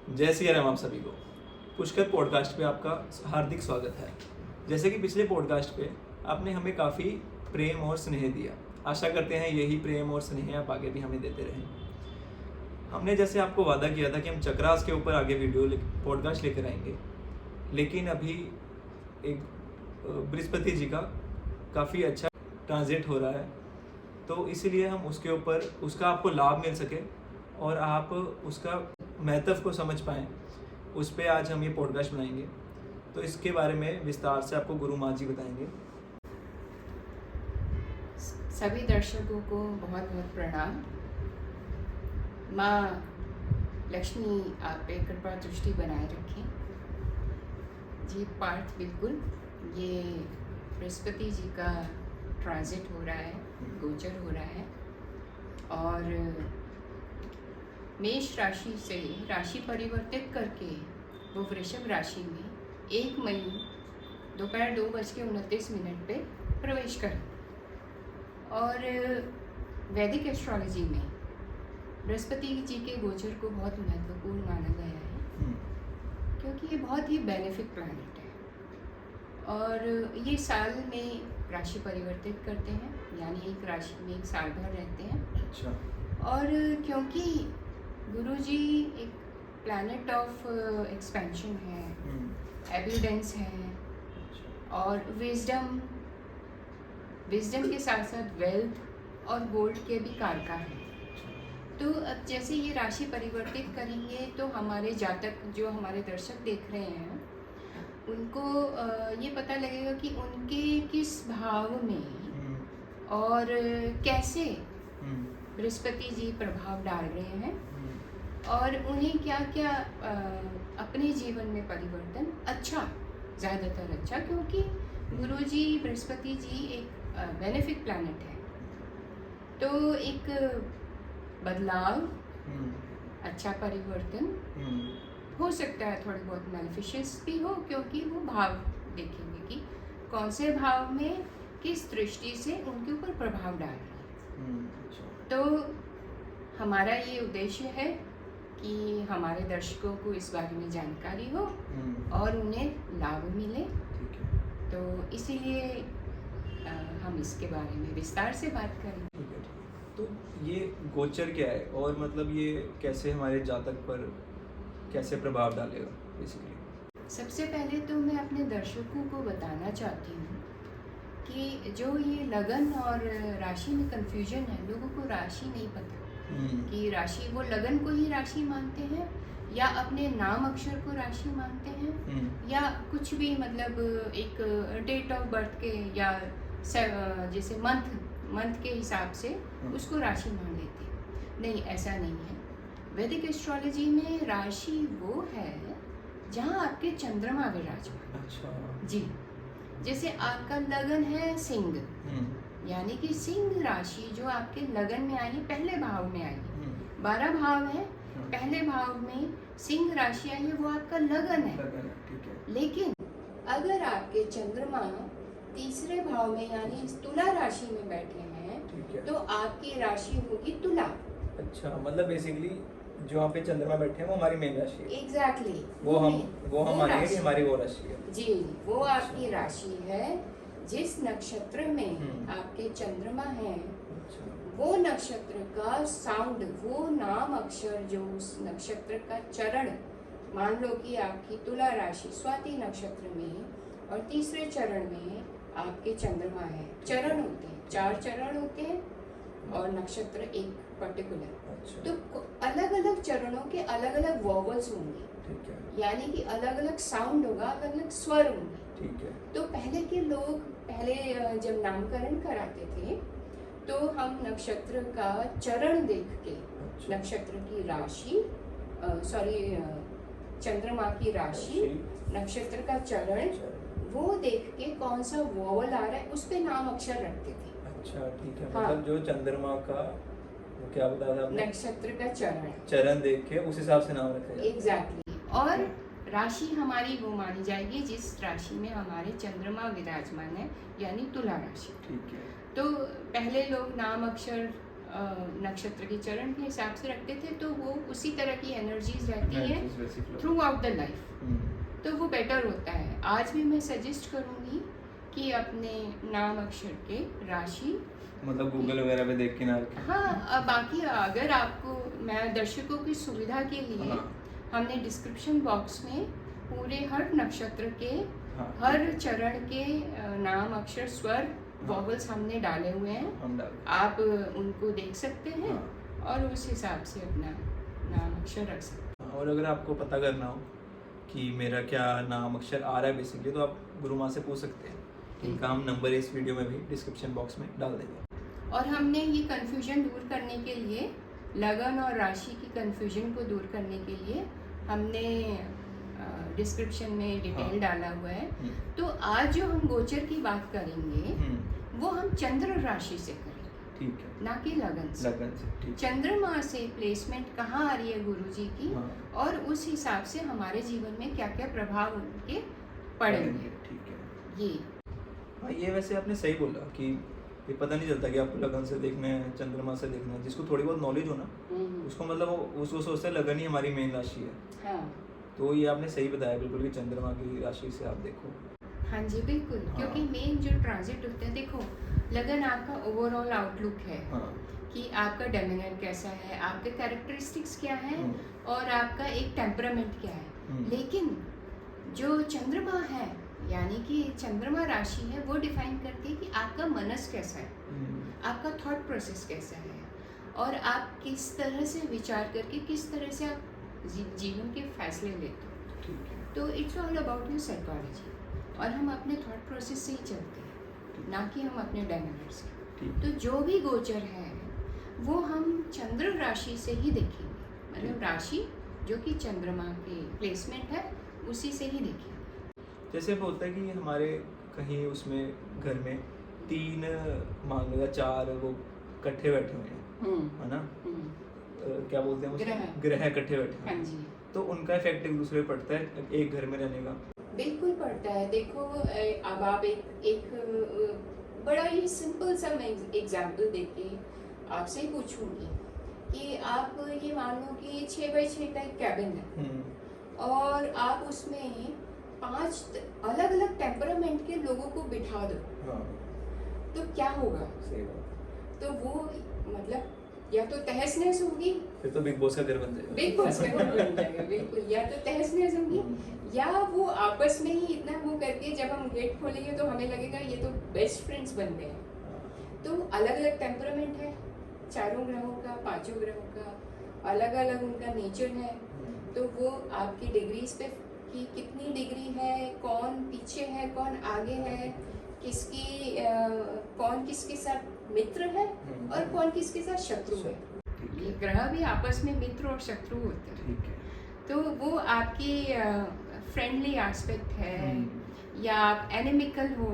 जय सिया राम आप सभी को। पुष्कर पॉडकास्ट पे आपका हार्दिक स्वागत है। जैसे कि पिछले पॉडकास्ट पे आपने हमें काफ़ी प्रेम और स्नेह दिया। आशा करते हैं यही प्रेम और स्नेह आप आगे भी हमें देते रहें। हमने जैसे आपको वादा किया था कि हम चक्रास के ऊपर आगे पॉडकास्ट लेकर आएंगे, लेकिन अभी एक बृहस्पति जी का काफ़ी अच्छा ट्रांजिट हो रहा है, तो इसीलिए हम उसके ऊपर उसका आपको लाभ मिल सके और आप उसका महत्व को समझ पाएँ, उस पर आज हम ये पॉडकास्ट बनाएंगे। तो इसके बारे में विस्तार से आपको गुरु माँ जी बताएंगे। सभी दर्शकों को बहुत बहुत प्रणाम। माँ लक्ष्मी आप पे कृपा दृष्टि बनाए रखें। जी पार्थ, बिल्कुल ये बृहस्पति जी का ट्रांजिट हो रहा है, गोचर हो रहा है, और मेष राशि से राशि परिवर्तित करके वो वृषभ राशि में 1 मई दोपहर 2:29 पे प्रवेश करें। और वैदिक एस्ट्रोलॉजी में बृहस्पति जी के गोचर को बहुत महत्वपूर्ण माना गया है, क्योंकि ये बहुत ही बेनिफिक प्लैनेट है और ये साल में राशि परिवर्तित करते हैं, यानी एक राशि में 1 साल भर रहते हैं। अच्छा। और क्योंकि गुरुजी एक प्लैनेट ऑफ एक्सपेंशन है, एबिडेंस है और विजडम के साथ साथ वेल्थ और गोल्ड के भी कारका है। तो अब जैसे ये राशि परिवर्तित करेंगे तो हमारे जातक, जो हमारे दर्शक देख रहे हैं, उनको ये पता लगेगा कि उनके किस भाव में और कैसे बृहस्पति जी प्रभाव डाल रहे हैं और उन्हें क्या क्या अपने जीवन में परिवर्तन ज़्यादातर अच्छा, क्योंकि गुरुजी बृहस्पति जी एक बेनिफिक प्लैनेट है। तो एक बदलाव, अच्छा परिवर्तन हो सकता है, थोड़ी बहुत मैलिफिशियस भी हो, क्योंकि वो भाव देखेंगे कि कौन से भाव में किस दृष्टि से उनके ऊपर प्रभाव डाल रहे हैं। तो हमारा ये उद्देश्य है कि हमारे दर्शकों को इस बारे में जानकारी हो और उन्हें लाभ मिले। तो इसीलिए हम इसके बारे में विस्तार से बात करें। तो ये गोचर क्या है और मतलब ये कैसे हमारे जातक पर कैसे प्रभाव डालेगा बेसिकली? सबसे पहले तो मैं अपने दर्शकों को बताना चाहती हूँ कि जो ये लगन और राशि में कंफ्यूजन है, लोगों को राशि नहीं पता कि राशि, वो लगन को ही राशि मानते हैं या अपने नाम अक्षर को राशि मानते हैं या कुछ भी, मतलब एक डेट ऑफ बर्थ के या जैसे मंथ के हिसाब से उसको राशि मान लेते हैं। नहीं, ऐसा नहीं है। वैदिक एस्ट्रोलॉजी में राशि वो है जहाँ आपके चंद्रमा विराजमान। अच्छा। जी, जैसे आपका लगन है सिंह, यानी कि सिंह राशि जो आपके लगन में आई है, पहले भाव में आई है। 12 भाव है, पहले भाव में सिंह राशि आई है, वो आपका लगन है। लेकिन अगर आपके चंद्रमा तीसरे भाव में यानी तुला राशि में बैठे हैं तो आपकी राशि होगी तुला। अच्छा, मतलब बेसिकली जो वहाँ पे चंद्रमा बैठे हैं वो हमारी मेन राशि है। एग्जैक्टली। वो हम मानेंगे कि हमारी वो राशि है। जी, वो आपकी राशि है। जिस नक्षत्र में आपके चंद्रमा हैं, वो नक्षत्र का साउंड, वो नाम अक्षर, जो उस नक्षत्र का चरण, मान लो कि आपकी तुला राशि स्वाति नक्षत्र में और तीसरे चरण में आपके चंद्रमा है। चरण होते हैं, 4 चरण होते हैं और नक्षत्र एक पर्टिकुलर। तो अलग अलग चरणों के अलग अलग वॉवल्स होंगे, यानी कि अलग अलग साउंड होगा, अलग अलग स्वर होंगे। ठीक है। तो पहले के लोग जब नामकरण कराते थे तो हम नक्षत्र का चरण देख के, नक्षत्र की राशि, चंद्रमा की राशि, नक्षत्र का चरण, वो देख के कौन सा वॉवल आ रहा है उस पे नाम अक्षर रखते थे। अच्छा, ठीक है। मतलब जो चंद्रमा का, वो क्या बताया आपने? नक्षत्र का चरण देख के उस हिसाब से नाम रखा जाता है। एग्जैक्टली। और राशि हमारी वो मानी जाएगी जिस राशि में हमारे चंद्रमा विराजमान है, यानी तुला राशि। ठीक है। तो पहले लोग नाम अक्षर नक्षत्र के चरण के हिसाब से रखते थे, तो वो उसी तरह की एनर्जीज रहती है Energies वैसी flow। Through out the life, तो वो बेटर होता है। आज भी मैं सजेस्ट करूँगी कि अपने नाम अक्षर के राशि, मतलब गूगल वगैरह पे देख के ना रखें। हाँ, बाकी अगर आपको, मैं दर्शकों की सुविधा के लिए हाँ। हमने डिस्क्रिप्शन बॉक्स में पूरे हर नक्षत्र के हाँ। हर चरण के नाम अक्षर स्वर हाँ। वॉवल्स हमने डाले हुए हैं, हम डाल आप उनको देख सकते हैं हाँ। और उस हिसाब से अपना नाम अक्षर रख सकते हैं। और अगर आपको पता करना हो कि मेरा क्या नाम अक्षर आ रहा है बेसिकली, तो आप गुरु माँ से पूछ सकते हैं। इनका हम नंबर इस वीडियो में भी डिस्क्रिप्शन बॉक्स में डाल देंगे। और हमने ये कन्फ्यूजन दूर करने के लिए, लगन और राशि की कन्फ्यूजन को दूर करने के लिए हमने डिस्क्रिप्शन में डिटेल हाँ। डाला हुआ है। तो आज जो हम गोचर की बात करेंगे वो हम चंद्र राशि से करेंगे, ठीक है, ना कि लगन से। लगन से, ठीक है। चंद्रमा से प्लेसमेंट कहाँ आ रही है गुरुजी की, हाँ। और उस हिसाब से हमारे जीवन में क्या क्या प्रभाव उनके पड़ेंगे, ठीक है। ये। हाँ, ये वैसे आपने सही बोला कि ये पता नहीं चलता कि आपको लगन से देखना है, चंद्रमा से देखना है। जिसको थोड़ी बहुत नॉलेज हो ना, उसको मतलब उसको सोचता है लगन ही हमारी मेन राशि है। हाँ तो ये आपने सही बताया बिल्कुल कि चंद्रमा की राशि से आप देखो। हाँ जी बिल्कुल। हाँ। क्योंकि मेन जो ट्रांजिट होते हैं, देखो लगन आपका ओवरऑल आउटलुक है हाँ। कि आपका डेमिनर कैसा है, आपके कैरेक्टरिस्टिक्स क्या है, हम्म। और आपका एक टेम्परामेंट क्या है। हम्म। लेकिन जो चंद्रमा है, यानी कि चंद्रमा राशि है, वो डिफाइन करती है कि आपका मनस कैसा है, आपका थॉट प्रोसेस कैसा है, और आप किस तरह से विचार करके किस तरह से आप जीवन के फैसले लेते हो। ठीक है। तो it's all about your psychology, और हम अपने थॉट प्रोसेस से ही चलते हैं, ना कि हम अपने डेमिनर से। ठीक। तो जो भी गोचर है वो हम चंद्र राशि से ही देखेंगे, मतलब राशि जो कि चंद्रमा के प्लेसमेंट है उसी से ही देखेंगे। जैसे बोलता है कि हमारे कहीं उसमें घर में 3 मान लो या 4 वो इकट्ठे बैठे हुए हैं, है ना? क्या बोलते हैं उसको? ग्रह इकट्ठे बैठे हैं। हाँ जी। तो उनका इफेक्ट एक दूसरे पे पड़ता है एक घर में रहने का? बिल्कुल पड़ता है। देखो अब आप एक बड़ा ही सिंपल सा मैं एग्जाम्पल देके आपसे ही पूछूंगी कि आप ये मान लो कि 6x6 का एक कैबिन है, और आप उसमें 5 अलग अलग टेम्परामेंट के लोगों को बिठा दो। हाँ। तो क्या होगा? सही बात। तो वो मतलब या तो तहस-नहस होगी, फिर तो बिग बॉस का घर बन जाएगा। बिग बॉस का घर बन जाएगा, बिल्कुल। या तो तहस-नहस होगी, या वो आपस में ही इतना वो करके जब हम गेट खोलेंगे तो हमें लगेगा ये तो बेस्ट फ्रेंड्स बन गए हैं। तो अलग अलग टेम्परामेंट है चारों ग्रहों का, 5 ग्रहों का, अलग अलग उनका नेचर है। तो वो आपकी डिग्रीज पे कि कितनी डिग्री है, कौन पीछे है, कौन आगे है, किसकी कौन किसके साथ मित्र है और कौन किसके साथ शत्रु है। ये ग्रह भी आपस में मित्र और शत्रु होते हैं। ठीक है। तो वो आपकी फ्रेंडली एस्पेक्ट है, या आप एनिमिकल हो,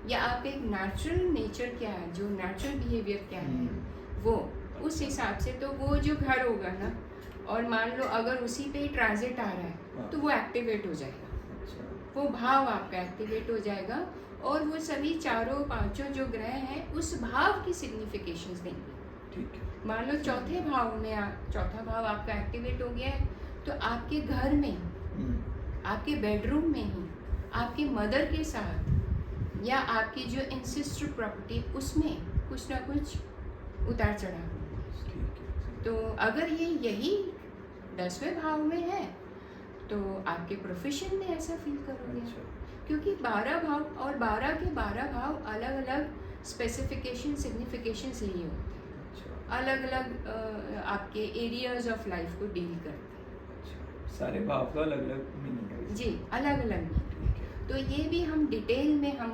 या आप एक नेचुरल नेचर क्या है, जो नेचुरल बिहेवियर क्या है, वो उस हिसाब से। तो वो जो घर होगा ना, और मान लो अगर उसी पे ही ट्रांजिट आ रहा है तो वो एक्टिवेट हो जाएगा। वो भाव आपका एक्टिवेट हो जाएगा, और वो सभी चारों 5 जो ग्रह हैं उस भाव की सिग्निफिकेशंस देंगे। ठीक है। मान लो चौथे भाव में चौथा भाव आपका एक्टिवेट हो गया है, तो आपके घर में, आपके बेडरूम में ही, आपके मदर के साथ, या आपकी जो इंसिस्टर प्रॉपर्टी, उसमें कुछ ना कुछ उतार चढ़ाव। तो अगर ये यही 10वें भाव में है तो आपके प्रोफेशन में ऐसा फील करोगे। क्योंकि 12 भाव और 12 के 12 भाव अलग अलग स्पेसिफिकेशन सिग्निफिकेशंस लिए होते हैं, अलग अलग आपके एरियाज ऑफ लाइफ को डील करते हैं। सारे भाव का अलग अलग मीनिंग है जी, अलग अलग मीनिंग। तो ये भी हम डिटेल में हम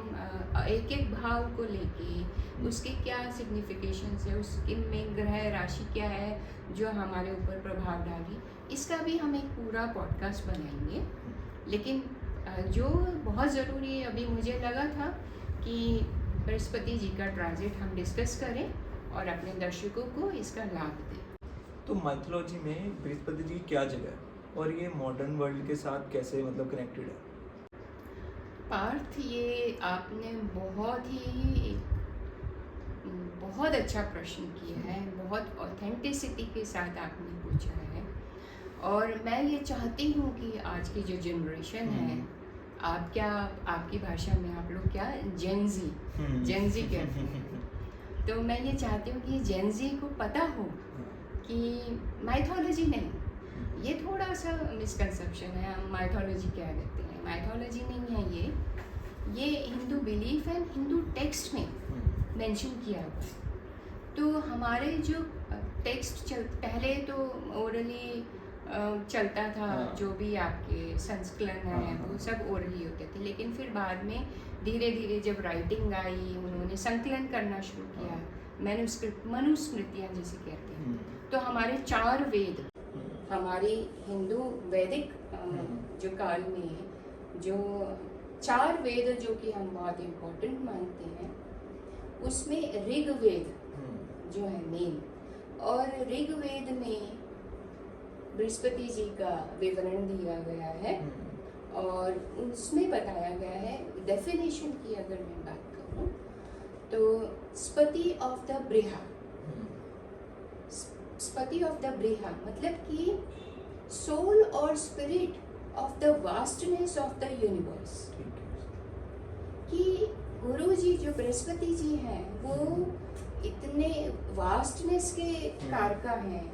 एक एक भाव को लेके उसके क्या सिग्निफिकेशंस है, उसके में ग्रह राशि क्या है जो हमारे ऊपर प्रभाव डाली, इसका भी हम एक पूरा पॉडकास्ट बनाएंगे। लेकिन जो बहुत ज़रूरी अभी मुझे लगा था कि बृहस्पति जी का ट्रांजिट हम डिस्कस करें और अपने दर्शकों को इसका लाभ दें। तो माइथोलॉजी में बृहस्पति जी क्या जगह है और ये मॉडर्न वर्ल्ड के साथ कैसे मतलब कनेक्टेड है? पार्थ, ये आपने बहुत ही बहुत अच्छा प्रश्न किया है, बहुत ऑथेंटिसिटी के साथ आपने पूछा है। और मैं ये चाहती हूँ कि आज की जो जनरेशन है, आप क्या, आपकी भाषा में आप लोग क्या जेनजी कहते हैं, तो मैं ये चाहती हूँ कि जेनजी को पता हो कि माइथोलॉजी नहीं, ये थोड़ा सा मिसकंसेप्शन है। हम माइथोलॉजी क्या कहते हैं, माइथोलॉजी नहीं है ये हिंदू बिलीफ है, हिंदू टेक्स्ट में मेंशन किया हुआ है। तो हमारे जो टेक्स्ट पहले तो ओरली चलता था, जो भी आपके संस्कलन है वो सब ओरली होते थे, लेकिन फिर बाद में धीरे धीरे जब राइटिंग आई, उन्होंने संकलन करना शुरू किया, मनुस्मृतियाँ जिसे कहते हैं। तो हमारे 4 वेद, हमारी हिंदू वैदिक जो काल में जो 4 वेद जो कि हम बहुत इम्पोर्टेंट मानते हैं, उसमें ऋग्वेद जो है मेन, और ऋग्वेद में बृहस्पति जी का विवरण दिया गया है और उसमें बताया गया है, डेफिनेशन की अगर मैं बात करूं तो स्पति ऑफ द ब्रिहा, स्पति ऑफ द ब्रिहा मतलब कि सोल और spirit of the vastness of the universe. कि गुरु जी जो बृहस्पति जी हैं वो इतने वास्टनेस के कारका हैं,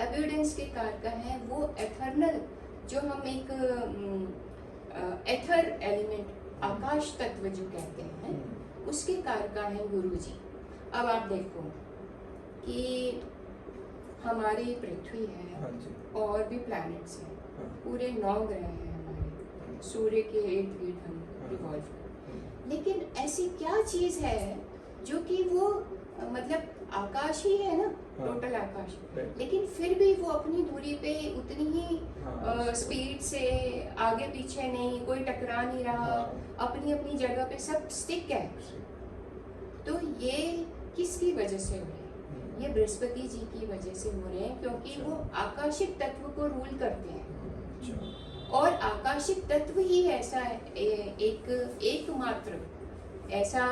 एविडेंस के कारका हैं, वो एथर्नल जो हम एक एथर एलिमेंट आकाश तत्व जो कहते हैं उसके कारका हैं गुरु जी। अब आप देखो कि हमारी पृथ्वी है और भी प्लैनेट्स हैं, पूरे 9 ग्रह हैं हमारे, सूर्य के इर्द गिर्द हम रिवॉल्व करते, लेकिन ऐसी क्या चीज़ है जो कि वो मतलब आकाश ही है ना, टोटल आकाश, लेकिन फिर भी वो अपनी दूरी पे उतनी ही स्पीड से आगे पीछे नहीं, कोई टकरा नहीं रहा, अपनी अपनी जगह पे सब स्टिक है। तो ये किसकी वजह से हो रहे हैं? ये बृहस्पति जी की वजह से हो रहे हैं, क्योंकि वो आकाशिक तत्व को रूल करते हैं और आकाशिक तत्व ही ऐसा एकमात्र ऐसा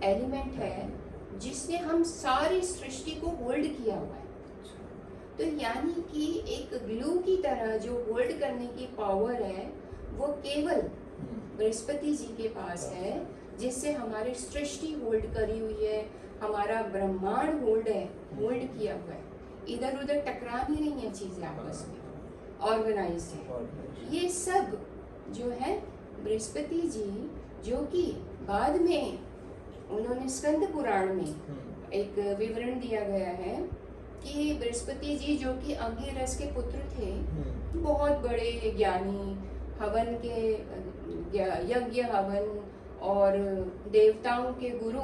एलिमेंट है जिसने हम सारी सृष्टि को होल्ड किया हुआ है। तो यानी कि एक ग्लू की तरह जो होल्ड करने की पावर है वो केवल बृहस्पति जी के पास है, जिससे हमारी सृष्टि होल्ड करी हुई है, हमारा ब्रह्मांड होल्ड किया हुआ है, इधर उधर टकरा नहीं रही हैं चीजें आपस में, ऑर्गेनाइज है। ये सब जो है बृहस्पति जी, जो कि बाद में उन्होंने स्कंद पुराण में एक विवरण दिया गया है कि बृहस्पति जी जो कि अंगिरस के पुत्र थे, बहुत बड़े ज्ञानी, हवन के यज्ञ हवन और देवताओं के गुरु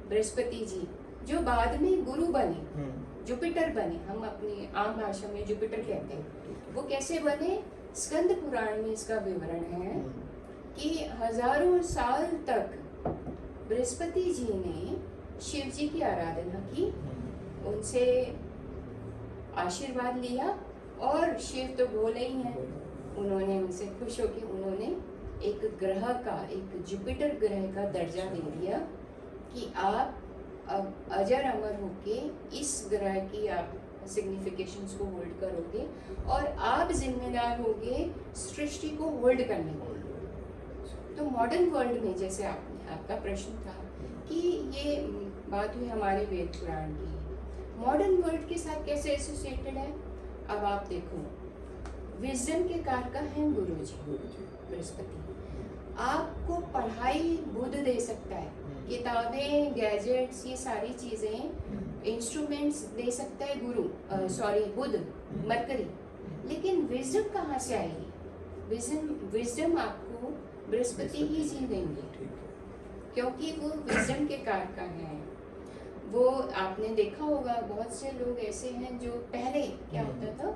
बृहस्पति जी, जो बाद में गुरु बने, जुपिटर बने, हम अपनी आम भाषा में जुपिटर कहते हैं। वो कैसे बने? स्कंद पुराण में इसका विवरण है कि हजारों साल तक बृहस्पति जी ने शिव जी की आराधना की, उनसे आशीर्वाद लिया, और शिव तो बोले ही हैं, उन्होंने उनसे खुश होकर उन्होंने एक ग्रह का, एक जुपिटर ग्रह का दर्जा दे दिया कि आप अब अजर अमर होके इस ग्रह की आप सिग्निफिकेशंस को होल्ड करोगे और आप जिम्मेदार होगे सृष्टि को होल्ड करने के। तो मॉडर्न वर्ल्ड में, जैसे आपका प्रश्न था कि ये बात हुई हमारे वेद पुराण की, मॉडर्न वर्ल्ड के साथ कैसे एसोसिएटेड है? अब आप देखो, विजडम के कारका हैं गुरु जी बृहस्पति। आपको पढ़ाई बुध दे सकता है, किताबें, गैजेट्स, ये सारी चीजें, इंस्ट्रूमेंट्स दे सकता है गुरु, बुध, मरकरी, लेकिन विजडम कहाँ से आएगी? विजडम आपको बृहस्पति ही जी देंगे, क्योंकि वो विजडम के कारक हैं। वो आपने देखा होगा, बहुत से लोग ऐसे हैं जो पहले क्या होता था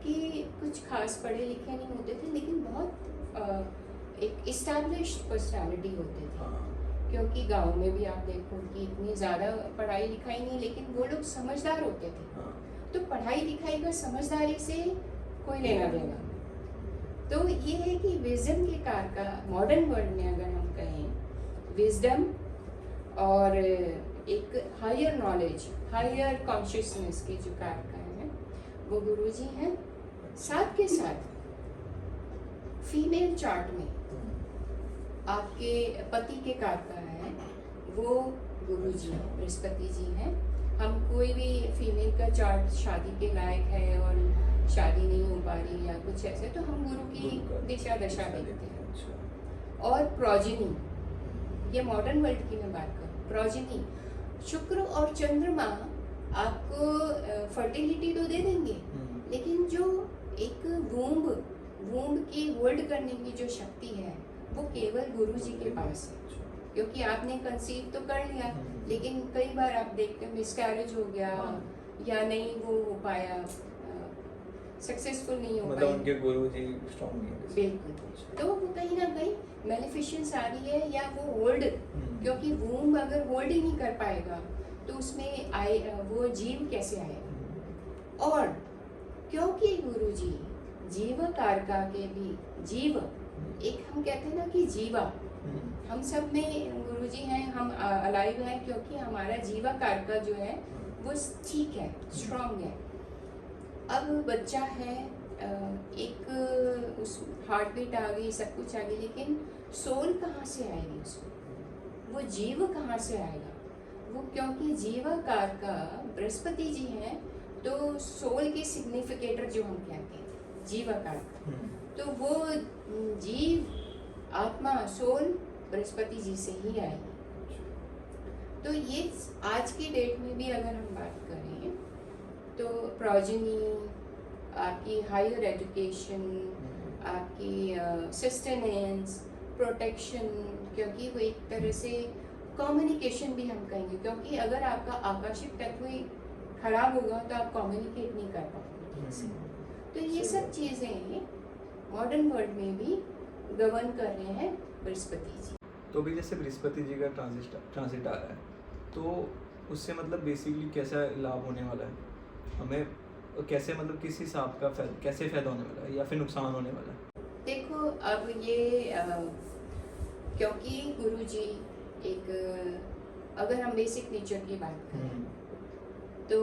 कि कुछ खास पढ़े लिखे नहीं होते थे, लेकिन बहुत एक इस्टेब्लिश्ड पर्सनालिटी होते थे, क्योंकि गांव में भी आप देखो कि इतनी ज़्यादा पढ़ाई लिखाई नहीं, लेकिन वो लोग समझदार होते थे। तो पढ़ाई लिखाई का समझदारी से कोई लेना देना। तो ये है कि विजडम के कारक मॉडर्न वर्ल्ड में अगर हम कहें, विजडम और एक हायर नॉलेज, हायर कॉन्शियसनेस के जो कारक हैं वो गुरुजी हैं। साथ के साथ फीमेल चार्ट में आपके पति के कारक हैं वो गुरुजी हैं, बृहस्पति जी हैं। हम कोई भी फीमेल का चार्ट शादी के लायक है और शादी नहीं हो पा रही या कुछ ऐसे, तो हम गुरु की दिशा दशा देखते हैं। और प्रोजिनी, ये मॉडर्न वर्ल्ड की मैं बात करूँ, प्रोजिनी शुक्र और चंद्रमा आपको फर्टिलिटी तो दे देंगे, लेकिन जो एक वूम्ब की होल्ड करने की जो शक्ति है वो केवल गुरु जी के पास है। क्योंकि आपने कंसीव तो कर लिया, लेकिन कई बार आप देखते हो मिसकैरेज हो गया या नहीं वो हो पाया, सक्सेसफुल नहीं हो मतलब पाई, उनके गुरु जी स्ट्रॉन्ग नहीं है। बिल्कुल। तो वो कहीं ना कहीं मैनिफिशंस आ रही है या वो होल्ड, क्योंकि वूम्ब अगर होल्ड ही नहीं कर पाएगा तो उसमें वो जीव कैसे आएगा। और क्योंकि गुरु जी जीव कारका के भी जीव, एक हम कहते हैं ना कि जीवा, हम सब में गुरु जी हैं, हम अलाइव हैं क्योंकि हमारा जीवा कारका जो है वो ठीक है, स्ट्रॉन्ग है। अब बच्चा है, एक उस हार्ट बीट आ गई, सब कुछ आ गई, लेकिन सोल कहाँ से आएगी उसको, वो जीव कहाँ से आएगा वो, क्योंकि जीवाकार का बृहस्पति जी हैं, तो सोल के सिग्निफिकेटर जो हम कहते हैं जीवाकार का, तो वो जीव आत्मा सोल बृहस्पति जी से ही आएगी। तो ये आज की डेट में भी अगर हम बात करें तो प्रोजिनी, आपकी हायर एजुकेशन, आपकी सस्टेनेंस, प्रोटेक्शन, क्योंकि वो एक तरह से कम्युनिकेशन भी हम कहेंगे, क्योंकि अगर आपका आकाशिक तत्व ही खराब होगा तो आप कम्युनिकेट नहीं कर पाओगे। तो ये सब चीज़ें मॉडर्न वर्ल्ड में भी गवर्न कर रहे हैं बृहस्पति जी। तो भी जैसे बृहस्पति जी का ट्रांजिट आ रहा है, तो उससे मतलब बेसिकली कैसा लाभ होने वाला है हमें, कैसे मतलब किस हिसाब का कैसे फायदा होने वाला है या फिर नुकसान होने वाला है? देखो अब ये क्योंकि गुरु जी एक, अगर हम बेसिक नेचर की बात करें तो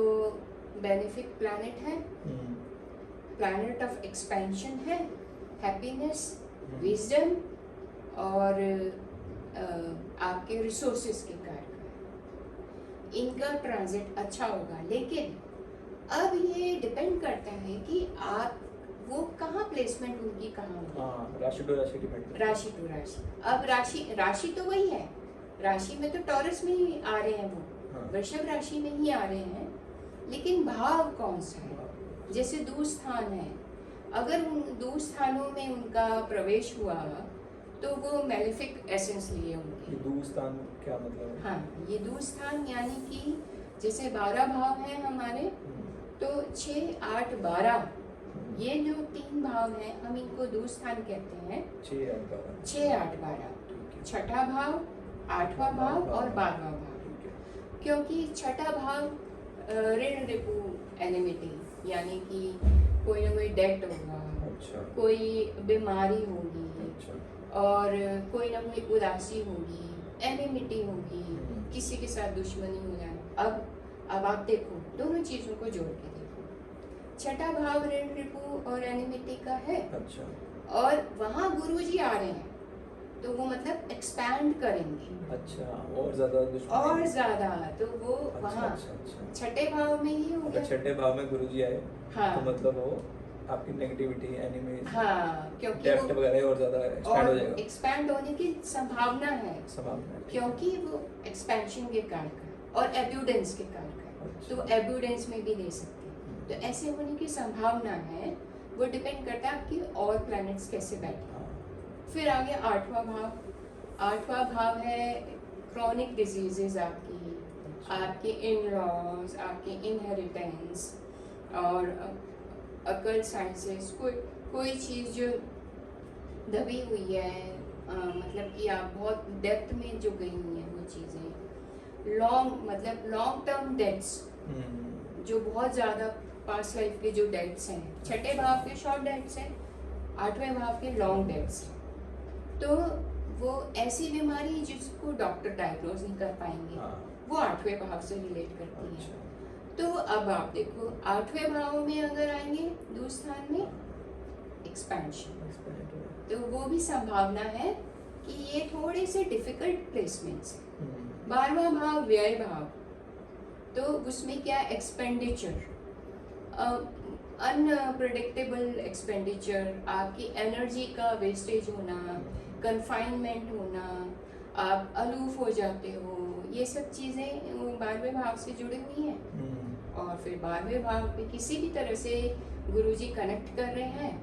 बेनिफिक प्लैनेट है, प्लैनेट ऑफ एक्सपेंशन है, हैप्पीनेस, विजडम और आपके रिसोर्सेज के कारण इनका ट्रांजिट अच्छा होगा। लेकिन अब ये डिपेंड करता है कि आप वो कहाँ प्लेसमेंट उनकी कहाँ होगी, राशि टू राशि डिपेंड, राशि टू राशि। अब राशि तो वही है, राशि में तो टॉरस में ही आ रहे हैं, वो वृषभ राशि में ही आ रहे हैं, लेकिन भाव कौन सा है। जैसे दूर स्थान है, अगर उन दूर स्थानों में उनका प्रवेश हुआ तो वो मेलेफिक एसेंस लिए होंगे। दूर स्थान क्या मतलब है? हाँ, ये दूर स्थान यानी कि जैसे 12 भाव हैं हमारे, तो 6, 8, 12 ये जो 3 भाव हैं हम इनको दूर स्थान कहते हैं। 6, 8, 12 छठा भाव, 8वां भाव और 12वां भाव। क्योंकि छठा भाव ऋण रिपु एनिमिटी, यानी कि कोई ना कोई डेट होगा, कोई बीमारी होगी, और कोई ना कोई उदासी होगी, एनिमिटी होगी, किसी के साथ दुश्मनी हो जाए। अब आप देखो, दोनों चीज़ों को जोड़ के देखो, छठा भाव ऋण रिपु और एनिमिटी का है। और वहाँ गुरु जी आ रहे हैं तो वो मतलब एक्सपैंड करेंगे, और ज़्यादा तो वो वहाँ छठे भाव में ही होगा। छठे भाव में गुरु जी आए, हाँ, तो मतलब वो आपकी नेगेटिविटी, एनिमी, हाँ, क्योंकि डेप्थ वगैरह और ज़्यादा एक्सपैंड हो जाएगा, एक्सपैंड होने की संभावना है, क्योंकि वो एक्सपेंशन के कारक और एब्यूडेंस के कारक, तो एब्यूडेंस में भी दे सकते हैं। तो ऐसे होने की संभावना है, वो डिपेंड करता है आपकी और प्लैनेट्स कैसे बैठे। फिर आगे 8वां भाव, 8वां भाव है क्रॉनिक डिजीजेज, आपके इन लॉज, आपके इनहेरिटेंस और अकल्ट साइंसेस, कोई चीज़ जो दबी हुई है, मतलब कि आप बहुत डेप्थ में जो गई हुई हैं वो चीज़ें, लॉन्ग टर्म डेट्स, जो बहुत ज़्यादा पास्ट लाइफ के जो डेट्स हैं, छठे भाव के शॉर्ट डेट्स हैं, 8वें भाव के लॉन्ग डेट्स हैं। तो वो ऐसी बीमारी जिसको डॉक्टर डायग्नोज नहीं कर पाएंगे, वो 8वें भाव से रिलेट करती है। अच्छा। तो अब आप देखो 8वें भाव में अगर आएंगे दूर स्थान में एक्सपेंशन, एक्सपेंड हो गया। तो वो भी संभावना है कि ये थोड़े से डिफिकल्ट प्लेसमेंट्स हैं। 12वां भाव व्यय भाव, तो उसमें क्या एक्सपेंडिचर, अनप्रेडिक्टेबल एक्सपेंडिचर, आपकी एनर्जी का वेस्टेज होना, कन्फाइनमेंट होना, आप अलूफ हो जाते हो, ये सब चीज़ें 12वें भाव से जुड़ी हुई हैं। और फिर 12वें भाव पे किसी भी तरह से गुरुजी कनेक्ट कर रहे हैं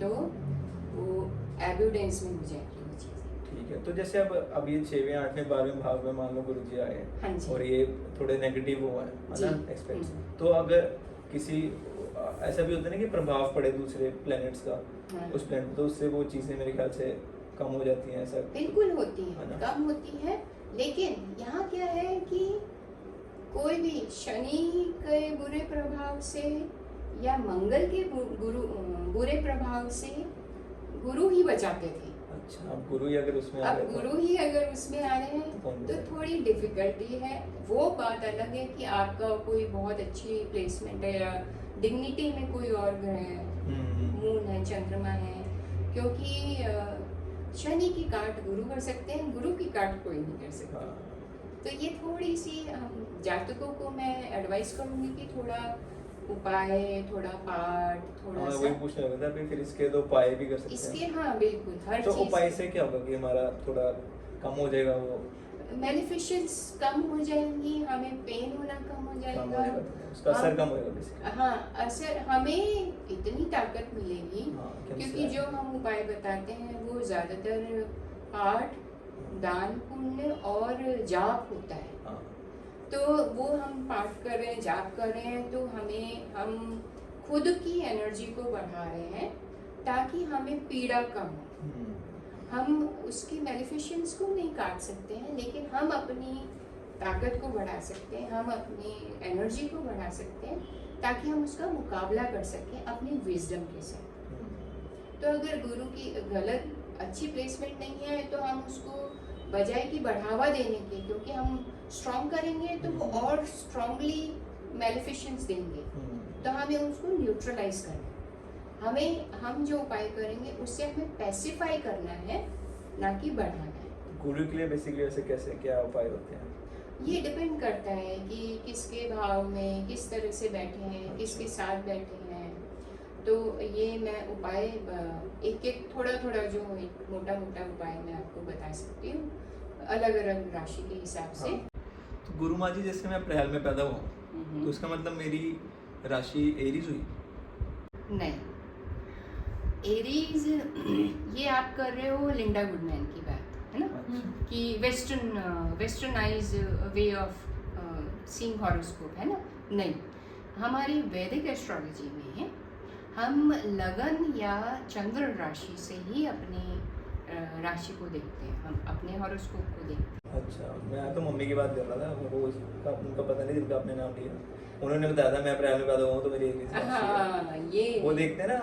तो वो एब्यूडेंस में हो जाएगी वो चीज़। ठीक है, तो जैसे अब ये 6वें 8वें 12वें भाव में मान लो गुरुजी आए हाँ जी। और ये थोड़े नेगेटिव हुआ है जी। ना एक्सपेक्ट, तो अगर किसी ऐसा भी होता है ना कि प्रभाव पड़े दूसरे प्लैनेट्स का हाँ। उस प्लैनेट, तो उससे वो चीज़ें मेरे ख्याल से कम हो जाती हैं, ऐसा बिल्कुल होती है है, ना? कम होती है, लेकिन यहाँ क्या है कि कोई भी शनि के बुरे प्रभाव से या मंगल के बुरे प्रभाव से गुरु ही बचाते थे। अच्छा, अब गुरु ही अगर उसमें आ अब गए तो गुरु ही अगर उसमें आ रहे तो कौन हैं तो बचाएगा? थोड़ी डिफिकल्टी है। वो बात अलग है कि आपका कोई बहुत अच्छी प्लेसमेंट है या डिग्निटी में कोई और ग्रह है, मून है, चंद्रमा है, क्योंकि शनि की काट गुरु कर सकते हैं, गुरु की काट कोई नहीं कर सकता। हाँ। तो ये थोड़ी सी जातकों को मैं एडवाइस करूंगी कि थोड़ा उपाय, थोड़ा पाठ, थोड़ा हाँ, सा वही पूछने लगा था, फिर इसके तो उपाय भी कर सकते इसके, हैं। हाँ बिल्कुल, हर तो चीज उपाय से क्या होगा कि हमारा थोड़ा कम हो जाएगा, वो मैनिफिशंस कम हो जाएंगी, हमें पेन होना कम हो कम हो जाएगा, जाएगा, तो उसका असर कम होएगा बेसिकली। हाँ असर, हमें इतनी ताकत मिलेगी हाँ, क्या क्योंकि मसला जो है? हम उपाय बताते हैं वो ज़्यादातर पाठ, दान पुण्य और जाप होता है। हाँ। तो वो हम पाठ कर रहे हैं, जाप कर रहे हैं, तो हम खुद की एनर्जी को बढ़ा रहे हैं ताकि हमें पीड़ा कम हो। हम उसकी मैनिफिशंस को नहीं काट सकते हैं, लेकिन हम अपनी ताकत को बढ़ा सकते हैं, हम अपनी एनर्जी को बढ़ा सकते हैं ताकि हम उसका मुकाबला कर सकें अपनी विजडम के साथ। तो अगर गुरु की गलत अच्छी प्लेसमेंट नहीं है तो हम उसको बजाय कि बढ़ावा देने के, क्योंकि हम स्ट्रॉन्ग करेंगे तो वो और स्ट्रॉन्गली मैनिफिशंस देंगे, तो हमें उसको न्यूट्रलाइज करना है। हम जो उपाय करेंगे उससे हमें पैसिफाई करना है, ना कि बढ़ाना है। गुरु के लिए बेसिकली वैसे कैसे क्या उपाय होते हैं? ये डिपेंड करता है कि किसके भाव में किस तरह से बैठे हैं, किसके साथ बैठे हैं। तो ये मैं उपाय एक एक थोड़ा थोड़ा जो एक मोटा मोटा उपाय मैं आपको बता सकती हूँ अलग अलग राशि के हिसाब से। हाँ। तो गुरु माँ जी, जैसे मैं अप्रैल में पैदा हुआ हूँ, तो उसका मतलब मेरी राशि एरीज हुई? नहीं, एरीज ये आप कर रहे हो लिंडा गुडमैन की बात, है ना? अच्छा। कि westernize way of seeing horoscope, है ना? नहीं, हमारी वैदिक एस्ट्रोलॉजी में हम लगन या चंद्र राशि से ही अपनी राशि को देखते हैं, हम अपने हॉरोस्कोप को देखते हैं। अच्छा, मैं तो मम्मी की बात कर रहा था, वो उनका पता नहीं जिनका आपने नाम लिया, उन्होंने बताया था मैं अप्रैल में पैदा हुआ हूँ तो मेरी एरीज राशि है। हाँ, ये वो देखते हैं ना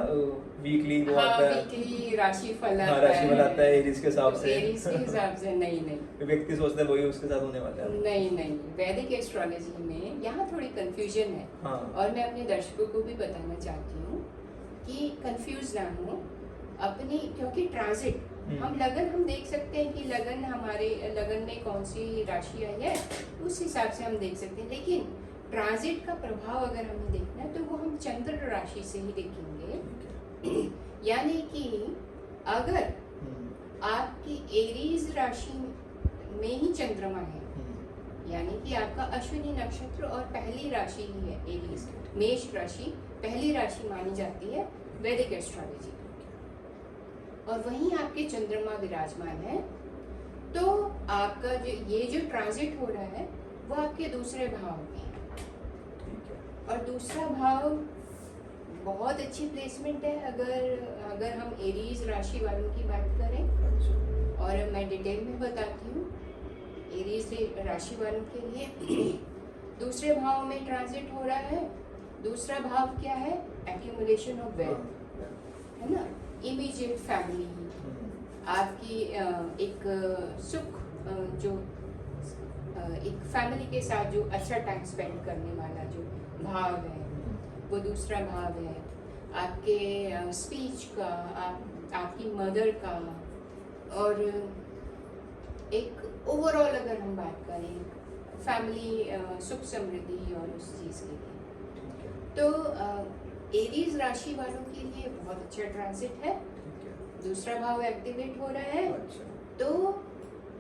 वीकली, वो हाँ, आता है वीकली राशि फल हाँ, राशि फल आता है एरीज के हिसाब तो से। एरीज के हिसाब से नहीं व्यक्ति सोचता है वही उसके साथ होने वाला है। नहीं, वैदिक एस्ट्रोलॉजी में यहाँ थोड़ी कंफ्यूजन है। हाँ। और मैं अपने दर्शकों को भी बताना चाहती हूँ कि कंफ्यूज ना हो अपनी, क्योंकि ट्रांजिट हम लगन हम देख सकते हैं कि लगन हमारे लगन में कौन सी राशि आई है उस हिसाब से हम देख सकते हैं, लेकिन ट्रांजिट का प्रभाव अगर हमें देखना है तो वो हम चंद्र राशि से ही देखेंगे। यानी कि अगर आपकी एरीज राशि में ही चंद्रमा है, यानी कि आपका अश्विनी नक्षत्र और पहली राशि ही है एरीज, मेष राशि पहली राशि मानी जाती है वैदिक एस्ट्रोलॉजी, और वहीं आपके चंद्रमा विराजमान है, तो आपका ये जो ट्रांजिट हो रहा है वो आपके दूसरे भाव में है। और दूसरा भाव बहुत अच्छी प्लेसमेंट है अगर हम एरीज राशि वालों की बात करें, और मैं डिटेल में बताती हूँ। एरीज राशि वालों के लिए दूसरे भाव में ट्रांजिट हो रहा है। दूसरा भाव क्या है? एक्यूमुलेशन ऑफ वेल्थ, है ना? इमीडिएट फैमिली, आपकी एक सुख जो एक फैमिली के साथ जो अच्छा टाइम स्पेंड करने वाला जो भाव है, वो दूसरा भाव है आपके स्पीच का, आपकी मदर का, और एक ओवरऑल अगर हम बात करें फैमिली सुख समृद्धि और उस चीज़ के लिए, तो एरीज राशि वालों के लिए बहुत अच्छा ट्रांजिट है। दूसरा भाव एक्टिवेट हो रहा है, तो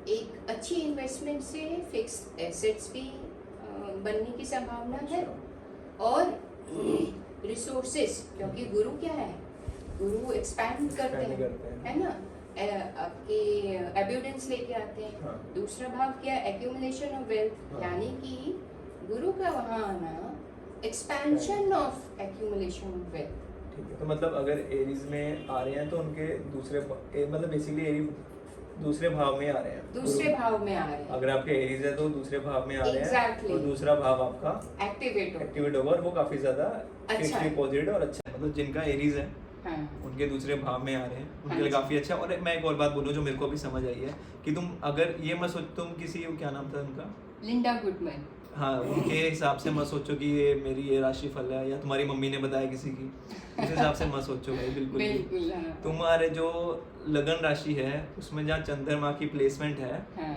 एक अच्छी इन्वेस्टमेंट से फिक्स्ड एसेट्स भी बनने की संभावना है, और रिसोर्सेस, क्योंकि गुरु क्या है, गुरु एक्सपैंड करते हैं, है ना, आपके एब्यूडेंस लेके आते हैं। हाँ। दूसरा भाव क्या है, एक्यूमुलेशन ऑफ वेल्थ, हाँ। यानी कि गुरु का वहाँ आना expansion of accumulation of wealth. ठीक है, तो मतलब अगर एरीज में आ रहे हैं तो उनके दूसरे मतलब बेसिकली एरीज दूसरे भाव में आ रहे हैं, दूसरे भाव में आ रहे हैं। अगर आपके एरीज है तो दूसरे भाव में आ रहे हैं, Exactly. और दूसरा भाव आपका एक्टिवेट होगा, और वो काफी ज्यादा अच्छा फिक्स्ड है। डिपॉजिट और अच्छा है। मतलब जिनका एरीज है हाँ। उनके दूसरे भाव में आ रहे हैं, उनके हाँ लिए जी। काफी अच्छा है। और मैं एक और बात बोलूं जो मेरे को भी समझ आई है कि तुम अगर ये मत सोच, तुम किसी, क्या नाम था उनका, लिंडा गुडमैन, हाँ, उनके हिसाब से मत सोचो कि ये मेरी ये राशि फल है, या तुम्हारी मम्मी ने बताया किसी की, उस हिसाब से मत सोचो भाई, बिल्कुल भी। बिल्कुल। हाँ। तुम्हारे जो लगन राशि है उसमें जहाँ चंद्रमा की प्लेसमेंट है, हाँ।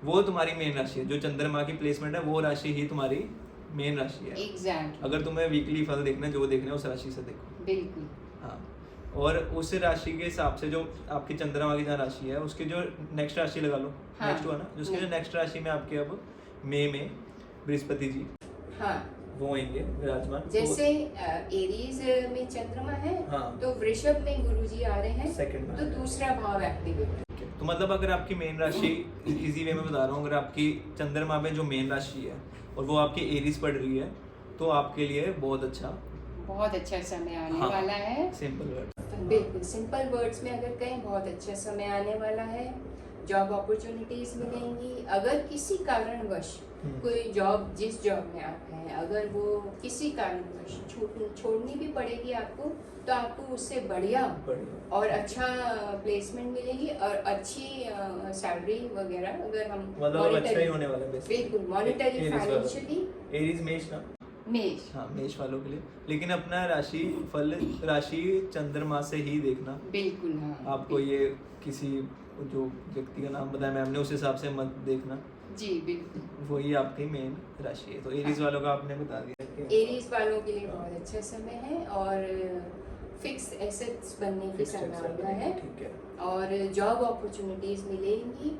वो तुम्हारी मेन राशि है। जो चंद्रमा की प्लेसमेंट है वो राशि ही तुम्हारी मेन राशि है। एग्जैक्टली। अगर तुम्हें वीकली फल देखना है, जो देखना है उस राशि से देखो। बिल्कुल। हाँ, और उस राशि के हिसाब से जो आपकी चंद्रमा की जहाँ राशि है उसकी जो नेक्स्ट राशि लगा लो, हाँ। नेक्स्ट हुआ ना, जिसकी जो नेक्स्ट राशि में आपके अब मई में बृहस्पति जी हाँ, वो आएंगे विराजमान। जैसे एरीज में चंद्रमा है, हाँ। तो वृषभ में गुरुजी आ रहे हैं, Second भाव तो है। दूसरा भाव एक्टिवेट। तो मतलब अगर आपकी मेन राशि, इजी वे में बता रहा हूँ, अगर आपकी चंद्रमा में जो मेन राशि है और वो आपकी एरीज पड़ रही है, तो आपके लिए बहुत अच्छा समय आने हाँ, वाला है। Simple word. बिल्कुल सिंपल वर्ड्स में अगर कहें, बहुत अच्छा समय आने वाला है। जॉब अपॉर्चुनिटीज मिलेंगी। अगर किसी कारणवश कोई जॉब, जिस जॉब में आप हैं, अगर वो किसी कारणवश छोड़नी भी पड़ेगी आपको, तो आपको उससे बढ़िया और अच्छा प्लेसमेंट मिलेगी, और अच्छी सैलरी वगैरह, अगर हम मतलब अच्छा ही होने वाला है बिल्कुल मॉनेटरी फाइनेंशियली। एरीज मेष ना, मेष, हाँ, मेष वालों के लिए। लेकिन अपना राशि फल राशि चंद्रमा से ही देखना। बिल्कुल। हाँ, आपको ये किसी जो व्यक्ति का नाम बताया मैम ने, उस हिसाब से मत देखना जी बिल्कुल। वही आपकी मेन राशि है। तो एरीज वालों का आपने बता दिया कि एरीज वालों के लिए बहुत अच्छा समय है, और फिक्स एसेट्स बनने की संभावना है, ठीक है। और जॉब अपॉर्चुनिटीज मिलेंगी।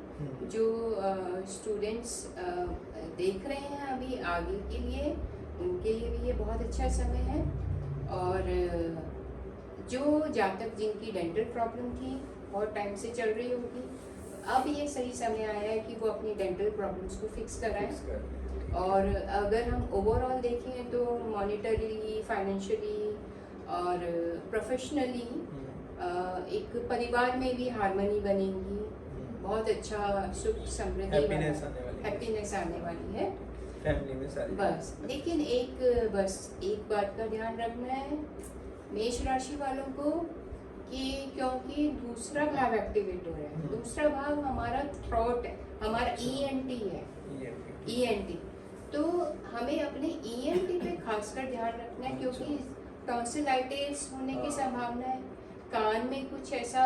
जो स्टूडेंट्स देख रहे हैं अभी आगे के लिए, उनके लिए भी ये बहुत अच्छा समय है। और जो जातक जिनकी डेंटल प्रॉब्लम थी, बहुत टाइम से चल रही होगी, अब ये सही समय आया है कि वो अपनी डेंटल प्रॉब्लम्स को फिक्स कराएं। और अगर हम ओवरऑल देखें तो मॉनेटरी, फाइनेंशियली और प्रोफेशनली एक परिवार में भी हार्मनी बनेगी। बहुत अच्छा सुख समृद्धि, हैप्पीनेस आने वाली है फैमिली में सारी। बस। लेकिन एक बात का ध्यान रखना है मेष राशि वालों को, कि क्योंकि दूसरा भाव एक्टिवेट हो रहा है। दूसरा भाव हमारा थ्रॉट है, हमारा ENT है, ENT। तो हमें अपने ENT पे खासकर ध्यान रखना है, क्योंकि टॉन्सिलाइटिस होने की संभावना है। कान में कुछ ऐसा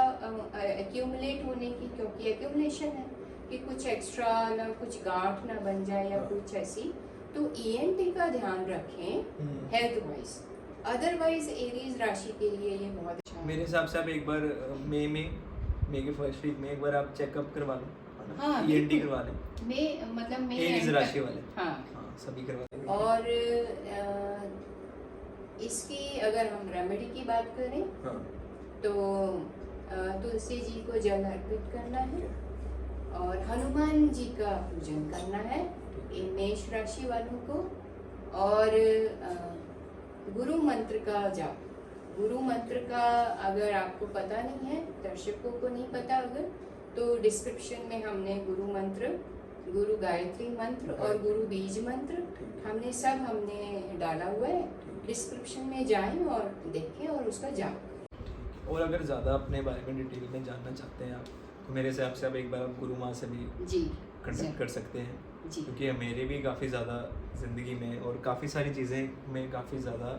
एक्यूमुलेट होने की, क्योंकि एक्यूमुलेशन है, कि कुछ एक्स्ट्रा ना, कुछ गांठ ना बन जाए या कुछ ऐसी। तो ENT का ध्यान रखें हेल्थ वाइज। अदरवाइज एरीज राशि के लिए ये बहुत अच्छा है। मेरे हिसाब से आप एक बार मई के फर्स्ट वीक में एक बार आप चेकअप करवा लो, है ना? हाँ, ENT बिल्कुल। करवा लें। मैं एरीज राशि वाले, हाँ, हाँ, सभी करवा लें। और इसकी अगर हम रेमेडी की बात करें, हाँ, तो तुलसी जी को जल अर्पित करना है, और हनुमान जी का पूजन करना है ये मेष राशि वालों को। और गुरु मंत्र का जाप, गुरु मंत्र का अगर आपको पता नहीं है, दर्शकों को नहीं पता अगर, तो डिस्क्रिप्शन में हमने गुरु मंत्र, गुरु गायत्री मंत्र और गुरु बीज मंत्र हमने डाला हुआ है। डिस्क्रिप्शन में जाएं और देखें और उसका जाप करें। और अगर ज़्यादा अपने बारे में डिटेल में जानना चाहते हैं आप, तो मेरे हिसाब से आप एक बार आप गुरु माँ से भी जी कंटेक्ट कर सकते हैं। जी। क्योंकि मेरे भी काफ़ी ज़्यादा ज़िंदगी में और काफ़ी सारी चीज़ें में काफ़ी ज़्यादा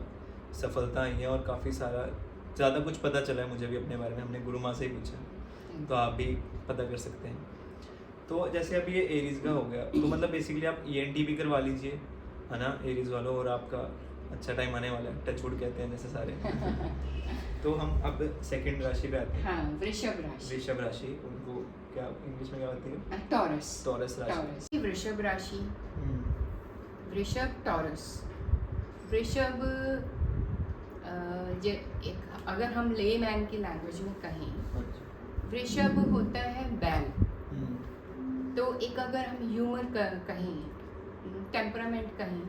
सफलता आई है और काफ़ी सारा ज़्यादा कुछ पता चला है मुझे भी अपने बारे में, हमने गुरु माँ से ही पूछा, तो आप भी पता कर सकते हैं। तो जैसे अभी ये एरीज का हो गया, तो मतलब बेसिकली आप ENT भी करवा लीजिए, है ना एरीज वालों, और आपका अच्छा टाइम आने वाला है, टचवुड कहते हैं जैसे सारे। तो हम अब सेकंड राशि पे आते हैं। हाँ, वृषभ राशि। वृषभ राशि, उनको क्या इंग्लिश में क्या होती है? टॉरस। टॉरस राशि। वृषभ राशि, हम्म, वृषभ, टॉरस। वृषभ एक अगर हम ले मैन की लैंग्वेज में कहें, अच्छा। वृषभ होता है बैल। हम्म, तो एक अगर हम ह्यूमर कहें, टेम्परामेंट कहें,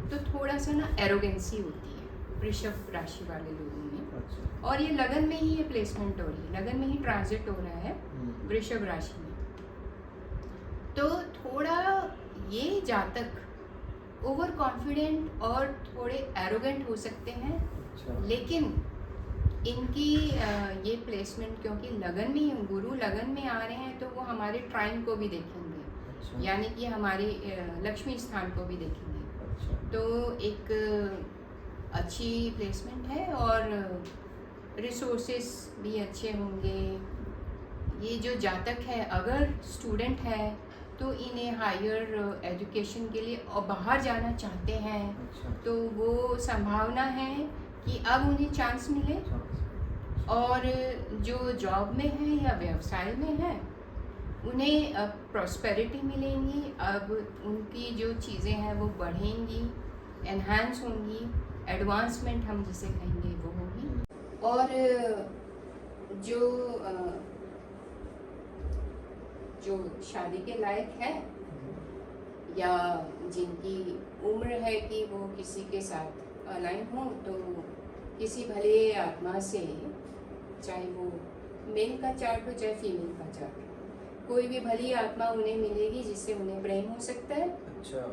तो थोड़ा सा ना एरोगेंसी होती है वृषभ राशि वाले लोगों में। अच्छा। और ये लगन में ही ये प्लेसमेंट हो रही है, लगन में ही ट्रांजिट हो रहा है वृषभ राशि में। तो थोड़ा ये जातक ओवर कॉन्फिडेंट और थोड़े एरोगेंट हो सकते हैं, अच्छा। लेकिन इनकी ये प्लेसमेंट, क्योंकि लगन में, गुरु लगन में आ रहे हैं, तो वो हमारे ट्राइन को भी देखेंगे, अच्छा। यानी कि हमारे लक्ष्मी स्थान को भी देखेंगे। अच्छा। तो एक अच्छी प्लेसमेंट है और रिसोर्सेस भी अच्छे होंगे। ये जो जातक है, अगर स्टूडेंट है तो इन्हें हायर एजुकेशन के लिए और बाहर जाना चाहते हैं, अच्छा। तो वो संभावना है कि अब उन्हें चांस मिले। और जो जॉब में है या व्यवसाय में है, उन्हें अब प्रॉस्पेरिटी मिलेंगी, अब उनकी जो चीज़ें हैं वो बढ़ेंगी, एनहांस होंगी, एडवांसमेंट हम जिसे कहेंगे वो होगी। और जो शादी के लायक है या जिनकी उम्र है कि वो किसी के साथ अलाइन हो, तो किसी भले आत्मा से, चाहे वो मेल का चार्ट हो चाहे फीमेल का चार्ट हो, कोई भी भली आत्मा उन्हें मिलेगी जिससे उन्हें प्रेम हो सकता है। अच्छा।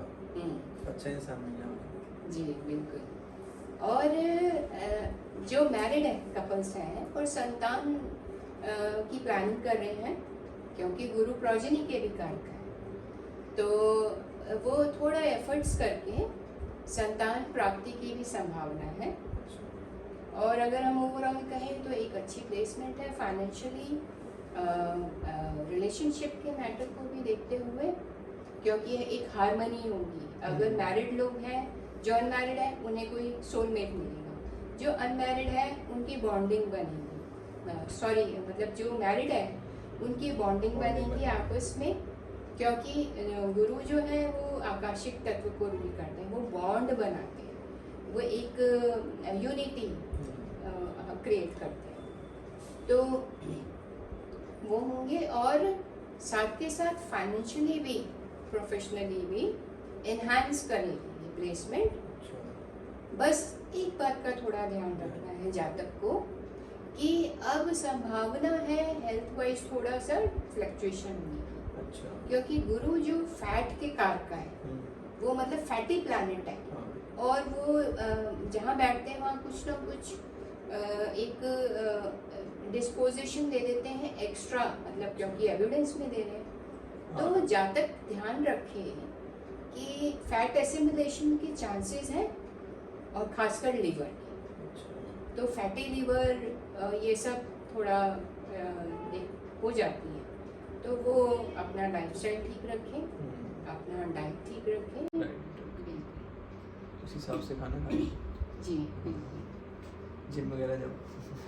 अच्छा इंसान मिल गया। जी बिल्कुल। और जो मैरिड है कपल्स हैं और संतान की प्लानिंग कर रहे हैं, क्योंकि गुरु प्रोजनी के भी कारक है, तो वो थोड़ा एफर्ट्स करके संतान प्राप्ति की भी संभावना है। और अगर हम ओवरऑल कहें तो एक अच्छी प्लेसमेंट है फाइनेंशियली, रिलेशनशिप के मैटर को भी देखते हुए, क्योंकि एक हारमनी होगी। अगर मैरिड लोग हैं, जो अनमैरिड है उन्हें कोई सोलमेट मिलेगा, जो अनमैरिड है उनकी बॉन्डिंग बनेगी, सॉरी मतलब जो मैरिड है उनकी बॉन्डिंग बनेगी आपस में, क्योंकि गुरु जो है वो आकाशिक तत्व को रूल करते हैं, वो बॉन्ड बनाते हैं, वो एक यूनिटी क्रिएट करते हैं, तो वो होंगे। और साथ के साथ फाइनेंशियली भी, प्रोफेशनली भी एनहांस करेगी ये प्लेसमेंट। बस एक बात का थोड़ा ध्यान रखना है जातक को कि अब संभावना है हेल्थ वाइज थोड़ा सा फ्लक्चुएशन होने की। अच्छा। क्योंकि गुरु जो फैट के कारक का है, वो मतलब फैटी प्लैनेट है, और वो जहाँ बैठते हैं वहाँ कुछ ना कुछ एक डिस्पोजिशन दे देते हैं एक्स्ट्रा, मतलब क्योंकि एविडेंस में दे रहे हैं। तो जातक ध्यान रखे कि फैट एसिमिलेशन के चांसेस हैं, और खासकर लिवर के। तो फैटी लिवर ये सब थोड़ा हो जाती है, तो वो अपना लाइफस्टाइल ठीक रखें, अपना डाइट ठीक रखें, उस हिसाब से खाना खाएं। जी बिल्कुल। जिम वगैरह जाओ।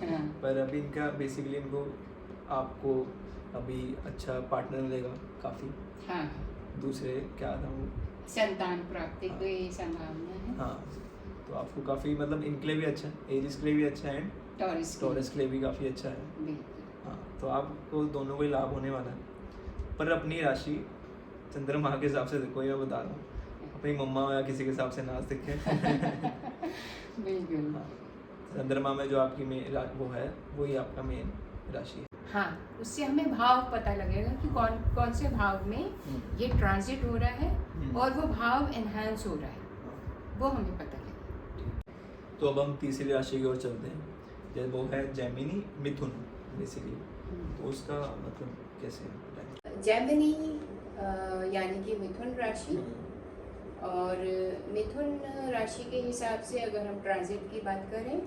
हाँ। पर अभी इनका बेसिकली इनको आपको अभी अच्छा पार्टनर मिलेगा काफ़ी। हाँ। दूसरे क्या था वो, संतान प्राप्ति की संभावना है। हाँ, तो आपको काफ़ी मतलब इनके लिए भी अच्छा है, एरिस के लिए भी अच्छा है, टॉरस टॉरस के लिए भी काफ़ी अच्छा है। बिल्कुल। हाँ, तो आपको दोनों को ही लाभ होने वाला है। पर अपनी राशि चंद्रमा के हिसाब से देखो, ये मैं बता रहा हूँ, अपनी मम्मा या किसी के हिसाब से ना देखें। बिल्कुल। हाँ, चंद्रमा में जो आपकी वो है, वही आपका मेन राशि है। हाँ, उससे हमें भाव पता लगेगा कि कौन कौन से भाव में ये ट्रांजिट हो रहा है और वो भाव एनहांस हो रहा है, वो हमें पता लगेगा। तो अब हम तीसरी राशि की ओर चलते हैं, जैसे वो है जेमिनी मिथुन बेसिकली। तो उसका मतलब कैसे है? जेमिनी यानी कि मिथुन राशि। और मिथुन राशि के हिसाब से अगर हम ट्रांजिट की बात करें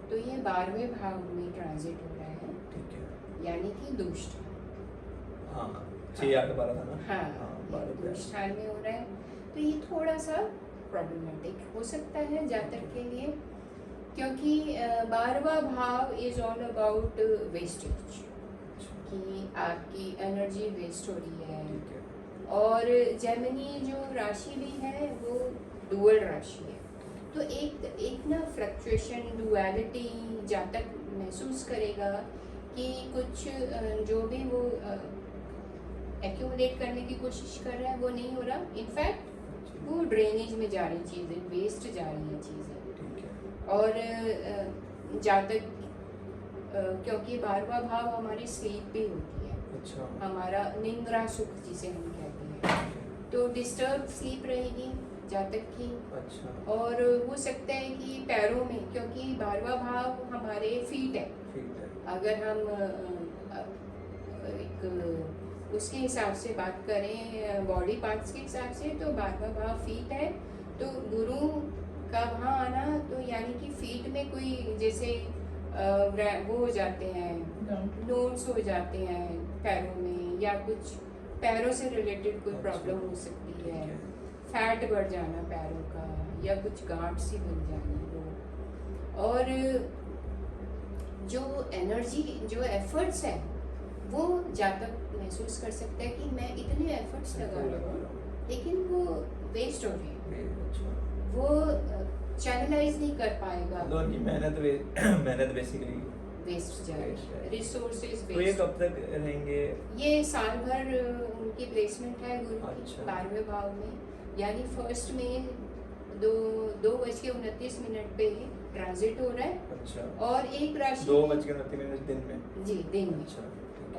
तो ये 12वें भाव में ट्रांजिट हो रहा है, ठीक है, यानी कि दुष्ट। हाँ 6 8 12 था ना। हाँ, हाँ ये दुष्ट स्थान में हो रहा है, तो ये थोड़ा सा प्रॉब्लमेटिक हो सकता है जातक के लिए, क्योंकि 12वां भाव इज ऑल अबाउट वेस्टेज, कि आपकी एनर्जी वेस्ट हो रही है। और जेमिनी जो राशि भी है वो डुअल राशि है, तो एक ना फ्लक्चुएशन, डुअलिटी जातक महसूस करेगा कि कुछ जो भी वो एक्यूमुलेट करने की कोशिश कर रहा है वो नहीं हो रहा, इनफैक्ट वो ड्रेनेज में जा रही चीज़ें, वेस्ट जा रही हैं चीज़ें। और जातक क्योंकि 12वां भाव हमारी स्लीप भी होती है, अच्छा, हमारा निंद्रा सुख जिसे हम कहते हैं, तो डिस्टर्ब स्लीप रहेगी जातक की। अच्छा। और हो सकता है कि पैरों में, क्योंकि 12वां भाव हमारे फीट है, अगर हम एक उसके हिसाब से बात करें बॉडी पार्ट्स के हिसाब से, तो 12वां भाव फीट है, तो गुरु का वहाँ आना तो यानी कि फीट में कोई जैसे वो हो जाते हैं, नोट्स हो जाते हैं पैरों में, या कुछ पैरों से रिलेटेड कोई प्रॉब्लम हो सकती है, फैट बढ़ जाना पैरों का, या कुछ गांठ सी बन जानी वो। और जो एनर्जी, जो एफर्ट्स है वो जातक महसूस कर सकता है कि मैं इतने एफर्ट्स लगा रहा हूँ लेकिन वो वेस्ट हो रहे हैं, वो चैनलाइज नहीं कर पाएगा, मेहनत बेसिकली वेस्ट जाएगी, रिसोर्सेज तो ये वेस्ट। कब तक रहेंगे? ये साल भर उनकी प्लेसमेंट है गुरु की अच्छा। 12वें भाव में, यानी 1 मई 2:29 पे ट्रांजिट हो रहा है। अच्छा। और एक राशि 2:29 दिन में? जी, दिन में। अच्छा।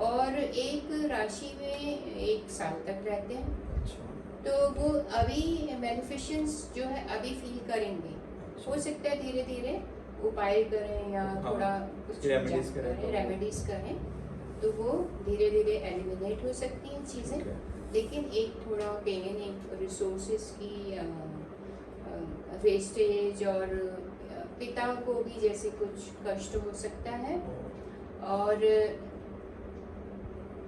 और एक राशि में 1 साल तक रहते हैं, अच्छा। तो वो अभी बेनिफिशियंस जो है अभी फील करेंगे। हो सकता है धीरे धीरे उपाय करें या हाँ, थोड़ा कुछ रेमेडीज करें, तो रेमेडीज करें, तो वो धीरे धीरे एलिमिनेट हो सकती हैं चीज़ें। Okay. लेकिन एक थोड़ा पेन, एक रिसोर्सेज की वेस्टेज, और पिता को भी जैसे कुछ कष्ट हो सकता है। और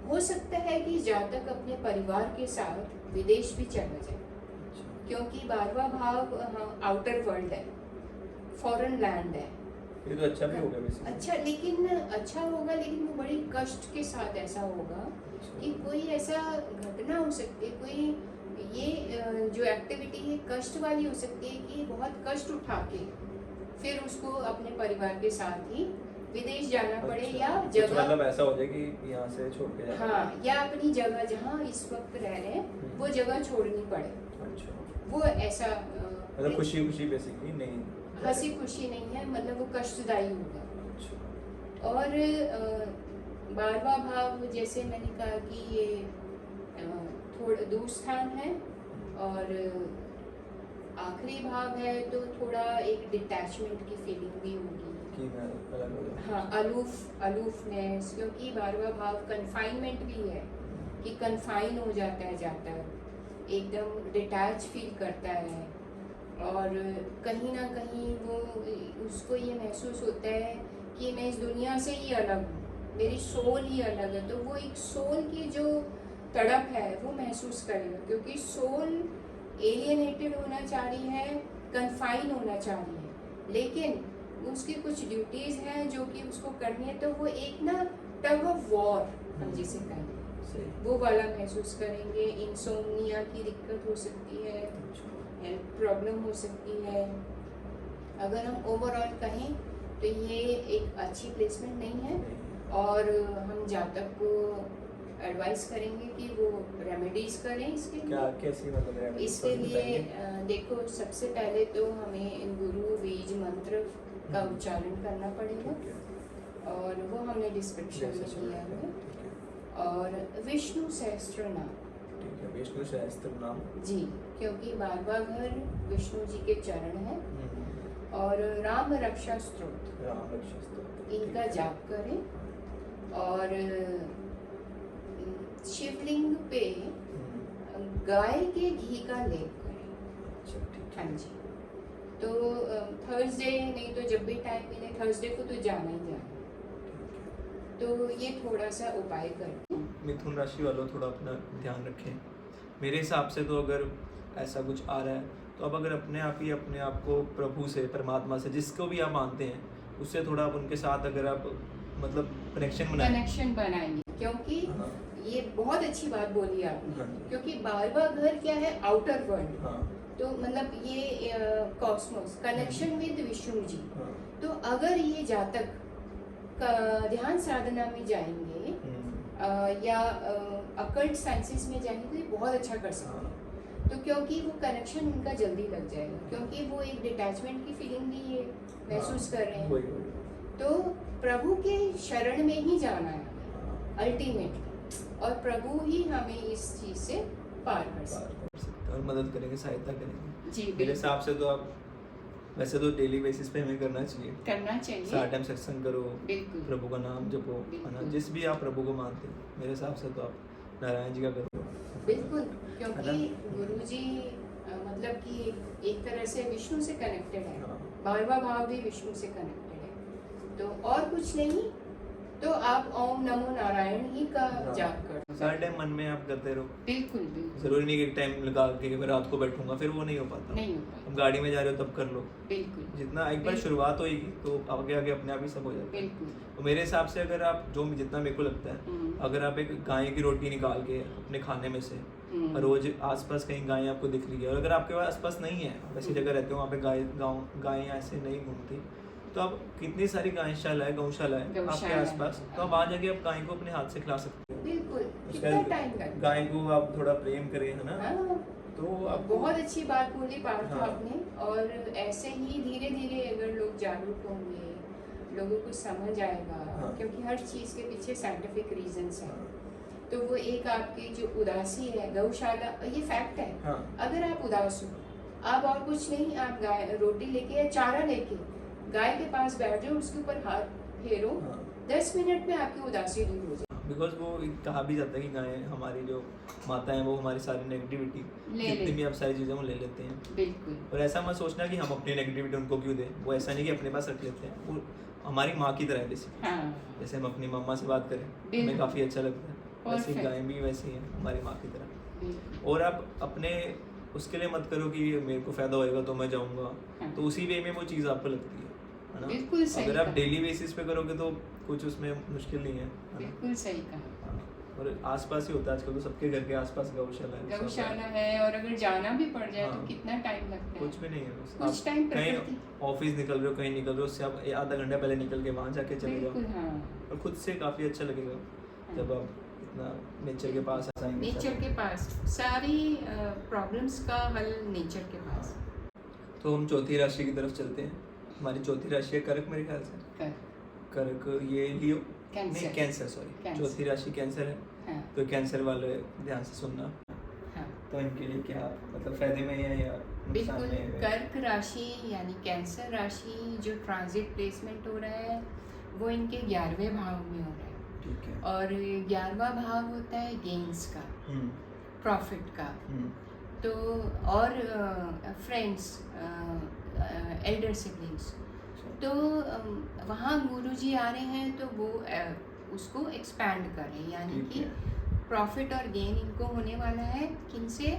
हो सकता है कि जातक अपने परिवार के साथ विदेश भी चला जाए, क्योंकि 12वां भाव आउटर वर्ल्ड है, फॉरेन लैंड है। ये तो अच्छा भी होगा वैसे। अच्छा, लेकिन अच्छा होगा, लेकिन वो बड़ी कष्ट के साथ ऐसा होगा कि कोई ऐसा घटना हो सकती है, कोई ये जो एक्टिविटी है कष्ट वाली हो सकती है कि बहुत कष्ट उठा के फिर उसको अपने परिवार के साथ ही विदेश जाना पड़े, या जगह मतलब ऐसा हो जाए कि यहाँ से छोड़ के जाना। हाँ, या अपनी जगह जहाँ इस वक्त रह रहे हैं वो जगह छोड़नी पड़े। अच्छा। वो ऐसा मतलब खुशी खुशी बेसिकली नहीं, हंसी खुशी नहीं है, मतलब वो कष्टदायी होगा। अच्छा। और 12वां भाव जैसे मैंने कहा कि ये थोड़ा दूर स्थान है, और आखिरी भाव है, तो थोड़ा एक डिटैचमेंट की फीलिंग भी होगी कि मैं अलग हो जाऊं। हाँ, अलूफनेस, क्योंकि 12वां भाव कन्फाइनमेंट भी है, कि कन्फाइन हो जाता है जातक, एकदम डिटैच फील करता है, और कहीं ना कहीं वो उसको ये महसूस होता है कि मैं इस दुनिया से ही अलग हूँ, मेरी सोल ही अलग है। तो वो एक सोल की जो तड़प है वो महसूस करेगा, क्योंकि सोल एलियनेटेड होना चाह रही है, कन्फाइन होना चाह रही है, लेकिन उसकी कुछ ड्यूटीज़ हैं जो कि उसको करनी है, तो वो एक ना टग ऑफ वॉर हम जिसे कहेंगे वो वाला महसूस करेंगे। इंसोम्निया की दिक्कत हो सकती है, हेल्थ प्रॉब्लम हो सकती है। अगर हम ओवरऑल कहें तो ये एक अच्छी प्लेसमेंट नहीं है, और हम जातक को एडवाइस करेंगे कि वो रेमेडीज करें इसके लिए। क्या कैसी मतलब रेमेडीज? इसके लिए देखो, सबसे पहले तो हमें गुरु बीज मंत्र का उच्चारण करना पड़ेगा, और वो हमने डिस्क्रिप्शन में दिया है। और विष्णु सहस्त्र नाम, ठीक है, विष्णु सहस्त्र नाम जी, क्योंकि 12वां घर विष्णु जी के चरण है। और राम रक्षा स्तोत्र, इनका जाप करें। और शिवलिंग पे गाय के घी का लेप करें। अच्छा ठीक हाँ जी। तो थर्सडे नहीं तो जब भी टाइम मिले, थर्सडे को तो जाना ही जाना, तो ये थोड़ा सा उपाय करें। मिथुन राशि वालों थोड़ा अपना ध्यान रखें। मेरे हिसाब से तो अगर ऐसा कुछ आ रहा है तो अब अगर अपने आप को प्रभु से, परमात्मा से, जिसको भी आप मानते हैं, उससे थोड़ा आप उनके साथ अगर आप मतलब कनेक्शन बनाएंगे, क्योंकि हाँ। ये बहुत अच्छी बात बोली आपने। हाँ। क्योंकि 12वां घर क्या है? Outer world. हाँ। तो मतलब ये Cosmos, connection with Vishnu ji. हाँ। तो अगर ये जातक का ध्यान साधना में जाएंगे या अकल्ट साइंसेस में जाएंगे तो ये बहुत अच्छा कर सकते हैं। तो क्योंकि वो कनेक्शन उनका जल्दी लग जाएगा, क्योंकि वो एक डिटैचमेंट की फीलिंग भी ये महसूस कर रहे हैं। तो प्रभु के शरण में ही जाना है अल्टीमेटली, और प्रभु ही हमें इस चीज से पार कर सकते हैं और मदद करेंगे, सहायता करेंगे जी। मेरे हिसाब से तो आप वैसे तो डेली बेसिस पे हमें करना चाहिए 7 टाइम सत्संग करो, बिल्कुल, प्रभु का नाम जपो, है ना। जिस भी आप प्रभु को मानते हैं, मेरे हिसाब से तो आप नारायण जी का करो। बिल्कुल, क्योंकि गुरु जी मतलब कि एक तरह से विष्णु से कनेक्टेड है। 12वां भाव भी विष्णु से कनेक्टेड है। तो और कुछ नहीं, तो आप ओम नमो नारायण ही का जाप करो। सारे टाइम मन में आप करते रहो। बिल्कुल बिल्कुल। जरूरी नहीं कि एक टाइम लगा के मैं रात को बैठूंगा, फिर वो नहीं हो पाता। नहीं हो पाता। हम गाड़ी में जा रहे हो तब कर लो। बिल्कुल। जितना एक बार शुरुआत होगी तो आगे आगे अपने आप ही सब हो जाता है। बिल्कुल। तो मेरे हिसाब से अगर आप जितना मेरे को लगता है, अगर आप एक गाय की रोटी निकाल के अपने खाने में से रोज आसपास कहीं गाय आपको दिख रही है, और अगर आपके पास आसपास नहीं है, वैसी जगह रहते हो वहाँ पे गायें ऐसे नहीं घूमती, तो आप कितनी सारी गौशाला है आपके आसपास, तो आप आ जाके आप गाय को अपने हाथ से खिला सकते हो। बिल्कुल। कितना टाइम लगता है? गाय को आप थोड़ा प्रेम करें, है ना। हाँ। तो आप बहुत अच्छी बात बोली पार्थ हाँ। आपने। और ऐसे ही धीरे धीरे अगर लोग जागरूक होंगे, लोगों को समझ आएगा। हाँ। क्योंकि हर चीज के पीछे साइंटिफिक रीजंस हैं। तो वो एक आपकी जो उदासी है, गौशाला, ये फैक्ट है। हाँ। अगर आप उदास हो, आप और कुछ नहीं, आप गाय रोटी लेके या चारा लेके गाय के पास बैठ जाओ, उसके ऊपर हाथ फेरो, 10 मिनट में आपकी उदासी दूर हो जाए। बिकॉज वो कहा भी जाता है कि गायें हमारी जो माता है वो हमारी सारी नेगेटिविटी, जितनी भी आप सारी चीज़ें वो ले लेते हैं। बिल्कुल। और ऐसा मत सोचना कि हम अपनी नेगेटिविटी उनको क्यों दें, वो ऐसा नहीं कि अपने पास रख लेते हैं, वो हमारी माँ की तरह है बेसिकली। हाँ। जैसे हम अपनी मम्मा से बात करें, हमें काफ़ी अच्छा लगता है, वैसे गायें भी वैसी हैं हमारी माँ की तरह। और आप अपने उसके लिए मत करो कि मेरे को फ़ायदा होएगा तो मैं जाऊँगा, तो उसी वे में वो चीज़ आपको लगती है ना। बिल्कुल सही। अगर आप डेली बेसिस पे करोगे तो कुछ उसमें मुश्किल नहीं है। बिल्कुल सही कहा। और आसपास ही होता है आजकल, तो सबके घर के आसपास गौशाला है। और अगर जाना भी पड़ जाए तो कितना टाइम लगता है? कुछ भी नहीं है, कुछ टाइम कहीं ऑफिस निकल रहे हो, कहीं निकल रहे हो, उससे आप आधा घंटा पहले निकल के वहाँ जाके चले जाओ। हाँ। और खुद से काफ़ी अच्छा लगेगा जब आप इतना नेचर के पास आएंगे। नेचर के पास सारी प्रॉब्लम्स का हल नेचर के पास। तो हम चौथी राशि की तरफ चलते हैं। हमारी चौथी राशि है कर्क, मेरे ख्याल से कर्क, ये लियो नहीं कैंसर, सॉरी, चौथी राशि कैंसर है। हाँ। तो कैंसर वाले ध्यान से सुनना। हाँ। तो इनके लिए क्या मतलब फायदे में है या नुकसान में है? कर्क राशि यानी कैंसर राशि जो ट्रांजिट प्लेसमेंट हो रहा है वो इनके 11वें भाव में हो रहा है। ठीक है। और 11वां भाव होता है गेन्स का, प्रॉफिट का। तो और फ्रेंड्स, एल्डर सिबलिंग्स, तो वहाँ गुरुजी आ रहे हैं तो वो उसको एक्सपैंड करें, यानी कि प्रॉफिट और गेन इनको होने वाला है किनसे?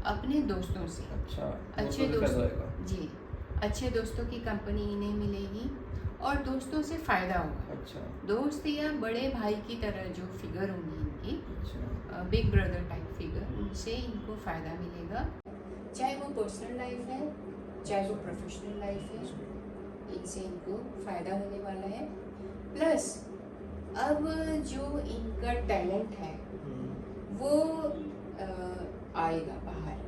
अपने दोस्तों से। अच्छा, अच्छे दोस्तों जी, अच्छे दोस्तों की कंपनी इन्हें मिलेगी और दोस्तों से फ़ायदा होगा। अच्छा। दोस्त या बड़े भाई की तरह जो फिगर होंगी इनकी, अच्छा, बिग ब्रदर टाइप फिगर, उनसे इनको फ़ायदा मिलेगा। चाहे वो पर्सनल लाइफ है, चाहे वो प्रोफेशनल लाइफ है, इनसे इनको फ़ायदा होने वाला है। प्लस अब जो इनका टैलेंट है वो आएगा बाहर,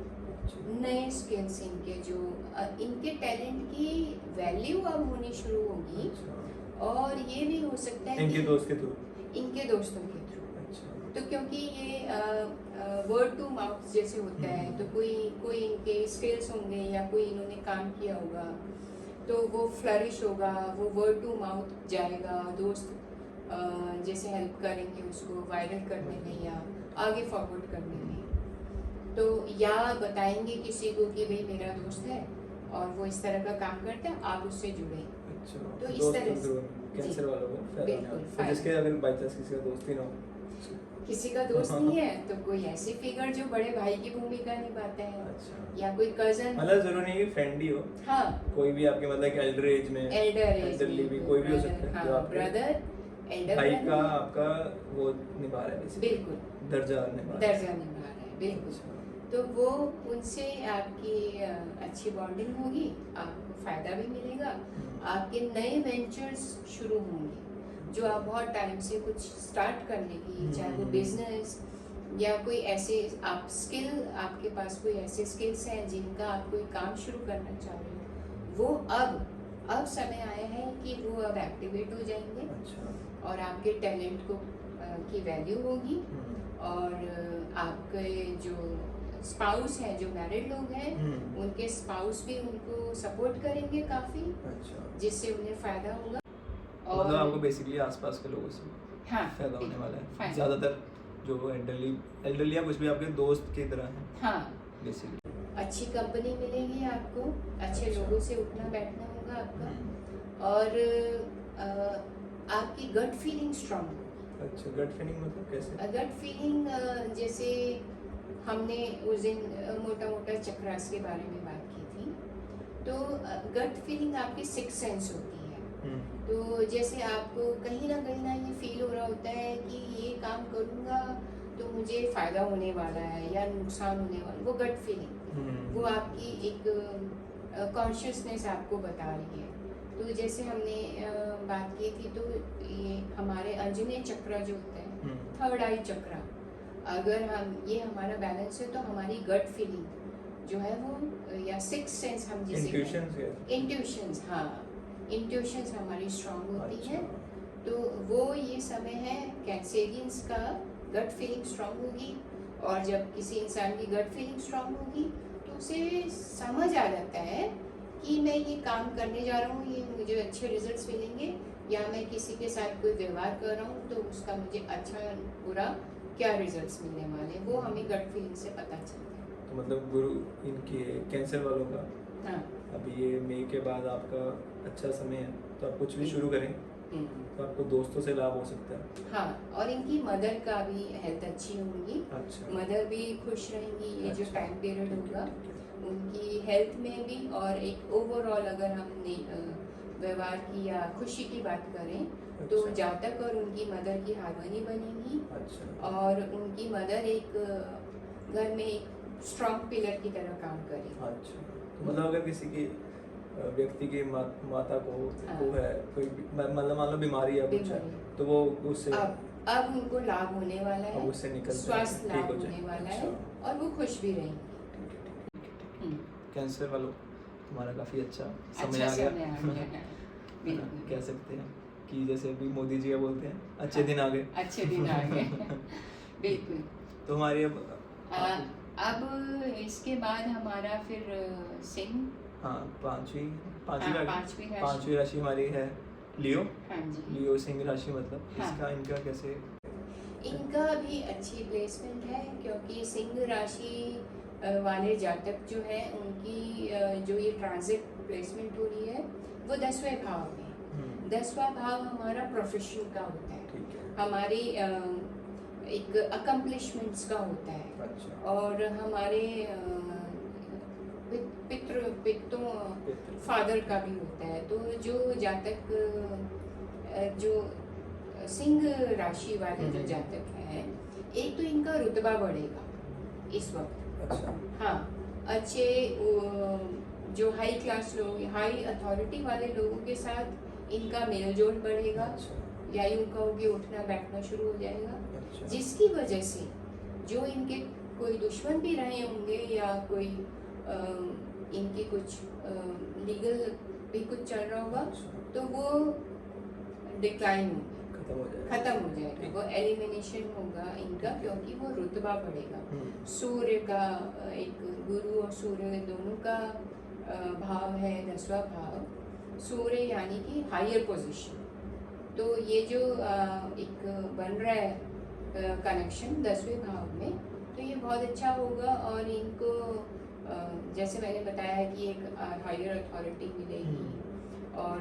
नए स्किल्स इनके, जो इनके टैलेंट की वैल्यू अब होनी शुरू होगी। और ये भी हो सकता है इनके दोस्त के थ्रू, इनके दोस्तों के थ्रू। तो क्योंकि ये वर्ड टू माउथ जैसे होता है, तो कोई इनके स्किल्स होंगे या कोई इन्होंने काम किया होगा तो वो फ्लरिश होगा, वो वर्ड टू माउथ जाएगा, दोस्त जैसे हेल्प करेंगे उसको वायरल करने में या आगे फॉरवर्ड करने में। तो या बताएंगे किसी को कि भाई मेरा दोस्त है और वो इस तरह का काम करता है, आप उससे जुड़े। अच्छा, तो इस दोस्त तरह से कैंसर वालों को फायदा बिल्कुल, नहीं। तो फायदा। जिसके अगर बाई चांस किसी का दोस्त ही ना हो, किसी का दोस्त नहीं है तो कोई ऐसी फिगर जो बड़े भाई की भूमिका निभाता है, अच्छा, या कोई कजन। मतलब जरूरी नहीं कि फ्रेंड ही हो, हाँ, कोई भी आपके मतलब एल्डर एज में, एल्डरली भी कोई भी हो सकता है, जो आपके ब्रदर, एल्डर भाई का ब्रदर, आपका वो निभा रहा है basically, बिल्कुल दर्जा निभा रहा है। दर्जा निभा रहा है, बिल्कुल। अच्छा, तो वो उनसे आपकी अच्छी बॉन्डिंग होगी, आपको फायदा भी मिलेगा, आपके नए वेंचर्स शुरू होंगे जो आप बहुत टाइम से कुछ स्टार्ट करने की, चाहे वो बिजनेस या कोई ऐसे आप स्किल, आपके पास कोई ऐसे स्किल्स हैं जिनका आप कोई काम शुरू करना चाह रहे हो, वो अब समय आया है कि वो अब एक्टिवेट हो जाएंगे। अच्छा, और आपके टैलेंट को की वैल्यू होगी। और आपके जो स्पाउस हैं, जो मैरिड लोग हैं, उनके स्पाउस भी उनको सपोर्ट करेंगे काफ़ी, अच्छा, जिससे उन्हें फ़ायदा होगा। मतलब आपको बेसिकली आसपास के लोगों से हाँ, फायदा होने वाला है, फायदा। ज़्यादातर जो एल्डरली या कुछ भी आपके दोस्त की तरह हैं हाँ, बेसिकली। अच्छी कंपनी मिलेगी आपको, अच्छे अच्छा। लोगों से उठना बैठना होगा आपका, और आपकी गट फीलिंग स्ट्रांग होगी। अच्छा, गट फीलिंग मतलब कैसे? गट फीलिंग जैसे हमने उस दिन मोटा मोटा चक्रास के बारे में बात की थी, तो गट फीलिंग आपकी सिक्स सेंस होती है। तो जैसे आपको कहीं ना ये फील हो रहा होता है कि ये काम करूँगा तो मुझे फ़ायदा होने वाला है या नुकसान होने वाला है, वो गट फीलिंग, वो आपकी एक कॉन्शियसनेस आपको बता रही है। तो जैसे हमने बात की थी, तो ये हमारे अंजनेय चक्र जो होता है, थर्ड आई चक्र, अगर हम ये हमारा बैलेंस है तो हमारी गट फीलिंग जो है वो, या सिक्स सेंस हम जिसे इंट्यूशंस, हाँ, इंट्यूशंस हमारी स्ट्रांग होती अच्छा। है। तो वो ये समय है कैंसेरियंस का, गट फीलिंग स्ट्रांग होगी, और जब किसी इंसान की गट फीलिंग स्ट्रांग होगी तो उसे समझ आ जाता है कि मैं ये काम करने जा रहा हूँ, ये मुझे अच्छे रिजल्ट्स मिलेंगे, या मैं किसी के साथ कोई व्यवहार कर रहा हूँ तो उसका मुझे अच्छा बुरा क्या रिजल्ट्स मिलने वाले हैं, वो हमें गट फीलिंग से पता चलता है। तो मतलब गुरु इनके कैंसर वालों का हाँ, अभी ये मई के बाद आपका अच्छा समय है, तो आप कुछ भी शुरू करें तो आपको दोस्तों से लाभ हो सकता है। हाँ, और इनकी मदर का भी हेल्थ अच्छी होगी, अच्छा, मदर भी खुश रहेंगी, ये जो अच्छा, टाइम पीरियड ठीक है, होगा ठीक है। उनकी हेल्थ में भी, और एक ओवरऑल अगर हमने व्यवहार की या खुशी की बात करें तो अच्छा, जातक और उनकी मदर की हार्मनी बनेगी, अच्छा, और उनकी मदर एक घर में एक स्ट्रॉन्ग पिलर की तरह काम करेगी। अच्छा, तो मतलब अगर किसी की व्यक्ति की माता को हाँ। को है कोई मतलब मान लो बीमारी या कुछ है, बीमारी। तो वो उससे अब उनको लाभ होने वाला अब है, उससे निकल स्वास्थ्य ठीक लाभ हो होने जाए। वाला अच्छा, है, और वो खुश भी रहेंगी। कैंसर वालों तुम्हारा काफ़ी अच्छा समय अच्छा आ गया। समय आ गया है, बिल्कुल। कह सकते हैं कि जैसे अभी मोदी जी का बोलते हैं अच्छे दिन आ गए। अच्छे दिन आ गए, बिल्कुल। तो हमारी अब इसके बाद हमारा फिर सिंह, हाँ पांचवी पांचवी राशि हमारी है लियो। हाँ जी, लियो सिंह राशि मतलब हाँ। इसका इनका कैसे? इनका भी अच्छी प्लेसमेंट है, क्योंकि सिंह राशि वाले जातक जो है उनकी जो ये ट्रांजिट प्लेसमेंट हो रही है वो 10वें भाव में। 10वां भाव हमारा प्रोफेशन का होता है, ठीक है, हमारी एक अकम्पलिशमेंट्स का होता है, अच्छा, और हमारे पितरों फादर का भी होता है। तो जो जातक जो सिंह राशि वाले जो जातक हैं, एक तो इनका रुतबा बढ़ेगा इस वक्त। अच्छा, हाँ, अच्छे जो हाई क्लास लोग, हाई अथॉरिटी वाले लोगों के साथ इनका मेल जोल बढ़ेगा, अच्छा, या यूँ कहोगे उठना बैठना शुरू हो जाएगा, अच्छा, जिसकी वजह से जो इनके कोई दुश्मन भी रहे होंगे, या कोई इनकी कुछ लीगल भी कुछ चल रहा होगा, तो वो डिक्लाइन होगा, खत्म हो जाएगा, वो एलिमिनेशन होगा इनका, क्योंकि वो रुतबा बढ़ेगा। सूर्य का एक गुरु और सूर्य दोनों का भाव है 10वां भाव, सूर्य यानी कि हायर पोजीशन। तो ये जो एक बन रहा है कनेक्शन 10वें भाव में, तो ये बहुत अच्छा होगा। और इनको जैसे मैंने बताया है कि एक हायर अथॉरिटी मिलेगी। और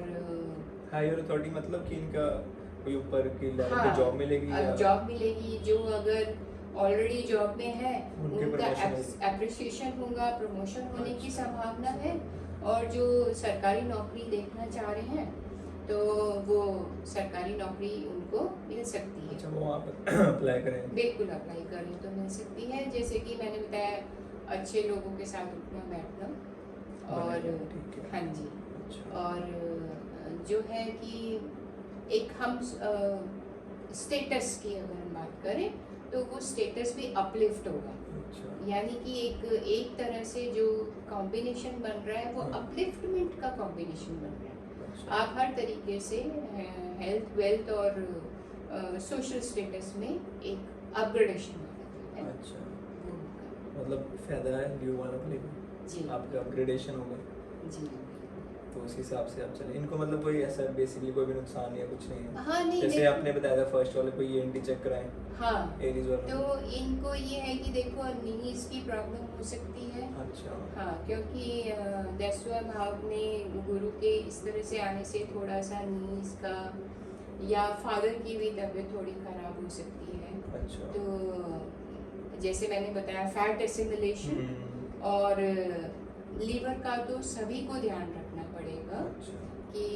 हायर अथॉरिटी मतलब कि इनका कोई ऊपर की लेवल पे हाँ, जॉब मिलेगी या जॉब मिलेगी। जो अगर ऑलरेडी जॉब में है उनके उनका promotion होगी। एप्रिसिएशन होगा, प्रमोशन होने की अच्छा। संभावना है। और जो सरकारी नौकरी देखना चाह रहे हैं तो वो सरकारी नौकरी उनको मिल सकती है। अच्छा, वो वहाँ पर अप्लाई करें। बिल्कुल अप्लाई करें तो मिल सकती है। जैसे कि मैंने बताया, अच्छे लोगों के साथ उठना बैठना। और बढ़िया, ठीक है। हाँ जी। अच्छा। और जो है कि एक हम स्टेटस की अगर हम बात करें तो वो स्टेटस भी अपलिफ्ट होगा। अच्छा। यानी कि एक तरह से जो कॉम्बिनेशन बन रहा है वो हाँ। अपलिफ्टमेंट का कॉम्बिनेशन बन रहा है। अच्छा। आप हर तरीके से हेल्थ, वेल्थ और सोशल स्टेटस में एक अपग्रेडेशन है। अच्छा, वो होगा। मतलब फायदा है न्यू वन अपलेगी, जी आपका अपग्रेडेशन होगा, जी। तो उस हिसाब से आप चलें। इनको मतलब कोई ऐसा बेसिकली कोई भी नुकसान या कुछ नहीं है। हाँ नहीं, जैसे देखो, आपने बताया था फर्स्ट वाले कोई ENT चेक कराएं, हाँ एरीज वालों तो में। इनको ये है कि देखो नीज की प्रॉब्लम हो सकती है। अच्छा। हाँ, क्योंकि दैस्वा भाव में गुरु के इस तरह से आने से थोड़ा सा नीज का या फादर की भी तबीयत थोड़ी खराब हो सकती है। अच्छा। तो जैसे मैंने बताया फैट एसिमिलेशन हम्म। और लीवर का तो सभी को ध्यान रखना पड़ेगा अच्छा। कि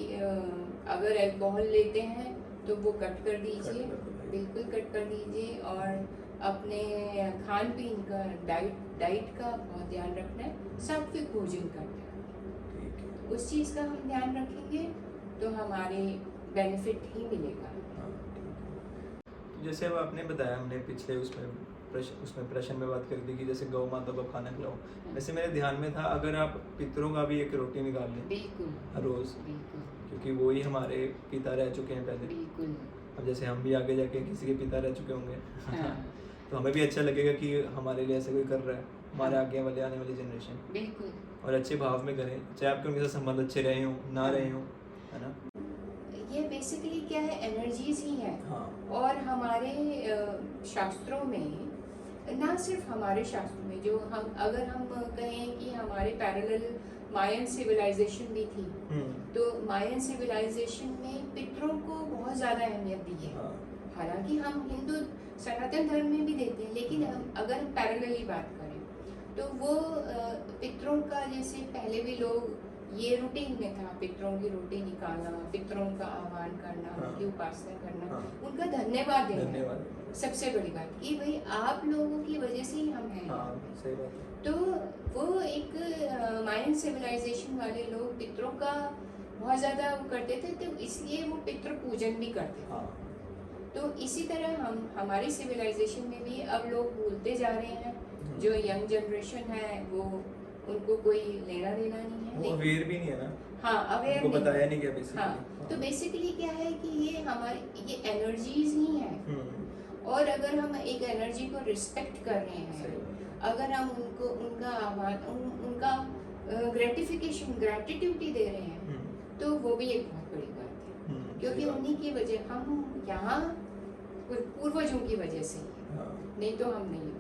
अगर अल्कोहल लेते हैं तो वो कट कर दीजिए, कट कर दो। बिल्कुल कट कर दीजिए। और अपने खान पीन का, डाइट का बहुत ध्यान रखना है, सात्विक भोजन करना है। ठीक है। उस चीज़ का हम ध्यान रखेंगे तो हमारे बेनिफिट ही मिलेगा। हाँ, ठीक है। तो जैसे अब आपने बताया, हमने पिछले उसमें प्रश्न में बात करी थी कि जैसे गौ माता को खाना खिलाओ। वैसे मेरे ध्यान में था अगर आप पितरों का भी एक रोटी निकाल लें बिल्कुल हर रोज़, बिल्कुल क्योंकि वो ही हमारे पिता रह चुके हैं पहले। बिल्कुल। अब जैसे हम भी आगे जाके किसी के पिता रह चुके होंगे हाँ, तो हमें भी अच्छा लगेगा कि हमारे लिए ऐसा कोई कर रहा है, हमारे हाँ। आगे वाले आने वाली जनरेशन। बिल्कुल। और अच्छे भाव में करें, चाहे आपके उनके साथ संबंध अच्छे रहे हों ना हाँ। रहे हों, है ना। ये बेसिकली क्या है, एनर्जीज ही है। हाँ। और हमारे शास्त्रों में, ना सिर्फ हमारे शास्त्रों में, जो हम अगर हम कहें कि हमारे पैरेलल मायन सिविलाइजेशन भी थी, तो मायन सिविलाइजेशन में पितरों को बहुत ज़्यादा अहमियत दी है। हाँ। हालांकि हम हिंदू सनातन धर्म में भी देते हैं, लेकिन हम अगर पैरेलली बात करें तो वो पितरों का, जैसे पहले भी लोग, ये रूटीन में था, पितरों की रोटी निकालना, पितरों का आह्वान करना, हाँ। उनकी उपासना करना, हाँ। उनका धन्यवाद देना। धन्यवाद। सबसे बड़ी बात कि भाई आप लोगों की वजह से ही हम हैं। हाँ, सही बात है। तो वो एक मायन सिविलाइजेशन वाले लोग पितरों का बहुत ज़्यादा वो करते थे, तो इसलिए वो पितृ पूजन भी करते थे। हाँ। तो इसी तरह हम हमारी सिविलाइजेशन में भी अब लोग भूलते जा रहे हैं। जो यंग जनरेशन है वो, उनको कोई लेना देना नहीं है। वो अवेयर भी नहीं है ना। हाँ, अवेयर उनको नहीं बताया है। नहीं गया बेसिकली। हाँ, तो बेसिकली क्या है कि ये हमारी ये एनर्जीज ही हैं। और अगर हम एक एनर्जी को रिस्पेक्ट कर रहे हैं, अगर हम उनको उनका आह्वान, उनका ग्रेटिट्यूड दे रहे हैं, तो वो भी एक बहुत बड़ी बात है। क्योंकि उन्हीं की वजह, हम यहाँ पूर्वजों की वजह से ही हैं। हाँ। नहीं तो हम नहीं।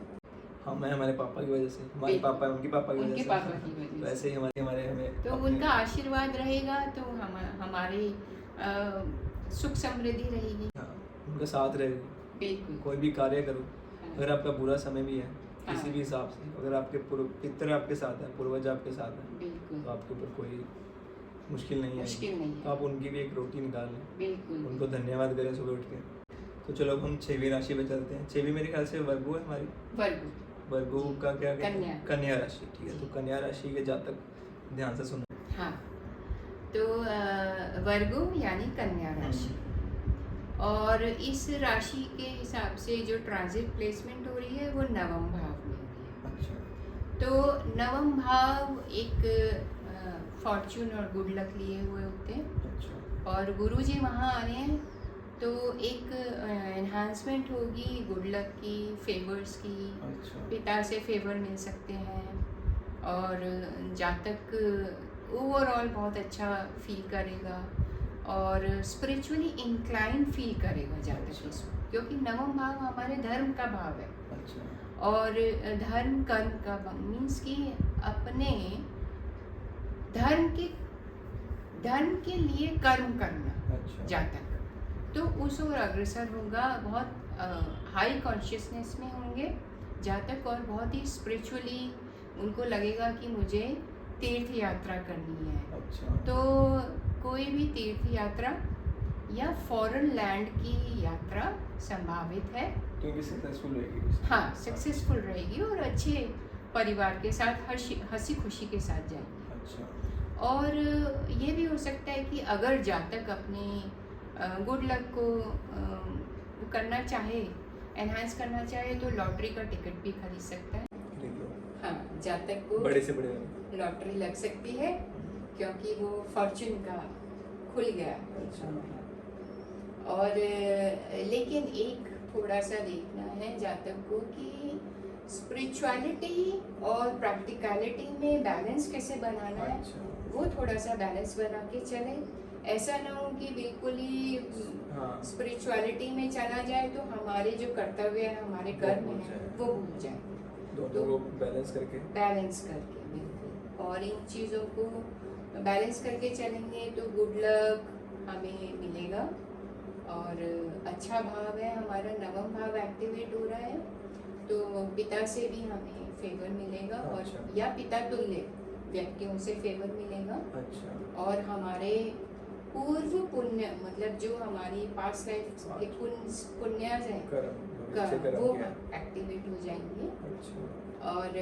हम हैं हमारे पापा की वजह से, हमारे पापा उनके पापा की वजह उनके से, पापा की वजह से। वैसे ही हमारे हमें तो अपने- उनका आशीर्वाद रहेगा तो हमारी सुख समृद्धि रहेगी। हाँ, उनका साथ रहेगा। बिल्कुल। कोई भी कार्य करो, हाँ। अगर आपका बुरा समय भी है किसी हाँ। भी हिसाब से, अगर आपके पितर आपके साथ है, पूर्वज आपके साथ है, बिल्कुल। तो आपके ऊपर कोई मुश्किल नहीं है। मुश्किल नहीं है। तो आप उनकी भी एक रोटी निकाल लें, बिल्कुल। उनको धन्यवाद करें सुबह उठ के। तो चलो अब हम 6वीं राशि पे चलते हैं। 6वीं मेरे ख्याल से वर्गो है हमारी। वर्गो। वर्गो का क्या कहते हैं? कन्या। कन्या राशि। ठीक है, तो कन्या राशि के जातक ध्यान से सुनो। हाँ, तो वर्गो यानी कन्या राशि। और इस राशि के हिसाब से जो ट्रांजिट प्लेसमेंट हो रही है वो नवम भाव में हो रही है। अच्छा। तो नवम भाव एक फॉर्चून और गुड लक लिए हुए होते हैं। अच्छा। और गुरु जी वहाँ आ रहे हैं तो एक एनहांसमेंट होगी गुड लक की, फेवर्स की। अच्छा। पिता से फेवर मिल सकते हैं और जातक ओवरऑल बहुत अच्छा फील करेगा और स्पिरिचुअली इंक्लाइन फील करेगा जातक अच्छा। इसमें, क्योंकि नवम भाव हमारे धर्म का भाव है। अच्छा। और धर्म कर्म का भंग मीन्स कि अपने धर्म के लिए कर्म करना। अच्छा। जातक तो उस ओर अग्रसर होगा, बहुत हाई कॉन्शियसनेस में होंगे जातक, और बहुत ही स्पिरिचुअली उनको लगेगा कि मुझे तीर्थ यात्रा करनी है। अच्छा। तो कोई भी तीर्थ यात्रा या फॉरेन लैंड की यात्रा संभावित है। क्योंकि सक्सेसफुल रहेगी। हाँ, सक्सेसफुल रहेगी और अच्छे परिवार के साथ हंसी खुशी के साथ जाएंगे। अच्छा। और ये भी हो सकता है कि अगर जातक अपने गुड लक को करना चाहे, एनहांस करना चाहे, तो लॉटरी का टिकट भी खरीद सकता है। हाँ, जातक को बड़े से बड़े लॉटरी लग सकती है क्योंकि वो फॉर्चून का खुल गया। अच्छा। और लेकिन एक थोड़ा सा देखना है जातक को कि स्पिरिचुअलिटी और प्रैक्टिकलिटी में बैलेंस कैसे बनाना है। अच्छा। वो थोड़ा सा बैलेंस बना के चले। ऐसा ना हो कि बिल्कुल ही स्पिरिचुअलिटी में चला जाए तो हमारे जो कर्तव्य है, हमारे कर्म है, वो भूल जाए। दोनों को बैलेंस करके बिल्कुल। और इन चीज़ों को बैलेंस करके चलेंगे तो गुड लक हमें मिलेगा। और अच्छा भाव है हमारा, नवम भाव एक्टिवेट हो रहा है, तो पिता से भी हमें फेवर मिलेगा। अच्छा। और या पिता तुल्य व्यक्तियों से फेवर मिलेगा। अच्छा। और हमारे पूर्व पुण्य, मतलब जो हमारी पास्ट लाइफ के पुण्य हैं, वो एक्टिवेट हो जाएंगे। अच्छा। और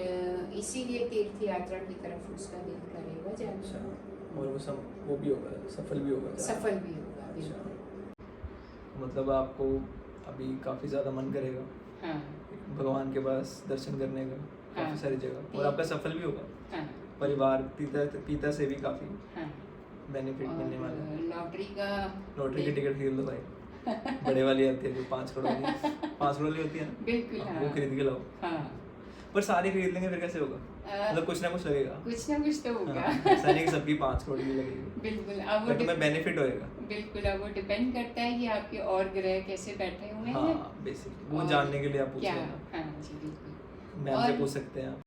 इसीलिए तीर्थ यात्रा की तरफ उसका दिल करेगा जाना। अच्छा। और वो भी होगा, सफल भी होगा। अच्छा। मतलब आपको अभी काफ़ी ज़्यादा मन करेगा। हाँ। भगवान के पास दर्शन करने का काफ़ी सारी जगह, और आपका सफल भी होगा। हाँ। परिवार पिता से भी काफ़ी हाँ। बेनिफिट मिलने वाला है। लॉटरी की टिकट खरीद लो भाई। बड़े वाली आती है जो 5 करोड़ वाली 5 करोड़ वाली होती है ना, बिल्कुल। हाँ, वो खरीद के लाओ। हाँ। पर सारे खरीद लेंगे फिर कैसे होगा? मतलब कुछ ना कुछ लगेगा, कुछ ना कुछ तो होगा। ऐसा नहीं कि सबकी 5 करोड़ की लगेगी। बिल्कुल। अब वो तुम्हें बेनिफिट होएगा। बिल्कुल। अब वो डिपेंड करता है कि आपके और ग्रह कैसे बैठे हुए हैं। हाँ, बेसिकली वो जानने के लिए आप पूछ लेना। हाँ जी, बिल्कुल। मैम से पूछ सकते हैं आप।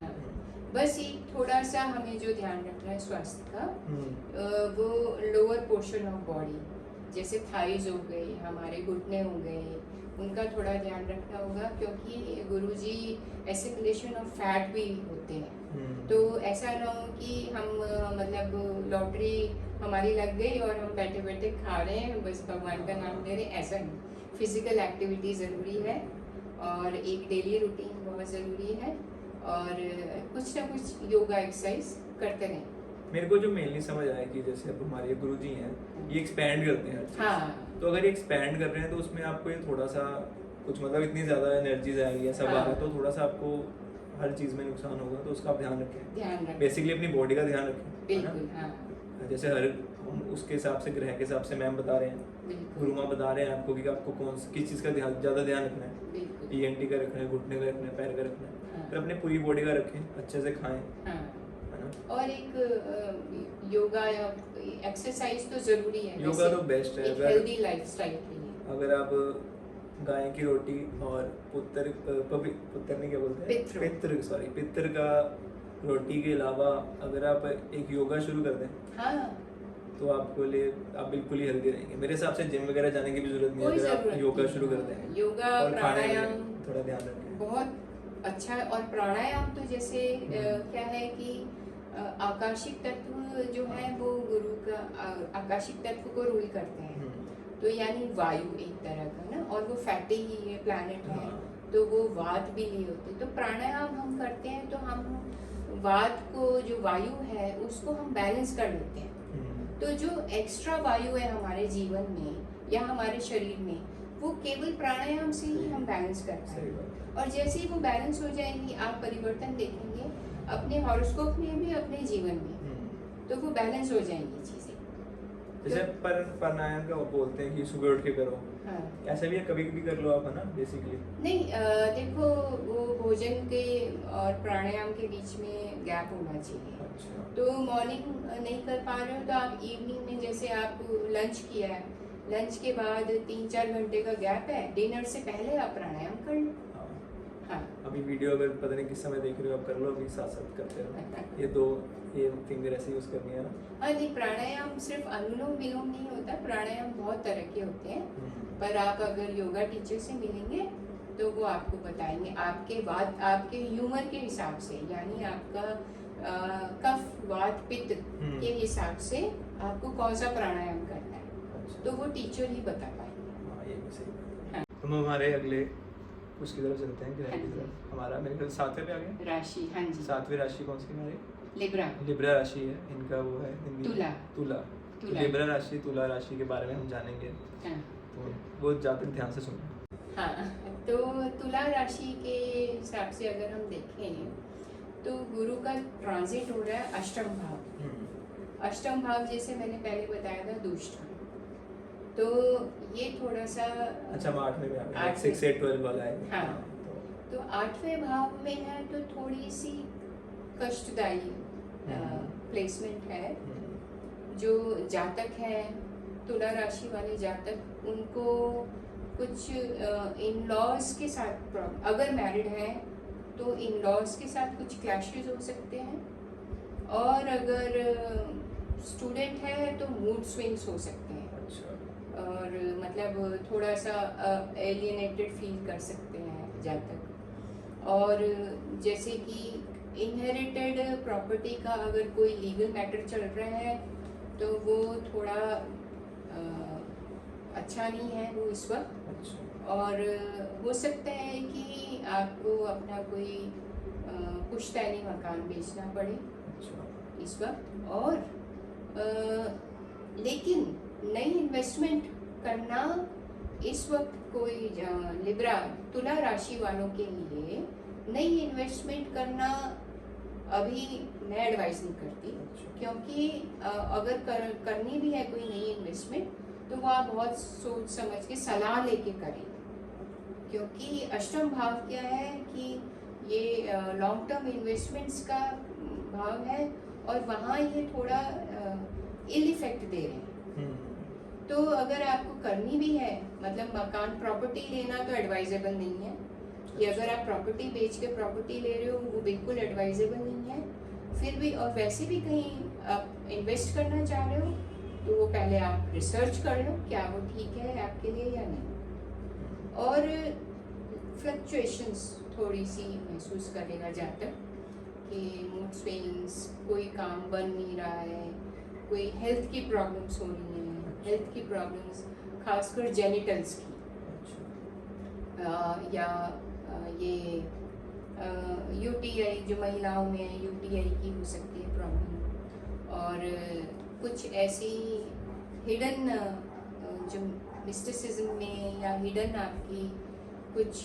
बस एक थोड़ा सा हमें जो ध्यान रखना है स्वास्थ्य का, वो लोअर पोर्शन ऑफ बॉडी, जैसे थाइज हो गई, हमारे घुटने हो गए, उनका थोड़ा ध्यान रखना होगा, क्योंकि गुरुजी एसिमुलेशन ऑफ फैट भी होते हैं। तो ऐसा ना हो कि हम मतलब लॉटरी हमारी लग गई और हम बैठे बैठे खा रहे हैं, बस भगवान का नाम ले रहे हैं, ऐसा नहीं। फिजिकल एक्टिविटी ज़रूरी है और एक डेली रूटीन बहुत ज़रूरी है, और कुछ ना कुछ योगा एक्सरसाइज करते रहें। मेरे को जो मेनली समझ आया कि जैसे अब हमारे गुरुजी हैं, ये एक्सपैंड करते हैं। हाँ। तो अगर ये एक्सपैंड कर रहे हैं तो उसमें आपको ये थोड़ा सा कुछ मतलब इतनी ज़्यादा एनर्जीज आ रही है, सब आ रहा है, तो थोड़ा सा आपको हर चीज़ में नुकसान होगा, तो उसका आप ध्यान रखें। बेसिकली अपनी बॉडी का ध्यान रखें। बिल्कुल। हाँ। जैसे हम उसके हिसाब से, ग्रह के हिसाब से मैम बता रहे हैं, गुरु माँ बता रहे हैं आपको कि आपको किस चीज़ का ज़्यादा ध्यान रखना है। ENT का रखना है, घुटने का रखना है, पैर का रखना है। फिर अपने पूरी बॉडी का रखें, अच्छे से खाएं। और एक योगा या एक्सरसाइज तो जरूरी है। योगा तो बेस्ट है हेल्दी लाइफस्टाइल के लिए। अगर आप गाय की रोटी और पुत्र नहीं, क्या बोलते हैं, पितर का रोटी के अलावा अगर आप एक योगा शुरू कर दें, हाँ, तो आप बिल्कुल ही हेल्दी रहेंगे। मेरे हिसाब से जिम वगैरह जाने की भी जरूरत नहीं है अगर आप योगा शुरू कर दें। योगा, प्राणायाम थोड़ा ध्यान रखें, बहुत अच्छा है। और प्राणायाम तो जैसे क्या है कि आकाशिक तत्व जो है वो गुरु का आकाशिक तत्व को रूल करते हैं। तो यानी वायु एक तरह का ना, और वो फैटी ही है, प्लैनेट है, तो वो वात भी नहीं होते। तो प्राणायाम हम करते हैं तो हम वात को, जो वायु है उसको हम बैलेंस कर लेते हैं। तो जो एक्स्ट्रा वायु है हमारे जीवन में या हमारे शरीर में, वो केवल प्राणायाम से ही हम बैलेंस कर पाएंगे। और जैसे ही वो बैलेंस हो जाएंगी, आप परिवर्तन देखेंगे अपने हॉरोस्कोप में भी, अपने जीवन में, तो वो बैलेंस हो जाएंगी चीजें। जैसे प्राणायाम का बोलते हैं कि सुबह उठ के करो। हाँ। ऐसा भी है, कभी भी कर लो आप, है ना, बेसिकली। नहीं, देखो वो भोजन के और प्राणायाम के बीच में गैप होना चाहिए। अच्छा। तो मॉर्निंग नहीं कर पा रहे हो तो आप इवनिंग में, जैसे आप लंच किया है, लंच के बाद 3-4 घंटे का गैप है, डिनर से पहले आप प्राणायाम कर लो। हाँ। अभी वीडियो अगर पता नहीं किस समय देख रहे हो आप कर लो, अभी साथ साथ करते रहो। ये फिंगर ऐसे यूज करनी है ना। हाँ नहीं, प्राणायाम सिर्फ अनुलोम विलोम नहीं होता, प्राणायाम बहुत तरह के होते हैं। पर आप अगर योगा टीचर से मिलेंगे तो वो आपको बताएंगे आपके आपके ह्यूमर के हिसाब से, यानी आपका कफ वात पित्त के हिसाब से आपको कौन सा प्राणायाम करना है, तो वो टीचर ही बता पाएंगे। हाँ, ये भी सही बात है। हाँ। हम हमारे अगले उसकी तरफ चलते हैं, ग्रह हाँ की जी। तरफ। हमारा मेरे ख्याल 7वें पे आ गए। राशि, हाँ जी, 7वीं राशि कौन सी हमारी? लिब्रा। लिब्रा राशि है, इनका वो है हिंदी तुला। तुला। तुला। लिब्रा राशि, तुला राशि के बारे में हम जानेंगे, हाँ। तो वो ज़्यादा ध्यान से सुनना। हाँ, तो तुला राशि के हिसाब से अगर हम देखें तो गुरु का ट्रांजिट हो रहा है अष्टम भाव। अष्टम भाव जैसे मैंने पहले बताया था दुष्ट, तो ये थोड़ा सा अच्छा, हम 8वें में आ गए, 8वें। 6 8 12 वाला है। हाँ, तो 8वें भाव में है तो थोड़ी सी कष्टदायी प्लेसमेंट है। जो जातक है, तुला राशि वाले जातक, उनको कुछ इन लॉज के साथ प्रॉब्लम, अगर मैरिड है तो इन लॉज के साथ कुछ क्लैशेस हो सकते हैं, और अगर स्टूडेंट है तो मूड स्विंग्स हो सकते हैं। अच्छा। और मतलब थोड़ा सा एलियनेटेड फील कर सकते हैं जातक। और जैसे कि इनहेरिटेड प्रॉपर्टी का अगर कोई लीगल मैटर चल रहा है तो वो थोड़ा अच्छा नहीं है वो इस वक्त। अच्छा। और हो सकता है कि आपको अपना कोई पुश्तैनी मकान बेचना पड़े अच्छा। इस वक्त। और लेकिन नई इन्वेस्टमेंट करना इस वक्त कोई लिब्रा तुला राशि वालों के लिए नई इन्वेस्टमेंट करना अभी मैं एडवाइस नहीं करती, क्योंकि अगर करनी भी है कोई नई इन्वेस्टमेंट तो वो आप बहुत सोच समझ के सलाह लेके करें, क्योंकि अष्टम भाव क्या है कि ये लॉन्ग टर्म इन्वेस्टमेंट्स का भाव है, और वहाँ ये थोड़ा इल इफेक्ट दे रहे हैं। तो अगर आपको करनी भी है, मतलब मकान प्रॉपर्टी लेना तो एडवाइजेबल नहीं है, कि अगर आप प्रॉपर्टी बेच के प्रॉपर्टी ले रहे हो वो बिल्कुल एडवाइजेबल नहीं है। फिर भी, और वैसे भी कहीं आप इन्वेस्ट करना चाह रहे हो तो वो पहले आप रिसर्च कर लो क्या वो ठीक है आपके लिए या नहीं। और फ्लक्चुएशंस थोड़ी सी महसूस करेगा जातक कि मूड स्विंग्स, कोई काम बन नहीं रहा है, कोई हेल्थ की प्रॉब्लम्स हो रही हैं, हेल्थ की प्रॉब्लम्स खासकर जेनिटल्स की, या ये यूटीआई जो महिलाओं में है, यूटीआई की हो सकती है प्रॉब्लम। और कुछ ऐसी हिडन जो मिस्टिसिज्म में या हिडन आपकी कुछ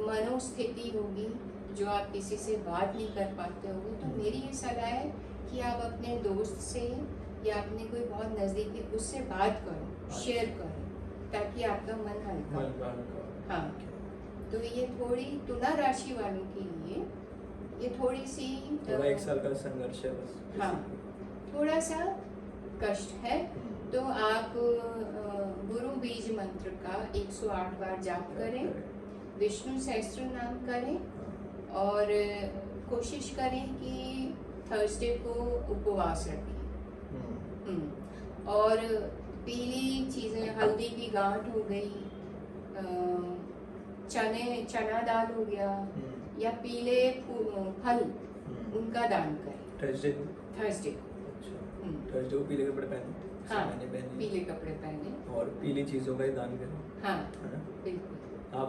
मनोस्थिति होगी जो आप किसी से बात नहीं कर पाते होगे, तो मेरी ये सलाह है कि आप अपने दोस्त से या अपने कोई बहुत नज़दीकी उससे बात करो, शेयर करो, ताकि आपका मन हल्का हो। हाँ, तो ये थोड़ी तुला राशि वालों के लिए ये थोड़ी सी थोड़ा 1 साल का संघर्ष है बस। हाँ, थोड़ा सा कष्ट है। तो आप गुरु बीज मंत्र का 108 बार जाप करें, विष्णु सहस्त्र नाम करें, और कोशिश करें कि थर्सडे को उपवास रखें। और पीली चीज़ें, हल्दी की गांठ हो गई, चना दाल हो गया, या पीले फल, उनका दान करें थर्सडे को। थर्सडे को पीले कपड़े पहने। हाँ, पीले कपड़े पहने और पीली चीज़ों का ही दान करें। हाँ, बिल्कुल। आप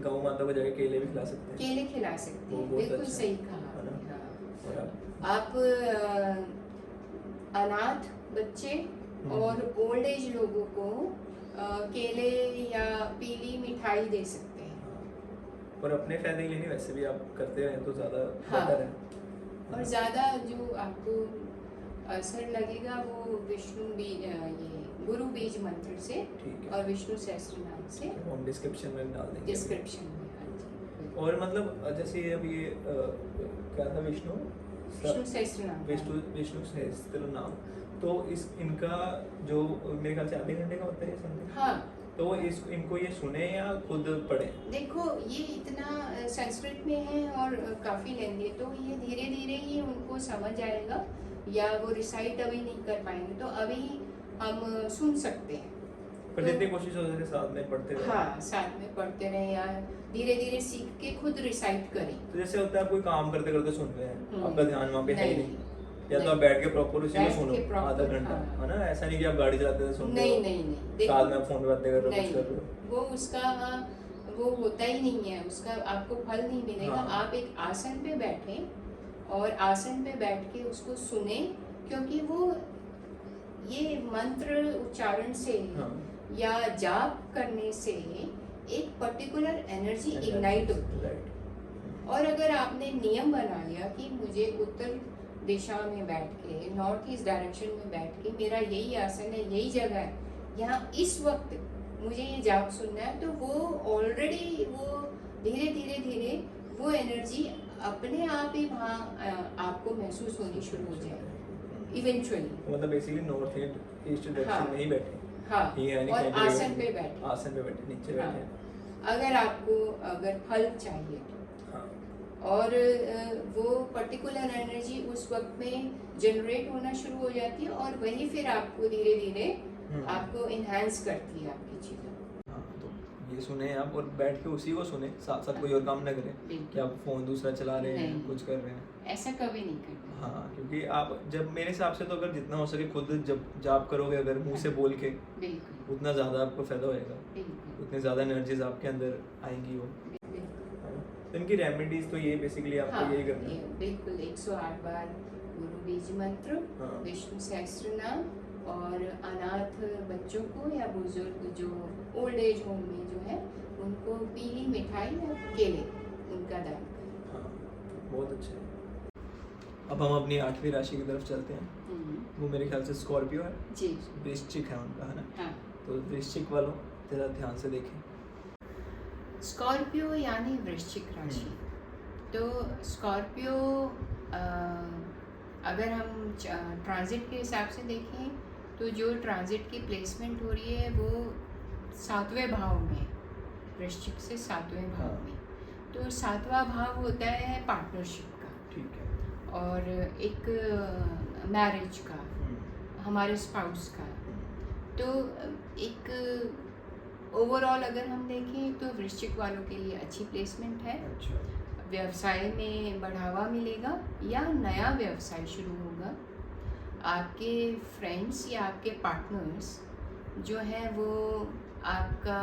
गौ माता को जाके केले भी खिला सकते हैं। केले खिला सकते हैं, बिल्कुल अच्छा। सही कहा। हाँ। आप अनाथ बच्चे और ओल्ड एज लोगों को केले या पीली मिठाई दे सकते हैं। और अपने फायदे के लिए नहीं, वैसे भी आप करते हैं तो ज़्यादा बेहतर है। और ज़्यादा जो आपको असर लगेगा वो ये गुरु बीज मंत्र से और विष्णु सहस्त्र नाम से हम डिस्क्रिप्शन में डाल देंगे। डिस्क्रिप्शन में। और मतलब जैसे अब ये क्या था, विष्णु सहस्त्र नाम, विष्णु सहस्त्र नाम, तो इनका जो मेरे ख्याल से आधे घंटे का होता है समथिंग। हाँ, तो इनको ये सुने या खुद पढ़े? देखो ये इतना संस्कृत में है और काफ़ी लेंदी है, तो ये धीरे धीरे ही उनको समझ आएगा, या वो रिसाइट अभी नहीं कर पाएंगे, तो अभी हम सुन सकते हैं। पर तो जितनी कोशिश हो सके साथ में पढ़ते रहे। हाँ, साथ में पढ़ते रहे या धीरे धीरे सीख के खुद रिसाइट करें। तो जैसे होता है आप कोई काम करते करते सुन रहे हैं, आपका ध्यान वहाँ पे है ही नहीं, या तो नहीं। आप बैठ के प्रॉपर उसी को बैठ सुनो के proper, आधा घंटा, हाँ। है ना? ऐसा नहीं कि आप गाड़ी चलाते हुए सुन रहे नहीं हो, नहीं नहीं, साथ में आप फोन पे बातें कर रहे हो, कुछ नहीं, कर रहे हो। वो उसका वो होता ही नहीं है, उसका आपको फल नहीं मिलेगा। हाँ। आप एक आसन पे बैठें और आसन पे बैठ के उसको सुने, क्योंकि वो ये मंत्र उच्चारण से हाँ। या जाप करने से एक पर्टिकुलर एनर्जी इग्नाइट होती है। राइट। और अगर आपने नियम बना लिया कि मुझे उत्तर दिशा में बैठ के, नॉर्थ ईस्ट डायरेक्शन में बैठ के, मेरा यही आसन है, यही जगह है, यहाँ इस वक्त मुझे ये जाप सुनना है, तो वो ऑलरेडी वो धीरे धीरे धीरे वो एनर्जी अपने आप ही वहाँ आपको महसूस होनी शुरू हो जाएगी इवेंचुअली। मतलब बेसिकली नॉर्थ ईस्ट डायरेक्शन हाँ। में ही बैठे, हाँ, ये है नहीं और कहीं पे आसन पे बैठे, आसन पे बैठे, नीचे हाँ। बैठे। अगर आपको अगर फल चाहिए हाँ। और वो पर्टिकुलर एनर्जी उस वक्त में जनरेट होना शुरू हो जाती है, और वही फिर आपको धीरे धीरे आपको इन्हांस करती है आपकी चीज़ों। हाँ, तो ये सुने आप और बैठ के उसी को सुने, साथ साथ कोई और काम ना करें कि आप फोन दूसरा चला रहे हैं, नहीं। कुछ कर रहे हैं। ऐसा कभी नहीं करना। हाँ, क्योंकि आप जब मेरे हिसाब से तो अगर जितना हो सके खुद जब जाप करोगे अगर मुंह से बोल के, बिल्कुल उतना ज़्यादा आपको फायदा होएगा, बिल्कुल उतनी ज़्यादा एनर्जीज आपके अंदर आएंगी वो। बिल्कुल। है ना? तो इनकी रेमेडीज तो ये बेसिकली आपको हाँ, यही करना है। बिल्कुल 108 बार गुरु बीज मंत्र, हाँ। विष्णु सहस्त्र नाम, और अनाथ बच्चों को या बुजुर्ग जो ओल्ड एज होम में जो है, उनको पीली मिठाई या केले उनका दान करें। हाँ, बहुत अच्छा है। अब हम अपनी 8वीं राशि की तरफ चलते हैं। वो मेरे ख्याल से स्कॉर्पियो है, जी वृश्चिक है उनका, है ना? हाँ। तो वृश्चिक वालों जरा ध्यान से देखें। स्कॉर्पियो यानी वृश्चिक राशि। तो स्कॉर्पियो अगर हम ट्रांजिट के हिसाब से देखें, तो जो ट्रांजिट की प्लेसमेंट हो रही है वो 7वें भाव में, वृश्चिक से 7वें भाव हाँ। में। तो 7वां भाव होता है पार्टनरशिप का, ठीक है। और एक मैरिज का, हमारे स्पाउस का। तो एक ओवरऑल अगर हम देखें तो वृश्चिक वालों के लिए अच्छी प्लेसमेंट है। अच्छा। व्यवसाय में बढ़ावा मिलेगा या नया व्यवसाय शुरू होगा। आपके फ्रेंड्स या आपके पार्टनर्स जो हैं वो आपका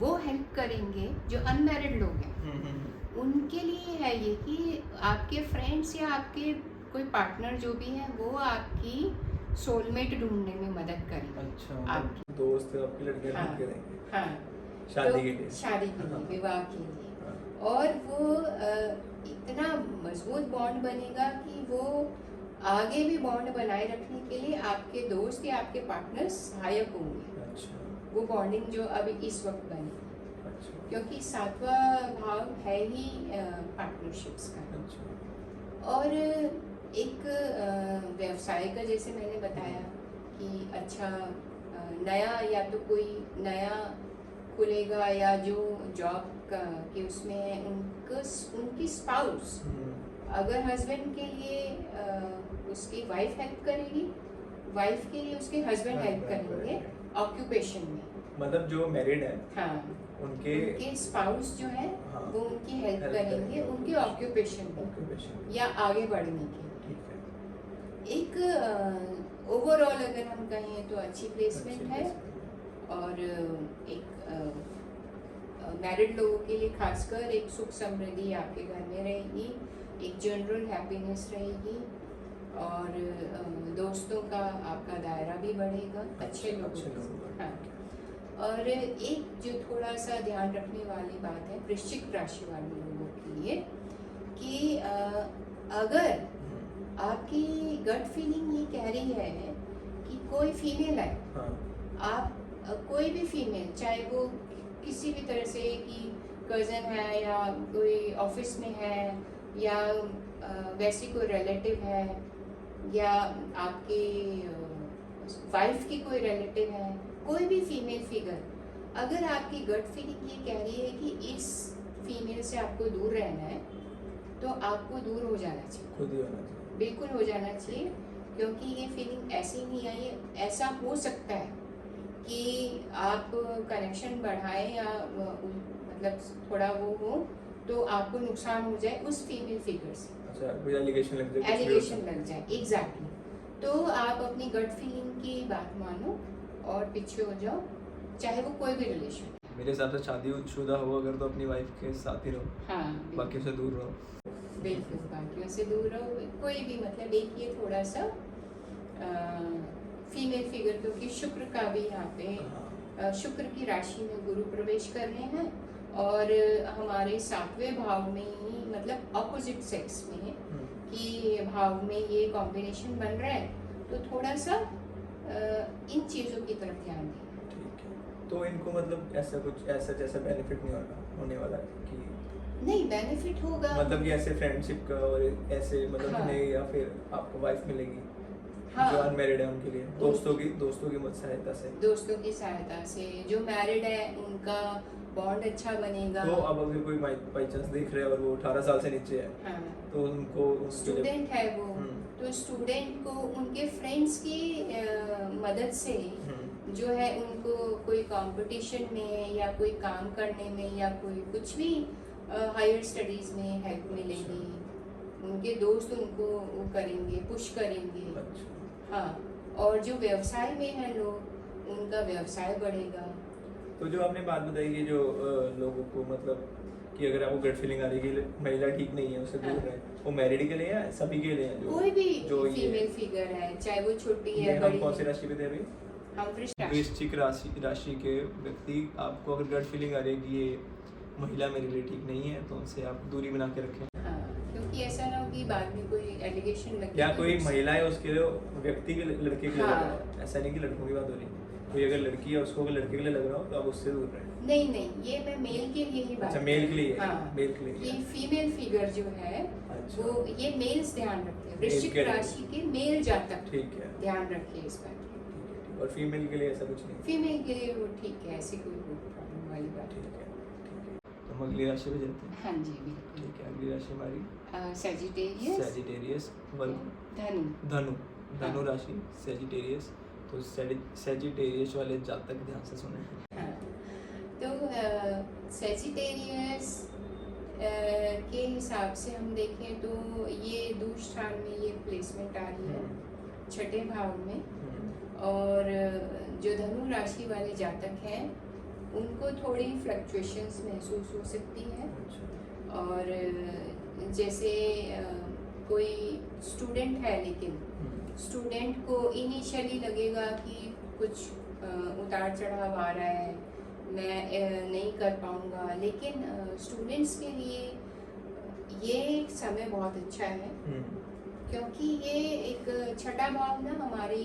वो हेल्प करेंगे, जो अनमैरिड लोग हैं उनके लिए है ये कि आपके फ्रेंड्स या आपके कोई पार्टनर जो भी हैं वो आपकी सोलमेट ढूंढने में मदद करेंगे। अच्छा, आप मतलब दोस्त आपकी लड़कियां हाँ, ढूंढ के देंगे हाँ, शादी तो के लिए। शादी के लिए, हाँ। विवाह के लिए। हाँ। और वो इतना मजबूत बॉन्ड बनेगा कि वो आगे भी बॉन्ड बनाए रखने के लिए आपके दोस्त या आपके पार्टनर सहायक होंगे। अच्छा। वो बॉन्डिंग जो अभी इस वक्त बनी, अच्छा। क्योंकि 7वां भाव है ही पार्टनरशिप्स का। अच्छा। और एक व्यवसाय का, जैसे मैंने बताया कि अच्छा नया या तो कोई नया खुलेगा, या जो जॉब का कि उसमें उनकी स्पाउस, अगर हस्बैंड के लिए उसकी वाइफ हेल्प करेगी, वाइफ के लिए उसके हस्बैंड हेल्प करेंगे ऑक्यूपेशन में। मतलब जो मैरिड है हाँ, उनके स्पाउस जो है हाँ, वो उनकी हेल्प help करेंगे करेंगे उनके ऑक्यूपेशन में occupation। या आगे बढ़ने के लिए। ठीक है। एक ओवरऑल अगर हम कहें तो अच्छी प्लेसमेंट अच्छी है। placement। और एक मैरिड लोगों के लिए खासकर एक सुख समृद्धि आपके घर में रहेगी, एक जनरल हैप्पीनेस रहेगी, और दोस्तों का आपका दायरा भी बढ़ेगा अच्छे लोगों अच्छे के लोग। साथ। हाँ। और एक जो थोड़ा सा ध्यान रखने वाली बात है वृश्चिक राशि वाले लोगों के लिए कि अगर आपकी गट फीलिंग ये कह रही है कि कोई फीमेल है, हाँ। आप कोई भी फीमेल, चाहे वो किसी भी तरह से कि कज़न है या कोई ऑफिस में है या वैसी कोई रिलेटिव है या आपकी वाइफ की कोई रिलेटिव है, कोई भी फीमेल फिगर, अगर आपकी गट फीलिंग ये कह रही है कि इस फीमेल से आपको दूर रहना है, तो आपको दूर हो जाना चाहिए, खुद ही होना चाहिए। बिल्कुल हो जाना चाहिए, क्योंकि ये फीलिंग ऐसे ही नहीं आई है। ऐसा हो सकता है कि आप कनेक्शन बढ़ाएं या मतलब थोड़ा वो हो तो आपको नुकसान हो जाए उस फीमेल फिगर से, अच्छा, कोई एलिगेशन लग जाए, एलिगेशन लग जाए, एग्जैक्टली। तो आप अपनी गट फीलिंग की बात मानो और पीछे हो जाओ, चाहे वो कोई भी रिलेशन। मेरे हिसाब से शादीशुदा हो अगर तो अपनी वाइफ के साथ ही रहो, हाँ, बाकियों से दूर रहो। बिल्कुल बाकियों से दूर रहो। कोई भी मतलब एक ये थोड़ा सा फीमेल फिगर, क्योंकि शुक्र का भी यहाँ पे शुक्र की राशि में गुरु प्रवेश कर रहे हैं और हमारे 7वें भाव में ही मतलब अपोजिट सेक्स में कि भाव में ये कॉम्बिनेशन बन रहा है, तो थोड़ा सा इन चीज़ों की तरफ ध्यान दें। ठीक है, तो इनको मतलब ऐसा कुछ ऐसा जैसा बेनिफिट नहीं होने वाला है कि नहीं, बेनिफिट होगा मतलब कि ऐसे फ्रेंडशिप का और ऐसे मतलब हाँ। नहीं, या फिर आपको वाइफ मिलेगी हाँ। जो अनमैरिड है उनके लिए दोस्तों की मदद सहायता से, दोस्तों की सहायता से। जो मैरिड है उनका बॉन्ड अच्छा बनेगा। तो अब अगर कोई बाई चांस देख रहे हैं और वो 18 साल से नीचे है, हाँ, तो उनको स्टूडेंट है वो, तो स्टूडेंट को उनके फ्रेंड्स की मदद से जो है उनको कोई कंपटीशन में या कोई काम करने में या कोई कुछ भी हायर स्टडीज में हेल्प मिलेगी। उनके दोस्त उनको वो करेंगे, पुश करेंगे। अच्छा। हाँ, और जो व्यवसाय में है लोग, उनका व्यवसाय बढ़ेगा। तो जो आपने बात बताई कि जो लोगों को मतलब कि अगर आपको गट फीलिंग आ रही है कि महिला ठीक नहीं है, उससे दूर रहे, वो मैरिड के लिए है सभी के लिए है? कोई भी जो फीमेल फिगर है, चाहे वो छोटी है, हम बड़ी कौन सी है। राशि पे थे अभी? हम वृश्चिक राशि। वृश्चिक राशि के व्यक्ति, आपको अगर गट फीलिंग आ रही है कि ये महिला मेरे लिए ठीक नहीं है, तो उनसे आप दूरी बना के रखें। हाँ, क्योंकि ऐसा ना हो कि बाद में कोई एलिगेशन लगे। या कोई महिला है उसके लिए व्यक्ति के लड़के के लिए हाँ। लग रहा हो, ऐसा नहीं कि लड़कों की बात हो रही है। कोई अगर लड़की है उसको अगर लड़के के लिए लग रहा हो तो आप उससे दूर रहें। नहीं नहीं, ये मैं मेल के लिए ही बात अच्छा, मेल के लिए। हाँ, मेल के लिए। ये फीमेल फिगर जो है अच्छा। वो ये मेल्स ध्यान रखते हैं। वृश्चिक के लिए। राशि के मेल जातक ठीक है, ध्यान रखिए इस बात। और फीमेल के लिए ऐसा कुछ नहीं? फीमेल के लिए वो ठीक है, ऐसी कोई प्रॉब्लम वाली बात ठीक है, ठीक है। तो हम अगली राशि पे चलते हैं। हाँ जी, बिल्कुल। ठीक है, अगली राशि हमारी सैजिटेरियस, धनु। धनु। धनु हाँ। राशि, सैजिटेरियस। तो सैजिटेरियस वाले जातक ध्यान से सुने। हाँ, तो सैजिटेरियस के हिसाब से हम देखें तो ये दूर स्थान में ये प्लेसमेंट आ रही है, छठे भाव में। और जो धनु राशि वाले जातक हैं उनको थोड़ी फ्लक्चुएशंस महसूस हो सकती है। और जैसे कोई स्टूडेंट है, लेकिन स्टूडेंट को इनिशियली लगेगा कि कुछ उतार चढ़ाव आ रहा है, मैं नहीं कर पाऊंगा, लेकिन स्टूडेंट्स के लिए ये समय बहुत अच्छा है, क्योंकि ये एक छठा भाव ना हमारी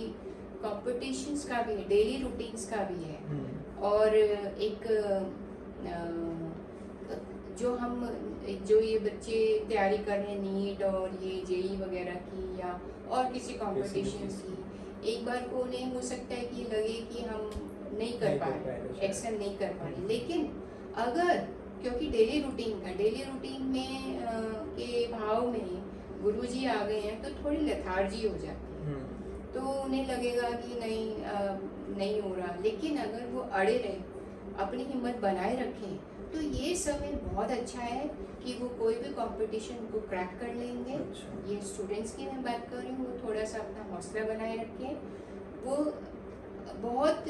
कॉम्पिटिशन्स का भी है, डेली रूटीन्स का भी है। और एक जो ये बच्चे तैयारी कर रहे हैं नीट और ये जेई वगैरह की या और किसी कंपटीशन की, एक बार को उन्हें हो सकता है कि लगे कि हम नहीं कर पा रहे, एक्सेल नहीं कर पा रहे। लेकिन अगर क्योंकि डेली रूटीन में के भाव में गुरुजी आ गए हैं, तो थोड़ी लेथार्जी हो जाती है, तो उन्हें लगेगा कि नहीं हो रहा। लेकिन अगर वो अड़े रहे, अपनी हिम्मत बनाए रखें, तो ये समय बहुत अच्छा है कि वो कोई भी कंपटीशन को क्रैक कर लेंगे। अच्छा। ये स्टूडेंट्स की मैं बात कर रही हूँ, वो थोड़ा सा अपना हौसला बनाए रखें। वो बहुत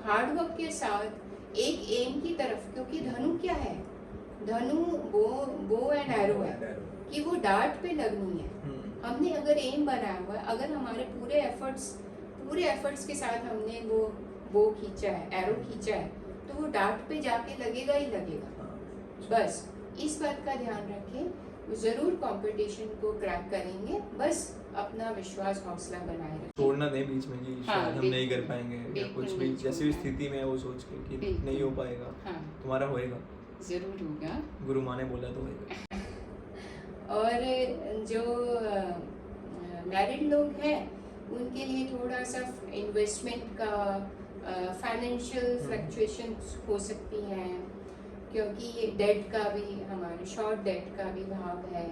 हार्ड वर्क के साथ एक एम की तरफ, क्योंकि धनु क्या है, धनु बो एंड एरो है कि वो डार्ट पे लगनी है। हमने अगर एम बनाया हुआ है, अगर हमारे पूरे एफर्ट्स के साथ हमने वो बो खींचा है, एरो खींचा है, तो वो डार्ट पे जाके लगेगा ही लगेगा। बस इस बात का ध्यान रखें, वो जरूर कंपटीशन को क्रैक करेंगे, बस अपना विश्वास हौसला बनाए रखें। छोड़ना दें बीच में कि हाँ, शायद हम नहीं कर पाएंगे या कुछ भी, जैसी भी स्थिति में है वो सोच के कि नहीं हो पाएगा। हाँ, तुम्हारा होएगा, जरूर होगा। गुरु माँ ने बोला तो होएगा। और जो मैरिड लोग हैं उनके लिए थोड़ा सा इन्वेस्टमेंट का फाइनेंशियल फ्लक्चुएशंस हो सकती हैं, क्योंकि ये डेट का भी, हमारे शॉर्ट डेट का भी भाव है,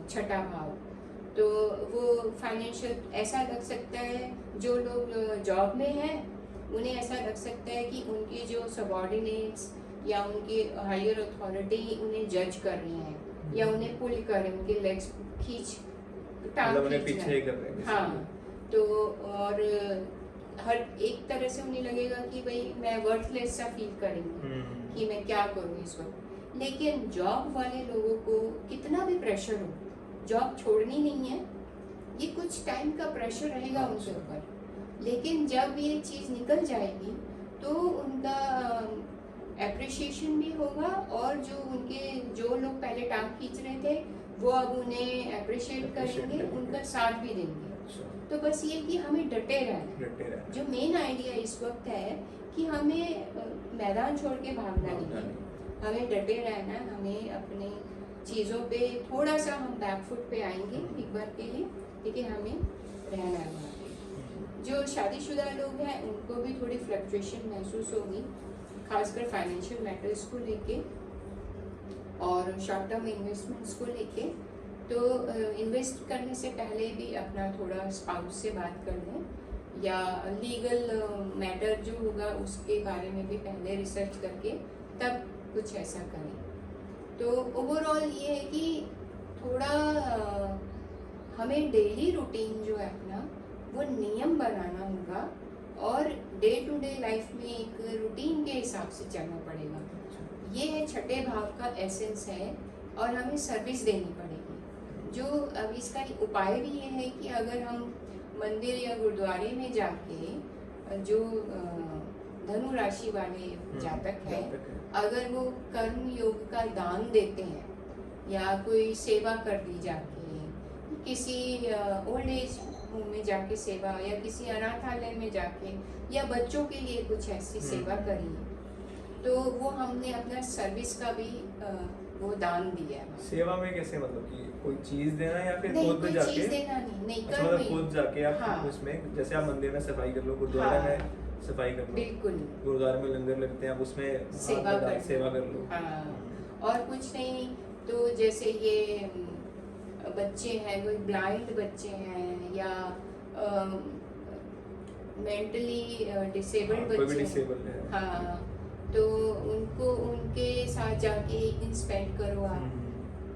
छठा भाव। तो वो फाइनेंशियल ऐसा लग सकता है, जो लोग जॉब में हैं उन्हें ऐसा लग सकता है कि उनके जो सबॉर्डिनेट्स या उनके हायर अथॉरिटी उन्हें जज कर रहे हैं या उन्हें पुल कर रहे हैं, उनके लेग्स खींच टांग मतलब उन्हें खींच पीछे रहे ही कर रहे हैं। हाँ, तो और हर एक तरह से उन्हें लगेगा कि भाई मैं वर्थलेस सा फील करेंगे कि मैं क्या करूँ इस वक्त। लेकिन जॉब वाले लोगों को कितना भी प्रेशर हो, जॉब छोड़नी नहीं है, ये कुछ टाइम का प्रेशर रहेगा उनके ऊपर, लेकिन जब ये चीज़ निकल जाएगी तो उनका एप्रिशिएशन भी होगा, और जो लोग पहले टांग खींच रहे थे वो अब उन्हें अप्रिशिएट करेंगे, उनका साथ भी देंगे। तो बस ये कि हमें डटे रहना, जो मेन आइडिया इस वक्त है कि हमें मैदान छोड़ के भागना नहीं है, हमें डटे रहना, हमें अपने चीज़ों पे थोड़ा सा हम बैकफुट पे आएंगे एक बार के लिए, लेकिन हमें रहना है वहाँ पे। जो शादीशुदा लोग हैं उनको भी थोड़ी फ्लक्चुएशन महसूस होगी, खासकर फाइनेंशियल मैटर्स को लेके और शॉर्ट टर्म इन्वेस्टमेंट्स को लेके। तो इन्वेस्ट करने से पहले भी अपना थोड़ा स्पाउस से बात कर लें, या लीगल मैटर जो होगा उसके बारे में भी पहले रिसर्च करके तब कुछ ऐसा करें। तो ओवरऑल ये है कि थोड़ा हमें डेली रूटीन जो है अपना वो नियम बनाना होगा, और डे टू डे लाइफ में एक रूटीन के हिसाब से चलना पड़ेगा। ये है छठे भाव का एसेंस है, और हमें सर्विस देनी पड़ेगी। जो अब इसका उपाय भी ये है कि अगर हम मंदिर या गुरुद्वारे में जाके, जो धनु राशि वाले जातक है, अगर वो कर्म योग का दान देते हैं, या कोई सेवा कर दी जाके, किसी ओल्ड एज होम में जाके सेवा, या किसी अनाथालय में जाके, या बच्चों के लिए कुछ ऐसी सेवा करी, तो वो हमने अपना सर्विस का भी वो दान दिया है। सेवा में कैसे, मतलब कि कोई चीज देना या फिर नहीं, खुद कोई जाके? चीज देना नहीं, अच्छा, कर्म मतलब ही। खुद जाके आप हाँ। उसमें, जैसे आप मंदिर में सफाई कर लो, गुरुद्वारा हाँ। में सफाई कर लो, बिल्कुल, गुरुद्वारे में लंगर लगते हैं, आप उसमें सेवा कर लो। हाँ, और कुछ नहीं। तो जैसे ये बच्चे हैं, कोई ब्लाइंड बच्चे हैं, या मेंटली डिसेबल्ड कोई भी बच्चे डिसेबल है, हाँ, तो उनको उनके साथ जाके एक दिन स्पेंड करो आप,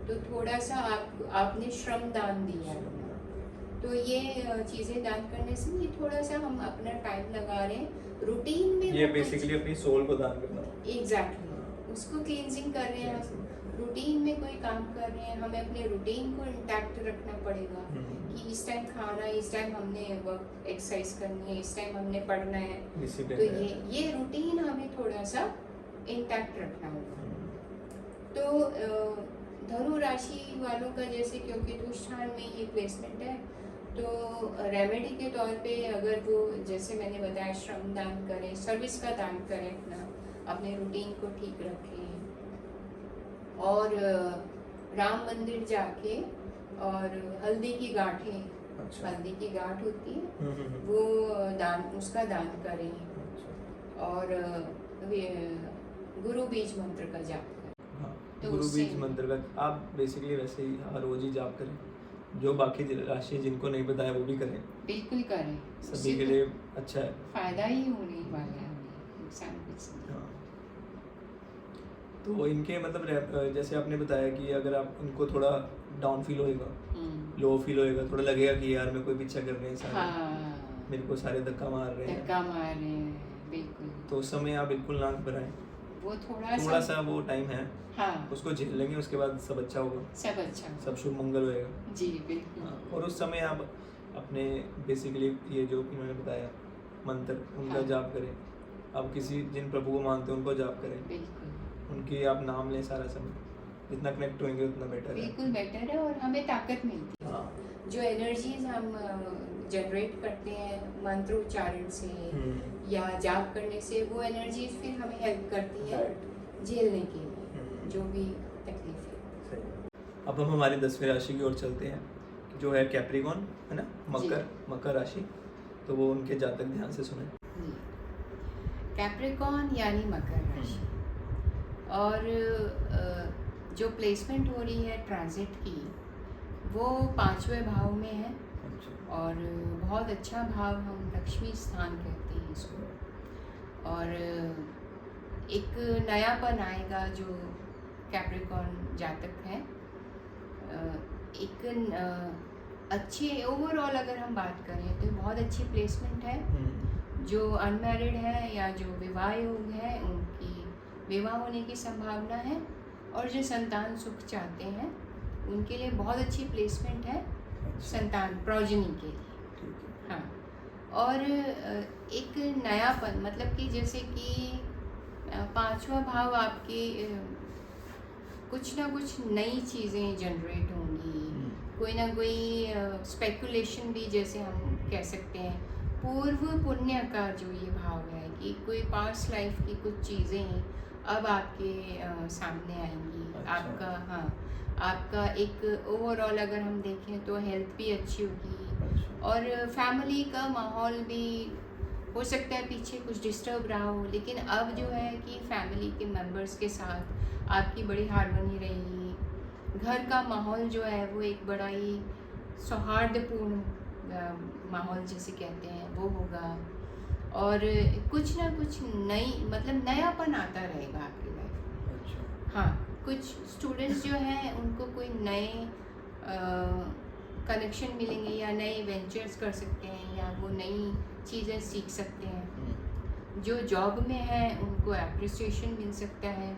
तो थोड़ा सा आपने श्रम दान दिया है। तो ये चीज़ें दान करने से ये थोड़ा सा हम अपना टाइम लगा रहे हैं रूटीन में, ये बेसिकली अपनी सोल को दान करना। एग्जैक्टली, उसको क्लींजिंग कर रहे हैं हम, रूटीन में कोई काम कर रहे हैं, हमें अपने रूटीन को इंटैक्ट रखना पड़ेगा कि इस टाइम खाना, इस टाइम हमने वर्क एक्सरसाइज करनी है, इस टाइम हमने पढ़ना है, तो ये रूटीन हमें थोड़ा सा इंटैक्ट रखना होगा। तो धनु राशि वालों का जैसे, क्योंकि दुष्ठान में ये प्लेसमेंट है, तो रेमेडी के तौर पे अगर वो, जैसे मैंने बताया, श्रम दान करें, सर्विस का दान करें, अपने रूटीन को ठीक रखें, और राम मंदिर जाके और हल्दी की गांठें, अच्छा। हल्दी की गांठ होती है, वो दान, उसका दान करें, और गुरु बीज मंत्र का जाप करें। हाँ, तो गुरु उससे- बीज मंत्र का आप बेसिकली वैसे ही हर रोज ही जाप करें, जो बाकी राशि जिनको नहीं बताया वो भी करें, बिल्कुल करें, सभी के लिए अच्छा है, फायदा ही होने वाला है, हमें नुकसान कुछ नहीं। हाँ। तो इनके मतलब जैसे आपने बताया कि अगर आप उनको थोड़ा डाउन फील होएगा, लो फील होएगा, थोड़ा लगेगा कि यार मैं कोई पीछा कर रहे हैं सारे, हाँ, मेरे को सारे धक्का मार रहे हैं, धक्का मार रहे हैं, बिल्कुल। तो उस समय आप बिल्कुल ना घबराएं, वो थोड़ा सा वो टाइम है, हाँ, उसको झेल लेंगे, उसके बाद सब अच्छा होगा, सब अच्छा, सब शुभ मंगल होएगा। जी बिल्कुल। हाँ, और उस समय आप अपने बेसिकली ये जो इन्होंने बताया मंत्र, उनका हाँ। जाप करें, आप किसी जिन प्रभु को मानते हैं उनको जाप करें, बिल्कुल, उनकी आप नाम लें सारा समय, जितना कनेक्ट होंगे उतना बेटर है। बिल्कुल बेटर है, और हमें ताकत मिलती है। हाँ। जो एनर्जीज हम जनरेट करते हैं मंत्र उच्चारण से या जाप करने से, वो एनर्जीज फिर हमें हेल्प करती है झेलने के लिए जो भी तकलीफ है। सही। अब हम हमारी 10वीं राशि की ओर चलते हैं, जो है कैप्रिकॉन, है ना, मकर राशि। तो वो उनके जातक ध्यान से सुने। कैप्रिकॉन यानी मकर राशि, और जो प्लेसमेंट हो रही है ट्रांजिट की वो 5वें भाव में है, और बहुत अच्छा भाव, हम लक्ष्मी स्थान कहते हैं इसको। और एक नयापन आएगा जो कैप्रिकॉन जातक है। एक अच्छे ओवरऑल अगर हम बात करें तो बहुत अच्छी प्लेसमेंट है। जो अनमैरिड है या जो विवाह योग है उनकी विवाह होने की संभावना है, और जो संतान सुख चाहते हैं उनके लिए बहुत अच्छी प्लेसमेंट है संतान प्रोजनी के लिए। हाँ, और एक नयापन, मतलब कि जैसे कि 5वां भाव आपके कुछ ना कुछ नई चीज़ें जनरेट होंगी, कोई ना कोई स्पेकुलेशन भी, जैसे हम कह सकते हैं पूर्व पुण्य का जो ये भाव है कि कोई पास्ट लाइफ की कुछ चीज़ें अब आपके सामने आएंगी। अच्छा। आपका आपका एक ओवरऑल अगर हम देखें तो हेल्थ भी अच्छी होगी, और फैमिली का माहौल भी हो सकता है पीछे कुछ डिस्टर्ब रहा हो, लेकिन अब जो है कि फैमिली के मेंबर्स के साथ आपकी बड़ी हार्मनी रहेगी। घर का माहौल जो है वो एक बड़ा ही सौहार्दपूर्ण माहौल जिसे कहते हैं वो होगा, और कुछ ना कुछ नई, मतलब नयापन आता रहेगा आपकी लाइफ। अच्छा। हाँ, कुछ स्टूडेंट्स जो हैं उनको कोई नए कनेक्शन मिलेंगे या नए वेंचर्स कर सकते हैं, या वो नई चीज़ें सीख सकते हैं। जो जॉब में है उनको एप्रिसिएशन मिल सकता है,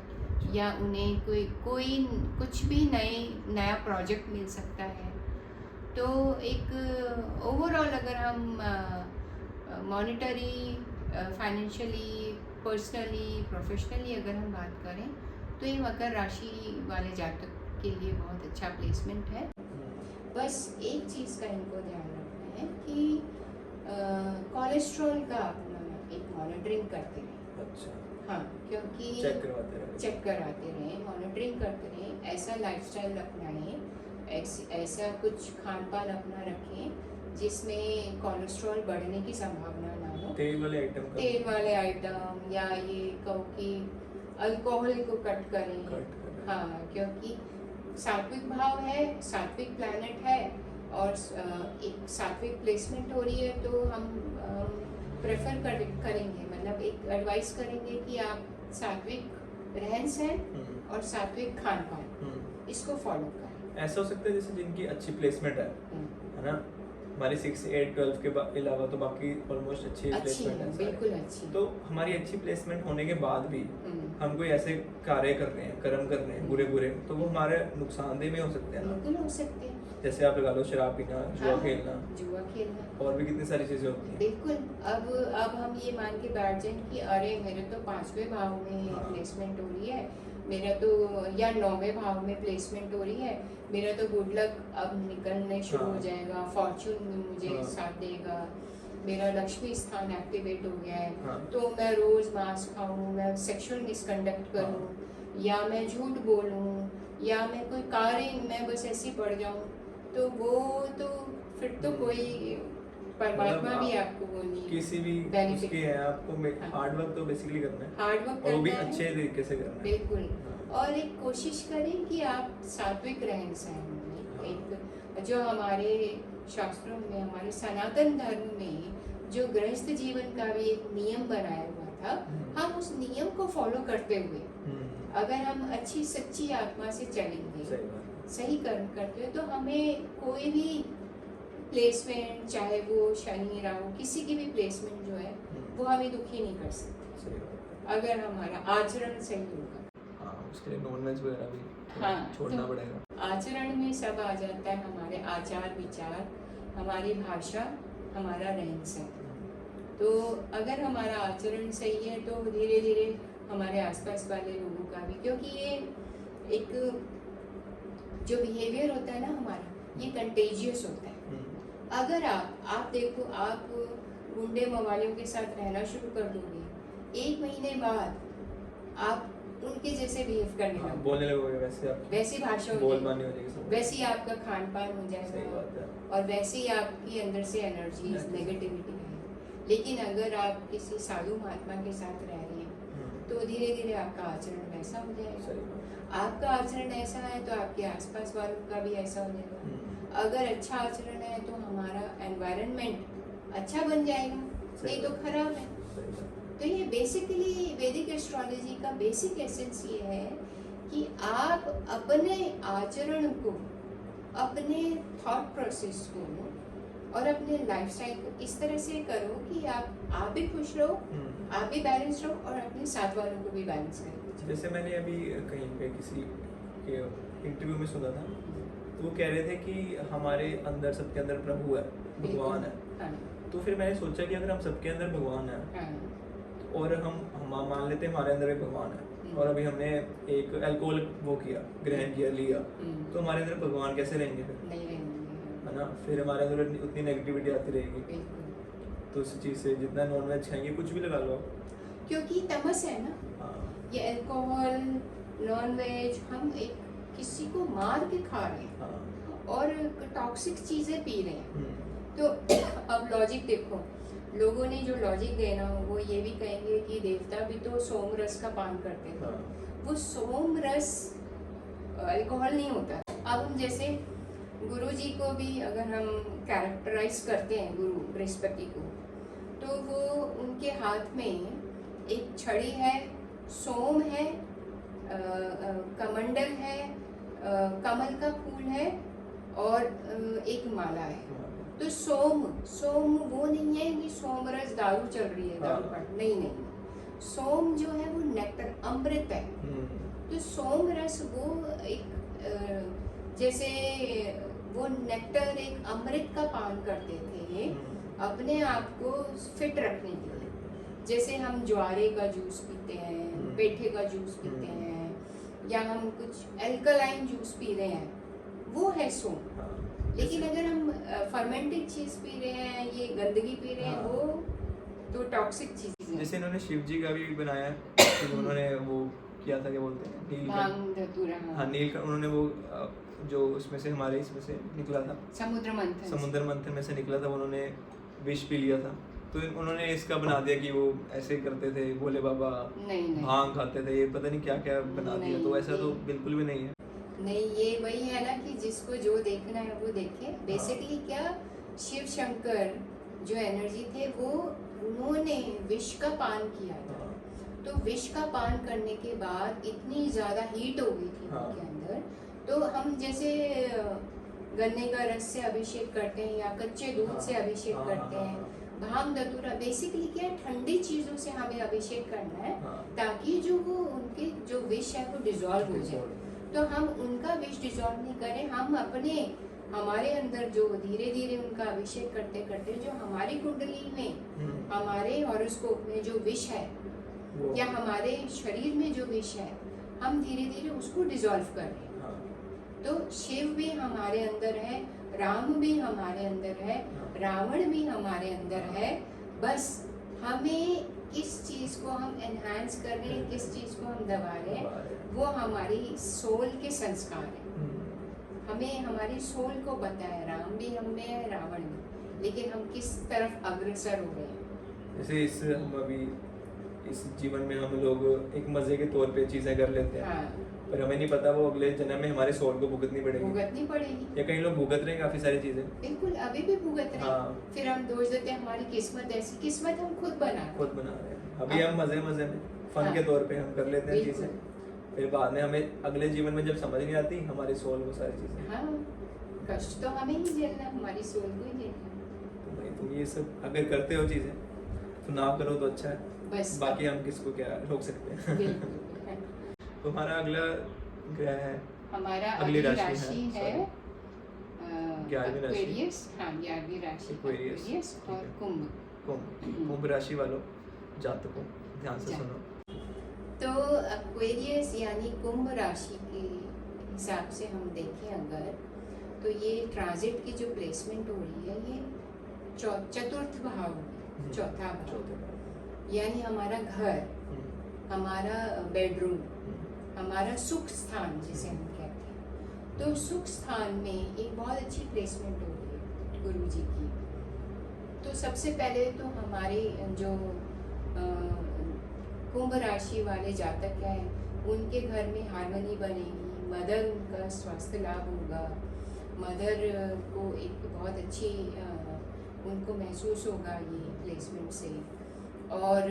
या उन्हें कोई कुछ भी नया प्रोजेक्ट मिल सकता है। तो एक ओवरऑल अगर हम मॉनेटरी, फाइनेंशियली, पर्सनली, प्रोफेशनली अगर हम बात करें तो ये मकर राशि वाले जातक के लिए बहुत अच्छा प्लेसमेंट है। बस एक चीज़ का इनको ध्यान रखना है कि कोलेस्ट्रॉल का अपना एक मॉनिटरिंग करते रहें। अच्छा। हाँ, क्योंकि चेक कराते रहें, मॉनिटरिंग करते रहें, ऐसा लाइफस्टाइल अपनाएं, ऐसा कुछ खान पान अपना रखें जिसमें कोलेस्ट्रॉल बढ़ने की संभावना ना हो। तेल वाले आइटम या ये कहो कि अल्कोहल को कट करें। हाँ, क्योंकि सात्विक भाव है, सात्विक प्लैनेट है, और एक सात्विक प्लेसमेंट हो रही है, तो हम प्रेफर करेंगे, मतलब एक एडवाइस करेंगे कि आप सात्विक रहन सहन और सात्विक खान पान इसको फॉलो करें। ऐसा हो सकता है जैसे जिनकी अच्छी प्लेसमेंट है ना, हमारी 6, 8, 12 के अलावा तो बाकी ऑलमोस्ट अच्छी प्लेसमेंट है, बिल्कुल अच्छी। तो हमारी अच्छी प्लेसमेंट होने के बाद भी हम कोई ऐसे कार्य कर रहे हैं, कर्म कर रहे हैं बुरे, तो वो हमारे नुकसानदेह में हो सकते हैं ना। बिल्कुल हो सकते हैं। जैसे आप लगा लो शराब पीना, जुआ खेलना, और भी कितनी सारी चीजें होती हैं। बिल्कुल। अब हम ये मान के बैठ जाएं कि अरे मेरे तो 5वें भाव में प्लेसमेंट हो रही है, मेरा तो, या 9वें भाव में प्लेसमेंट हो रही है, मेरा तो गुड लक अब निकलने शुरू हो जाएगा, फॉर्चून मुझे साथ देगा, मेरा लक्ष्मी स्थान एक्टिवेट हो गया है, तो मैं रोज मांस खाऊं, मैं सेक्सुअल मिसकंडक्ट करूं, या मैं झूठ बोलूं, या मैं कोई कार्य मैं बस ऐसी पड़ जाऊं, तो वो तो फिर तो कोई परमात्मा भी आपको वो नहीं, किसी भी उसके है, आपको हार्ड वर्क तो बेसिकली करना है, हार्ड वर्क और वो भी अच्छे तरीके से करना है। बिल्कुल। और एक कोशिश करें कि आप सात्विक रहन सहन में, एक जो हमारे शास्त्रों में, हमारे सनातन धर्म में जो गृहस्थ जीवन का भी एक नियम बनाया हुआ था, हम उस नियम को फॉलो करते हुए अगर हम अच्छी सच्ची आत्मा से चलेंगे, सही कर्म करते हुए, तो हमें कोई भी प्लेसमेंट, चाहे वो शनि राहु, किसी की भी प्लेसमेंट जो है वो हमें दुखी नहीं कर सकती, अगर हमारा आचरण सही होगा। उसके लिए नॉन वेज वगैरह भी छोड़ना तो पड़ेगा। आचरण में सब आ जाता है, हमारे आचार विचार, हमारी भाषा, हमारा रहन सहन। तो अगर हमारा आचरण सही है तो धीरे धीरे हमारे आसपास वाले लोगों का भी, क्योंकि ये एक जो बिहेवियर होता है ना हमारा, ये कंटेजियस होता है। अगर आप देखो, आप गुंडे मवालियों के साथ रहना शुरू कर दोगे, 1 महीने बाद आप उनके जैसे बिहेव करने लगोगे, बोलने लगोगे, वैसी भाषा हो जाएगी, वैसे ही आपका खान पान हो जाएगा, और वैसे ही आपकी अंदर से एनर्जी, नेगेटिविटी है। लेकिन अगर आप किसी साधु महात्मा के साथ रह रहे हैं तो धीरे धीरे आपका आचरण वैसा हो जाएगा। आपका आचरण ऐसा है तो आपके आसपास वालों का भी ऐसा हो जाएगा। अगर अच्छा आचरण है तो हमारा एनवायरनमेंट अच्छा बन जाएगा, नहीं तो खराब है। तो ये बेसिकली वैदिक एस्ट्रोलॉजी का बेसिक एसेंस ये है कि आप अपने आचरण को, अपने थॉट प्रोसेस को और अपने लाइफस्टाइल को इस तरह से करो कि आप भी खुश रहो, आप भी बैलेंस रहो और अपने साथ वालों को भी बैलेंस करो। जैसे मैंने अभी कहीं पे किसी के इंटरव्यू में सुना था, तो वो कह रहे थे कि हमारे अंदर, सबके अंदर प्रभु है, भगवान है। हाँ। तो फिर मैंने सोचा कि अगर हम सबके अंदर भगवान है, हाँ। और हम मान लेते हैं हमारे अंदर भी भगवान है, और अभी हमने एक अल्कोहल वो किया, ग्रहण किया, लिया, तो हमारे अंदर भगवान कैसे रहेंगे फिर? नहीं रहेंगे, है ना? फिर हमारे अंदर उतनी नेगेटिविटी आती रहेगी। तो उस चीज़ से जितना नॉनवेज खाएंगे, कुछ भी लगा लो, क्योंकि तमस है ना। हाँ। ये अल्कोहल, नॉनवेज, हम एक किसी को मार के खा रहे हैं, हाँ। और टॉक्सिक चीजें पी रहे हैं। तो अब लॉजिक देखो, लोगों ने जो लॉजिक देना वो ये भी कहेंगे कि देवता भी तो सोम रस का पान करते थे। हाँ। वो सोम रस अल्कोहल नहीं होता। अब हम जैसे गुरु जी को भी अगर हम कैरेक्टराइज करते हैं, गुरु बृहस्पति को, तो वो उनके हाथ में एक छड़ी है, सोम है, कमंडल है, कमल का फूल है और एक माला है। तो सोम वो नहीं है कि सोम रस दारू चल रही है, दारू पर नहीं, सोम जो है वो नेक्टर, अमृत है। तो सोम रस वो एक जैसे वो नेक्टर, एक अमृत का पान करते थे अपने आप को फिट रखने के लिए। जैसे हम ज्वारे का जूस पीते हैं, पेठे का जूस पीते हैं, या हम कुछ एल्कलाइन जूस पी रहे हैं, वो है सोम। लेकिन अगर हम फर्मेंटेड चीज पी रहे हैं, ये गंदगी पी रहे हैं, वो तो टॉक्सिक चीज है। जैसे इन्होंने शिव जी का भी बनाया है, तो उन्होंने वो किया था, क्या बोलते हैं, नील भांग धतूरा। हाँ, नील का उन्होंने वो जो उसमें से, हमारे इसमें से निकला था, समुद्र मंथन में से निकला था, उन्होंने विष पी लिया था। तो उन्होंने इसका बना दिया कि वो ऐसे करते थे, भोले बाबा भांग खाते थे, ये पता नहीं क्या क्या बना दिया। तो ऐसा तो बिल्कुल भी नहीं है। नहीं, ये वही है ना कि जिसको जो देखना है वो देखे। बेसिकली क्या, शिव शंकर जो एनर्जी थे वो, उन्होंने विष का पान किया था। तो विष का पान करने के बाद इतनी ज्यादा हीट हो गई थी उनके अंदर। तो हम जैसे गन्ने का रस से अभिषेक करते हैं या कच्चे दूध से अभिषेक करते हैं, भांग धतूरा, बेसिकली क्या है, ठंडी चीजों से हमें अभिषेक करना है ताकि जो वो उनके जो विष है वो डिजॉल्व हो जाए। तो हम उनका विष डिजॉल्व नहीं करें, हम अपने हमारे अंदर जो धीरे धीरे उनका अभिषेक करते करते जो हमारी कुंडली में, हमारे हॉरोस्कोप में जो विष है या हमारे शरीर में जो विष है, हम धीरे धीरे उसको डिजॉल्व कर रहे हैं। तो शिव भी हमारे अंदर है, राम भी हमारे अंदर है, रावण भी हमारे अंदर है। बस हमें किस चीज को हम एनहांस कर रहे हैं, किस चीज को हम दबा रहे हैं, वो हमारी सोल के संस्कार है। हमें हमारी सोल को पता है, राम भी हम में है, रावण भी, लेकिन हम किस तरफ अग्रसर हो रहे हैं। जैसे हम अभी इस जीवन में हम लोग एक मजे के तौर पे चीजें कर लेते हैं, हाँ। पर हमें नहीं पता वो अगले जन्म में हमारे सोल को भुगतनी पड़ेगी। या कई लोग भुगत रहे हैं काफी सारी चीजें। बिल्कुल, अभी भी भुगत रहे हैं। फिर हम दोष देते हैं हमारी किस्मत ऐसी, किस्मत हम खुद बना रहे हैं। अभी हम मजे में फन के तौर पे हम कर लेते हैं चीजें, फिर बाद में हमें अगले जीवन में जब समझ नहीं आती हमारे सोल को सारी चीजें। हाँ, कष्ट तो हमें ही झेलना, हमारी सोल को ही झेलना। तो भाई तुम ये सब अगर करते हो चीजें तो ना करो तो अच्छा है, बस बाकी हम किसको क्या रोक सकते हैं। तो हमारा अगला ग्रह है, हमारा अगली राशि है एक्वेरियस। हाँ, 11वीं राशि एक्वेरियस और कुंभ राशि वालों जातकों ध्यान से सुनो। तो एक्वेरियस यानी कुंभ राशि के हिसाब से हम देखें अगर, तो ये ट्रांजिट की जो प्लेसमेंट हो रही है, ये चतुर्थ भाव, चौथा भाव, यानी हमारा घर, हमारा बेडरूम, हमारा सुख स्थान जिसे हम कहते हैं। तो सुख स्थान में एक बहुत अच्छी प्लेसमेंट हो रही है गुरु जी की। तो सबसे पहले तो हमारे जो कुंभ राशि वाले जातक हैं उनके घर में हार्मनी बनेगी, मदर उनका स्वास्थ्य लाभ होगा, मदर को एक बहुत अच्छी उनको महसूस होगा ये प्लेसमेंट से। और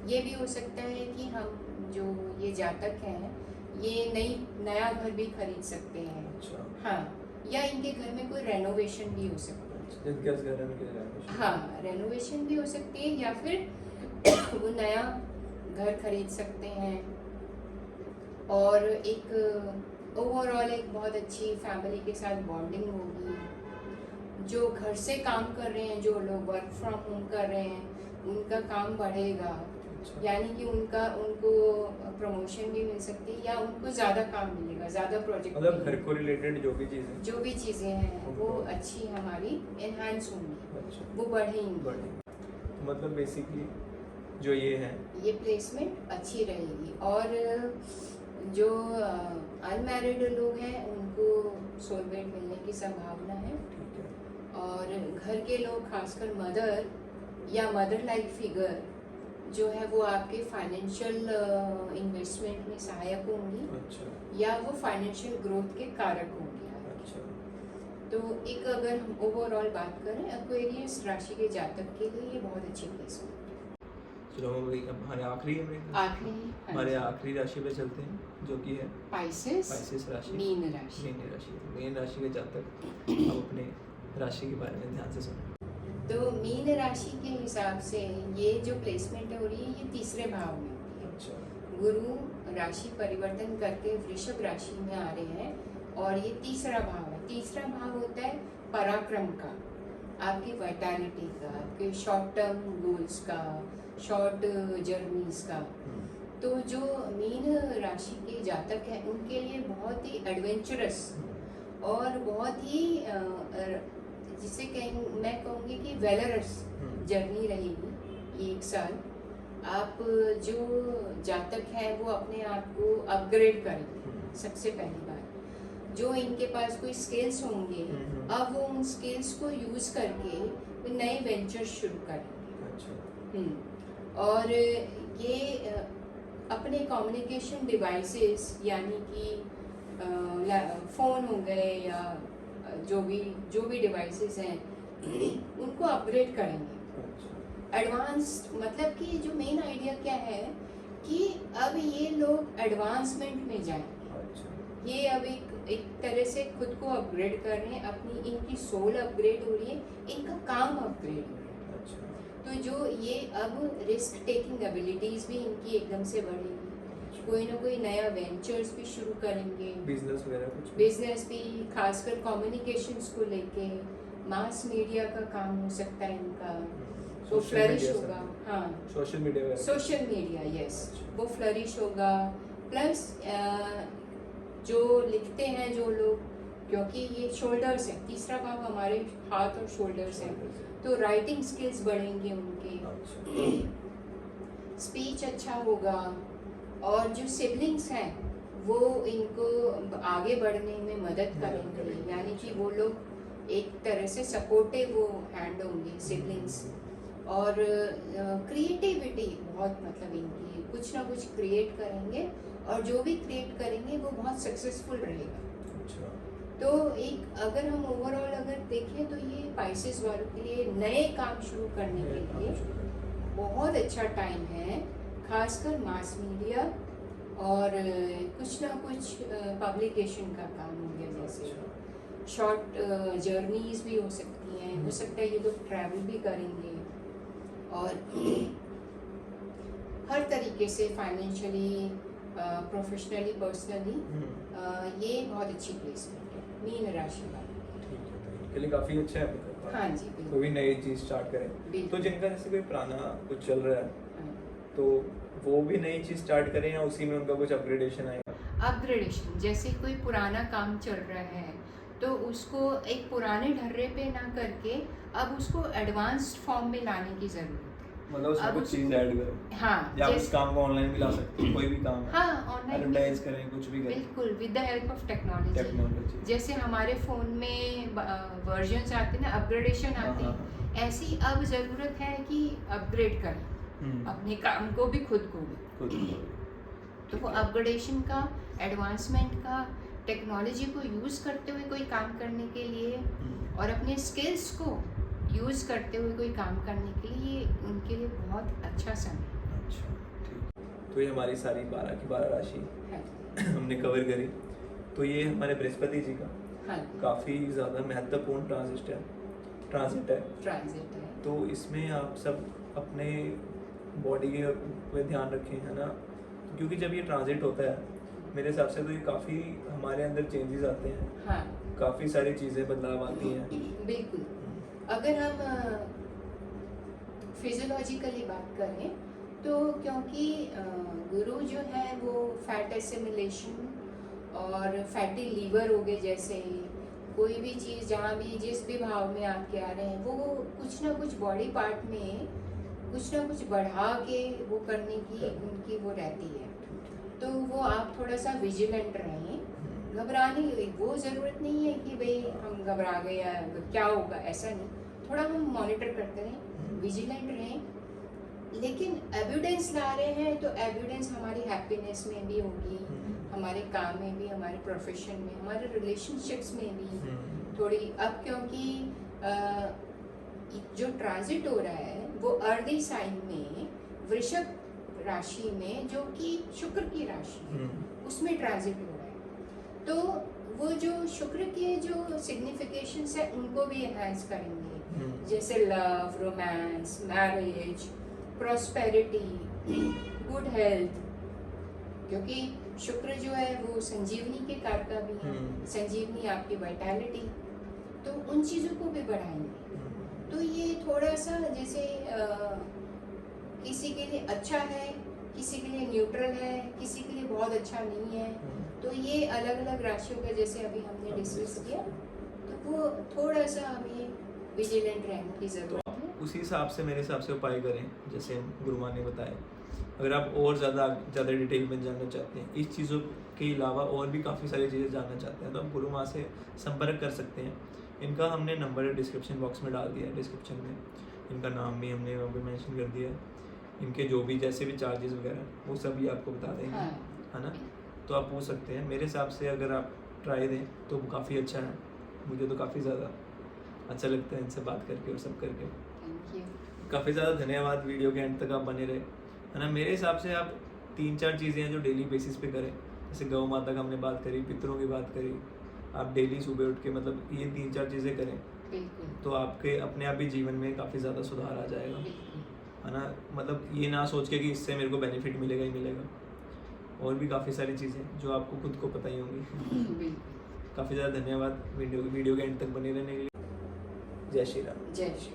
ये भी हो सकता है कि हम जो ये जातक हैं ये नया घर भी खरीद सकते हैं। अच्छा। हाँ, या इनके घर में कोई रेनोवेशन भी हो सकता है। जिनके पास घर है उनके रेनोवेशन। हाँ, रेनोवेशन भी हो सकती है या फिर वो नया घर खरीद सकते हैं। और एक ओवरऑल एक बहुत अच्छी फैमिली के साथ बॉन्डिंग होगी। जो घर से काम कर रहे हैं, जो लोग वर्क फ्रॉम होम कर रहे हैं, उनका काम बढ़ेगा। अच्छा। यानी कि उनको प्रमोशन भी मिल सकती है या उनको ज़्यादा काम मिलेगा, ज़्यादा प्रोजेक्ट मतलब घर को रिलेटेड जो भी चीज़ें हैं वो अच्छी हमारी एनहांस होंगी। अच्छा। वो बढ़ेंगी। तो मतलब बेसिकली जो ये है ये प्लेसमेंट अच्छी रहेगी। और जो अनमैरिड लोग हैं उनको सोलमेट मिलने की संभावना है। ठीक है। और घर के लोग, खासकर मदर या मदर लाइक फिगर जो है वो आपके फाइनेंशियल इन्वेस्टमेंट में सहायक होंगी। अच्छा। या वो फाइनेंशियल ग्रोथ के कारक होंगे आपके। अच्छा। तो एक अगर हम ओवरऑल बात करें एक्वेरियस राशि के जातक के लिए ये बहुत अच्छी प्लेस है। चलो हम अब हमारे आखिरी हमारे आखिरी राशि पे चलते हैं जो कि है पाइसेस राशि। मीन राशि। मीन राशि के जातक अब अपने राशि के बारे में ध्यान से सुनें। तो मीन राशि के हिसाब से ये जो प्लेसमेंट हो रही है ये तीसरे भाव में हो रही है। अच्छा। गुरु राशि परिवर्तन करके वृषभ राशि में आ रहे हैं और ये तीसरा भाव है। तीसरा भाव होता है पराक्रम का, आपकी वाइटैलिटी का, आपके शॉर्ट टर्म गोल्स का, शॉर्ट जर्नीज का। तो जो मीन राशि के जातक हैं उनके लिए बहुत ही एडवेंचरस और बहुत ही जिसे मैं कहूँगी कि वेलरस जर्नी रहेगी ये 1 साल। आप जो जातक हैं वो अपने आप को अपग्रेड करेंगे। सबसे पहली बात, जो इनके पास कोई स्किल्स होंगे अब वो उन स्किल्स को यूज करके नए वेंचर्स शुरू करेंगे। अच्छा। और ये अपने कम्युनिकेशन डिवाइसेस यानी कि फ़ोन हो गए या जो भी डिवाइसेस हैं उनको अपग्रेड करेंगे। एडवांस मतलब कि जो मेन आइडिया क्या है कि अब ये लोग एडवांसमेंट में जाएंगे। ये अब एक तरह से खुद को अपग्रेड कर रहे हैं, अपनी इनकी सोल अपग्रेड हो रही है, इनका काम अपग्रेड हो रहा है। अच्छा। तो जो ये अब रिस्क टेकिंग एबिलिटीज भी इनकी एकदम से बढ़ेगी। कोई ना कोई नया वेंचर्स भी शुरू करेंगे, बिजनेस वगैरह कुछ, बिजनेस भी, खासकर कम्युनिकेशंस को लेके मास मीडिया का काम हो सकता है इनका, वो फ्लरिश होगा। हाँ, सोशल मीडिया यस, वो फ्लरिश होगा। प्लस जो लिखते हैं जो लोग, क्योंकि ये शोल्डर्स है, तीसरा भाव हमारे हाथ और शोल्डर्स हैं, तो राइटिंग स्किल्स बढ़ेंगे उनके, स्पीच अच्छा होगा। और जो सिबलिंग्स हैं वो इनको आगे बढ़ने में मदद करेंगे, यानी कि वो लोग एक तरह से सपोर्टिव वो हैंड होंगे सिबलिंग्स। और क्रिएटिविटी बहुत, मतलब इनकी कुछ ना कुछ क्रिएट करेंगे और जो भी क्रिएट करेंगे वो बहुत सक्सेसफुल रहेगा। अच्छा। तो एक अगर हम ओवरऑल अगर देखें तो ये पाइसेस वालों के लिए नए काम शुरू करने के लिए बहुत अच्छा टाइम है, खासकर मास मीडिया और कुछ ना कुछ पब्लिकेशन का काम हो गया, जैसे शॉर्ट जर्नीज भी हो सकती हैं, हो सकता है ये लोग ट्रैवल भी करेंगे और हर तरीके से फाइनेंशियली, प्रोफेशनली, पर्सनली ये बहुत अच्छी प्लेसमेंट है मीन राशि वाले के लिए, काफ़ी अच्छा है। हाँ जी, कोई भी नई चीज़ स्टार्ट करें तो जिनका जैसे कोई पुराना कुछ चल रहा है तो वो भी नई चीज़ स्टार्ट करें या उसी में उनका कुछ अपग्रेडेशन आएगा। अपग्रेडेशन, जैसे कोई पुराना काम चल रहा है तो उसको एक पुराने ढर्रे पे ना करके अब उसको एडवांस्ड फॉर्म में लाने की ज़रूरत है। मतलब उसमें कुछ चीज़ ऐड करो। हाँ, या उस काम को ऑनलाइन भी ला सकते हैं, कोई भी काम। हाँ, ऑनलाइन एडवर्टाइज करें, कुछ भी करें, बिल्कुल with the help of technology. जैसे हमारे फ़ोन में वर्जन्स आते हैं ना, अपग्रेडेशन आते हैं, ऐसी अब ज़रूरत है कि अपग्रेड करें अपने काम को भी, खुद को भी। तो वो अपग्रेडेशन का, एडवांसमेंट का, टेक्नोलॉजी को यूज़ करते हुए कोई काम करने के लिए और अपने स्किल्स को यूज़ करते हुए कोई काम करने के लिए उनके लिए बहुत अच्छा समय अच्छा, ठीक। तो ये हमारी सारी 12 की 12 राशि है। हमने कवर करी। तो ये हमारे बृहस्पति जी का हाँ, काफ़ी ज़्यादा महत्वपूर्ण ट्रांजिट है। ट्रांजिट है। तो इसमें आप सब अपने बॉडी के पे ध्यान रखें, है ना, क्योंकि जब ये ट्रांजिट होता है मेरे हिसाब से तो ये काफ़ी हमारे अंदर चेंजेस आते हैं, हाँ, काफ़ी सारी चीज़ें बदलाव आती हैं। बिल्कुल। अगर हम फिजियोलॉजिकली बात करें तो क्योंकि गुरु जो है वो फैट एसिमिलेशन और फैटी लीवर हो गए, जैसे कोई भी चीज़ जहाँ भी जिस भी भाव में आपके आ रहे हैं वो कुछ ना कुछ बॉडी पार्ट में कुछ ना कुछ बढ़ा के वो करने की उनकी वो रहती है। तो वो आप थोड़ा सा विजिलेंट रहें। घबराने की वो ज़रूरत नहीं है कि भाई हम घबरा गए या क्या होगा, ऐसा नहीं। थोड़ा हम मॉनिटर करते रहें, विजिलेंट रहें। लेकिन एविडेंस ला रहे हैं तो एविडेंस हमारी हैप्पीनेस में भी होगी, हमारे काम में भी, हमारे प्रोफेशन में, हमारे रिलेशनशिप्स में भी थोड़ी। अब क्योंकि जो ट्रांजिट हो रहा है वो अर्दी साइन में, वृषभ राशि में, जो कि शुक्र की राशि है, उसमें ट्रांजिट हो रहा है। तो वो जो शुक्र के जो सिग्निफिकेशंस है उनको भी एनहांस करेंगे, जैसे love, romance, marriage, prosperity, good health. क्योंकि शुक्र जो है वो संजीवनी के कारक भी है, संजीवनी आपकी वाइटैलिटी, तो उन चीज़ों को भी बढ़ाएंगे। तो ये थोड़ा सा जैसे किसी के लिए अच्छा है, किसी के लिए न्यूट्रल है, किसी के लिए बहुत अच्छा नहीं है। तो ये अलग अलग राशियों का जैसे अभी हमने डिस्कस किया, तो वो थोड़ा सा हमें विजिलेंट रहने की ज़रूरत है। उसी हिसाब से मेरे हिसाब से उपाय करें जैसे गुरुमान ने बताया। अगर आप और ज़्यादा डिटेल में जानना चाहते हैं, इस चीज़ों के अलावा और भी काफ़ी सारी चीज़ें जानना चाहते हैं, तो आप गुरु माँ से संपर्क कर सकते हैं। इनका हमने नंबर डिस्क्रिप्शन बॉक्स में डाल दिया है, डिस्क्रिप्शन में इनका नाम भी हमने वहाँ पे मेंशन कर दिया है। इनके जो भी जैसे भी चार्जेस वगैरह वो सब भी आपको बता देंगे, हाँ, है ना। तो आप पूछ सकते हैं। मेरे हिसाब से अगर आप ट्राई दें तो काफ़ी अच्छा है, मुझे तो काफ़ी ज़्यादा अच्छा लगता है इनसे बात करके और सब करके। Thank you. काफ़ी ज़्यादा धन्यवाद, वीडियो के एंड तक आप बने रहे, है ना। मेरे हिसाब से आप 3-4 चीज़ें हैं जो डेली बेसिस पे करें, जैसे गौ माता का हमने बात करी, पितरों की बात करी। आप डेली सुबह उठ के मतलब ये 3-4 चीज़ें करें बिल्कुल, तो आपके अपने आप ही जीवन में काफ़ी ज़्यादा सुधार आ जाएगा, बिल्कुल। है ना। मतलब ये ना सोच के कि इससे मेरे को बेनिफिट मिलेगा ही मिलेगा, और भी काफ़ी सारी चीज़ें जो आपको खुद को पता ही होंगी। बिल्कुल। काफ़ी ज़्यादा धन्यवाद वीडियो के एंड तक बने रहने के लिए। जय श्री राम। जय श्री